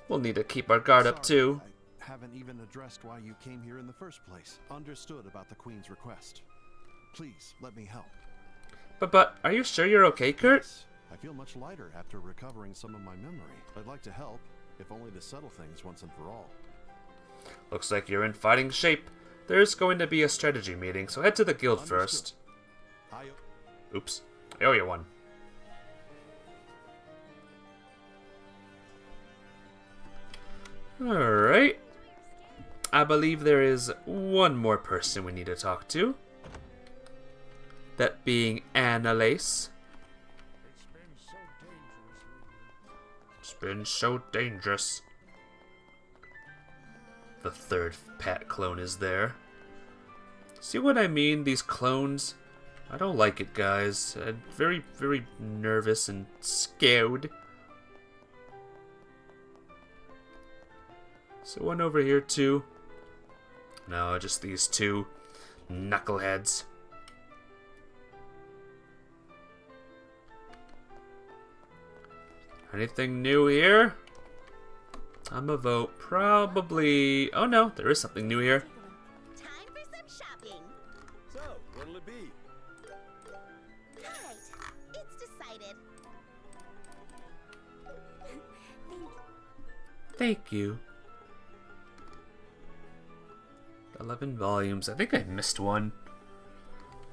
We'll need to keep our guard up too. I haven't even addressed why you came here in the first place. Understood about the Queen's request. Please, let me help. But, are you sure you're okay, Kurt? Yes, I feel much lighter after recovering some of my memory. I'd like to help, if only to settle things once and for all. Looks like you're in fighting shape. There's going to be a strategy meeting, so head to the guild first. Oops. I owe you one. Alright. I believe there is one more person we need to talk to. That being Annalise. It's been so dangerous. The third Pat clone is there. See what I mean? These clones? I don't like it, guys. I'm very, very nervous and scared. So one over here too. No, just these two knuckleheads. Anything new here? I'm a vote. Probably. Oh no, there is something new here. Time for some shopping. So, what'll it be? Alright, it's decided. Thank you. 11 volumes. I think I missed one.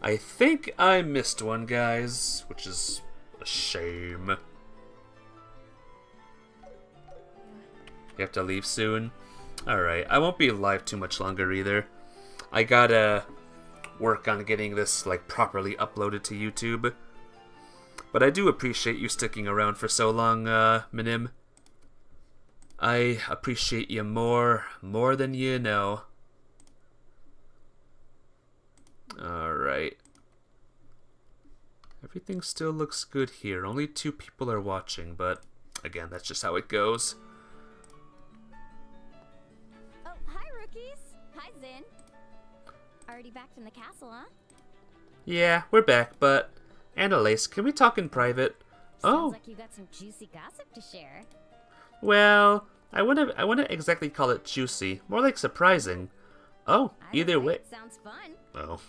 I think I missed one, guys, which is a shame. You have to leave soon? Alright, I won't be live too much longer either. I gotta work on getting this like properly uploaded to YouTube. But I do appreciate you sticking around for so long, Minim. I appreciate you more than you know. Alright. Everything still looks good here. Only 2 people are watching, but again, that's just how it goes. Oh, hi, rookies. Hi, Zin. Already back from the castle, huh? Yeah, we're back, but Annalise, can we talk in private? Sounds like you got some juicy gossip to share. Well, I wouldn't exactly call it juicy, more like surprising. Oh, either way. Sounds fun. Oh,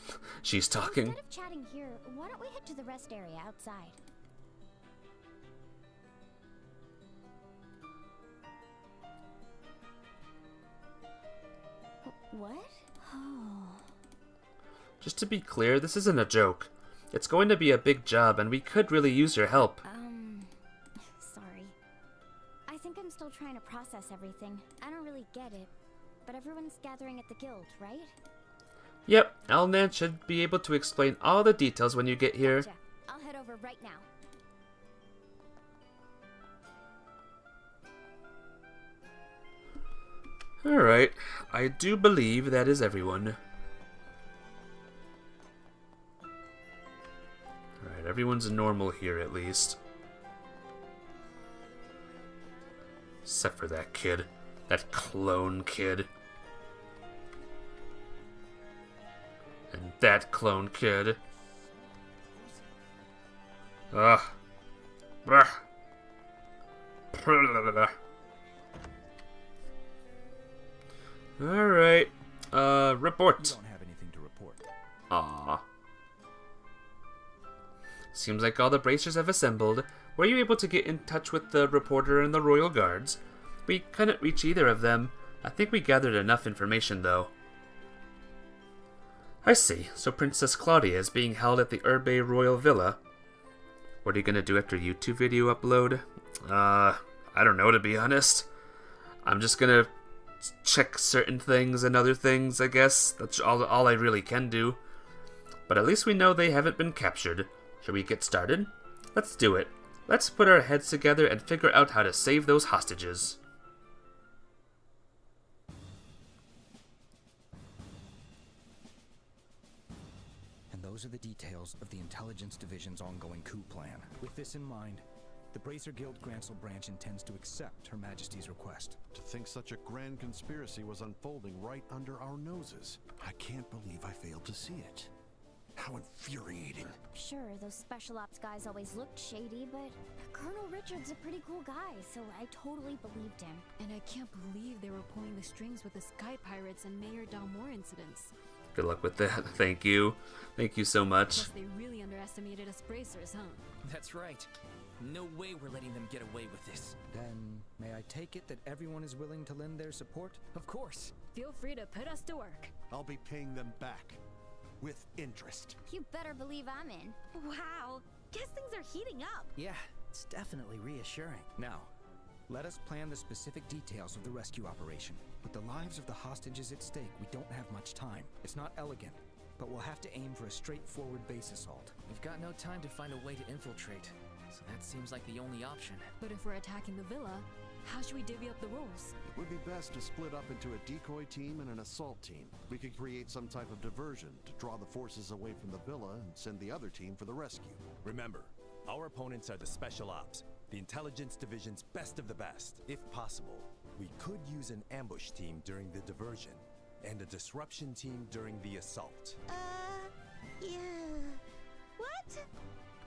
she's talking. Instead of chatting here, why don't we head to the rest area outside? What? Oh. Just to be clear, this isn't a joke. It's going to be a big job, and we could really use your help. Sorry. I think I'm still trying to process everything. I don't really get it. But everyone's gathering at the guild, right? Yep, Elnan should be able to explain all the details when you get here. Gotcha. I'll head over right now. Alright, I do believe that is everyone. Alright, everyone's normal here at least. Except for that kid. That clone kid. And that clone kid. Ugh. Bruh. Alright. Report. You don't have anything to report. Aww. Seems like all the bracers have assembled. Were you able to get in touch with the reporter and the royal guards? We couldn't reach either of them. I think we gathered enough information, though. I see. So Princess Claudia is being held at the Urbe Royal Villa. What are you gonna do after YouTube video upload? I don't know, to be honest. I'm just gonna check certain things and other things, I guess. That's all I really can do. But at least we know they haven't been captured. Shall we get started? Let's do it. Let's put our heads together and figure out how to save those hostages. And those are the details of the Intelligence Division's ongoing coup plan. With this in mind, the Bracer Guild Grancel branch intends to accept Her Majesty's request. To think such a grand conspiracy was unfolding right under our noses. I can't believe I failed to see it. How infuriating. Sure, those special ops guys always looked shady, but Colonel Richard's a pretty cool guy, so I totally believed him. And I can't believe they were pulling the strings with the Sky Pirates and Mayor Dalmore incidents. Good luck with that. Thank you. Thank you so much. Plus, they really underestimated us bracers, huh? That's right. No way we're letting them get away with this. Then, may I take it that everyone is willing to lend their support? Of course. Feel free to put us to work. I'll be paying them back. With interest. You better believe I'm in. Wow, guess things are heating up. Yeah, it's definitely reassuring. Now, let us plan the specific details of the rescue operation. With the lives of the hostages at stake, we don't have much time. It's not elegant, but we'll have to aim for a straightforward base assault. We've got no time to find a way to infiltrate. so that seems like the only option. But if we're attacking the villa, how should we divvy up the roles? It would be best to split up into a decoy team and an assault team. We could create some type of diversion to draw the forces away from the villa and send the other team for the rescue. Remember, our opponents are the Special Ops, the Intelligence Division's best of the best. If possible, we could use an ambush team during the diversion, and a disruption team during the assault. Yeah. What?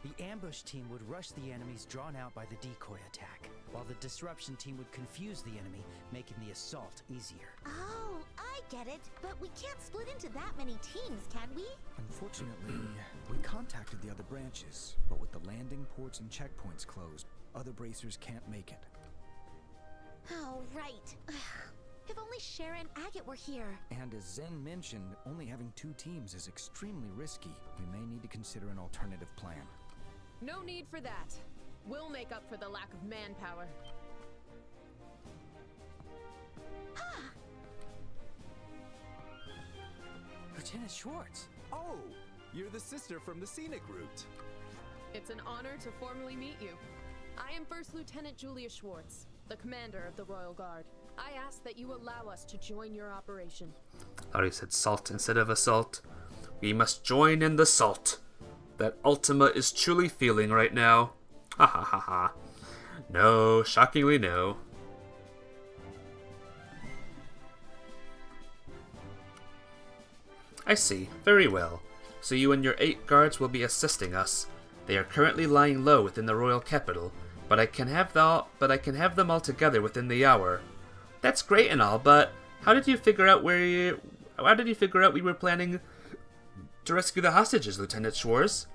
The ambush team would rush the enemies drawn out by the decoy attack, while the disruption team would confuse the enemy, making the assault easier. Oh, I get it. But we can't split into that many teams, can we? Unfortunately, we contacted the other branches, but with the landing ports and checkpoints closed, other bracers can't make it. Oh, right. If only Shara and Agate were here. And as Zen mentioned, only having 2 teams is extremely risky. We may need to consider an alternative plan. No need for that. We'll make up for the lack of manpower. Lieutenant Schwartz! Oh, you're the sister from the scenic route. It's an honor to formally meet you. I am First Lieutenant Julia Schwartz, the commander of the Royal Guard. I ask that you allow us to join your operation. Thought he said salt instead of assault. We must join in the salt that Ultima is truly feeling right now. Ha ha ha ha. No, shockingly no. I see. Very well. So you and your 8 guards will be assisting us. They are currently lying low within the royal capital, but I can have them all together within the hour. That's great and all, but how did you figure out we were planning to rescue the hostages, Lieutenant Schwartz?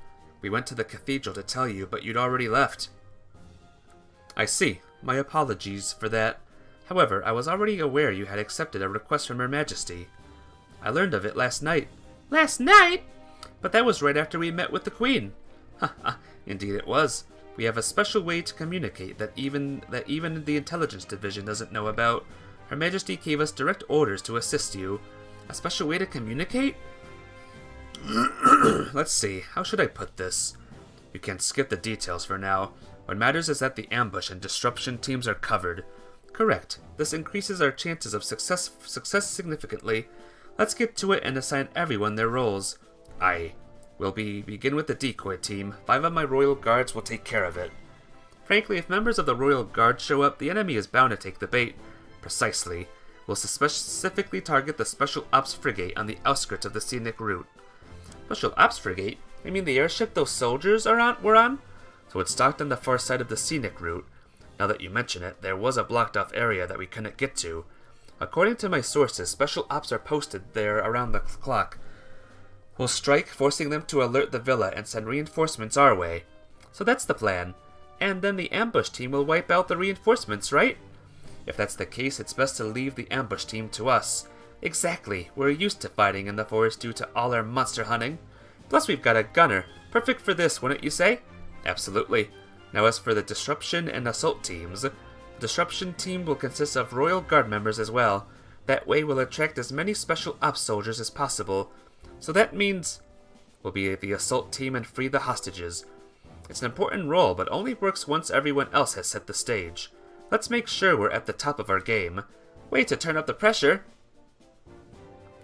We went to the cathedral to tell you, but you'd already left. I see. My apologies for that. However, I was already aware you had accepted a request from Her Majesty. I learned of it last night. Last night? But that was right after we met with the Queen. Haha, indeed it was. We have a special way to communicate that even the Intelligence Division doesn't know about. Her Majesty gave us direct orders to assist you. A special way to communicate? Let's see, how should I put this? You can skip the details for now. What matters is that the ambush and disruption teams are covered. Correct. This increases our chances of success significantly. Let's get to it and assign everyone their roles. We'll begin with the decoy team. 5 of my royal guards will take care of it. Frankly, if members of the royal guard show up, the enemy is bound to take the bait. Precisely. We'll specifically target the Special Ops Frigate on the outskirts of the scenic route. Special Ops Frigate? You mean the airship those soldiers were on? So it's docked on the far side of the scenic route. Now that you mention it, there was a blocked off area that we couldn't get to. According to my sources, Special Ops are posted there around the clock. We'll strike, forcing them to alert the villa and send reinforcements our way. So that's the plan. And then the ambush team will wipe out the reinforcements, right? If that's the case, it's best to leave the ambush team to us. Exactly. We're used to fighting in the forest due to all our monster hunting. Plus we've got a gunner. Perfect for this, wouldn't you say? Absolutely. Now as for the disruption and assault teams, the disruption team will consist of Royal Guard members as well. That way we'll attract as many Special Ops soldiers as possible. So that means we'll be the assault team and free the hostages. It's an important role, but only works once everyone else has set the stage. Let's make sure we're at the top of our game. Way to turn up the pressure!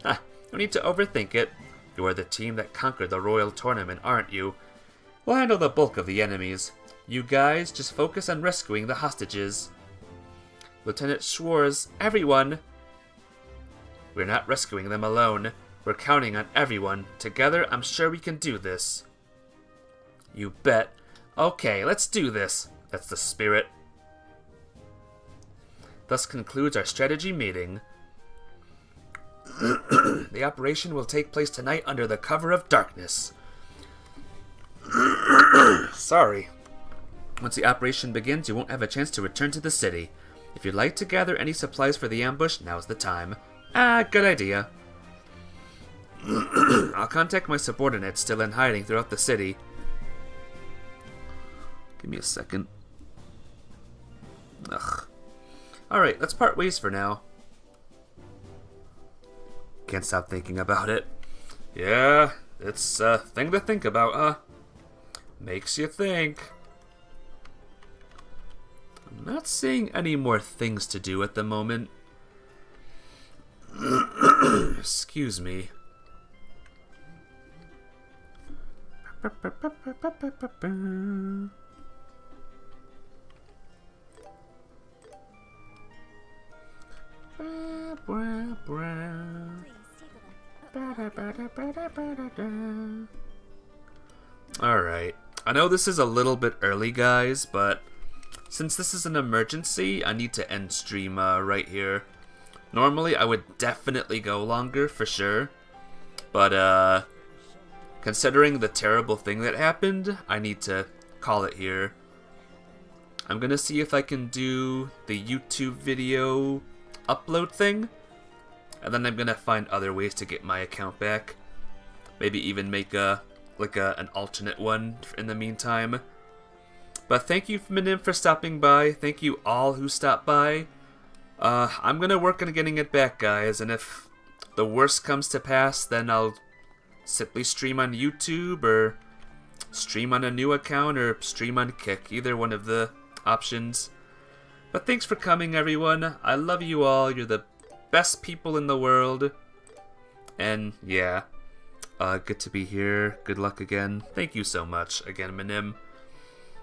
Ha, no need to overthink it. You are the team that conquered the royal tournament, aren't you? We'll handle the bulk of the enemies. You guys just focus on rescuing the hostages. Lieutenant Schwartz, everyone! We're not rescuing them alone. We're counting on everyone. Together, I'm sure we can do this. You bet. Okay, let's do this. That's the spirit. Thus concludes our strategy meeting. The operation will take place tonight under the cover of darkness. Sorry. Once the operation begins, you won't have a chance to return to the city. If you'd like to gather any supplies for the ambush, now's the time. Good idea. I'll contact my subordinates still in hiding throughout the city. Give me a second. Ugh. Alright, let's part ways for now. Can't stop thinking about it. Yeah, it's a thing to think about, huh? Makes you think. I'm not seeing any more things to do at the moment. Excuse me. Alright. I know this is a little bit early, guys, but since this is an emergency, I need to end stream right here. Normally, I would definitely go longer, for sure. But, considering the terrible thing that happened, I need to call it here. I'm gonna see if I can do the YouTube video upload thing. And then I'm gonna find other ways to get my account back. Maybe even make an alternate one in the meantime. But thank you, Minim, for stopping by. Thank you all who stopped by. I'm gonna work on getting it back, guys. And if the worst comes to pass, then I'll simply stream on YouTube, or stream on a new account, or stream on Kick. Either one of the options. But thanks for coming, everyone. I love you all. You're the best people in the world. And yeah, good to be here. Good luck again. Thank you so much again, Minim.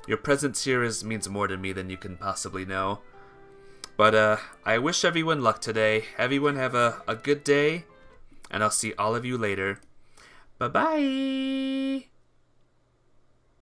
Your presence here means more to me than you can possibly know. But I wish everyone luck today. Everyone have a good day, and I'll see all of you later. Bye-bye!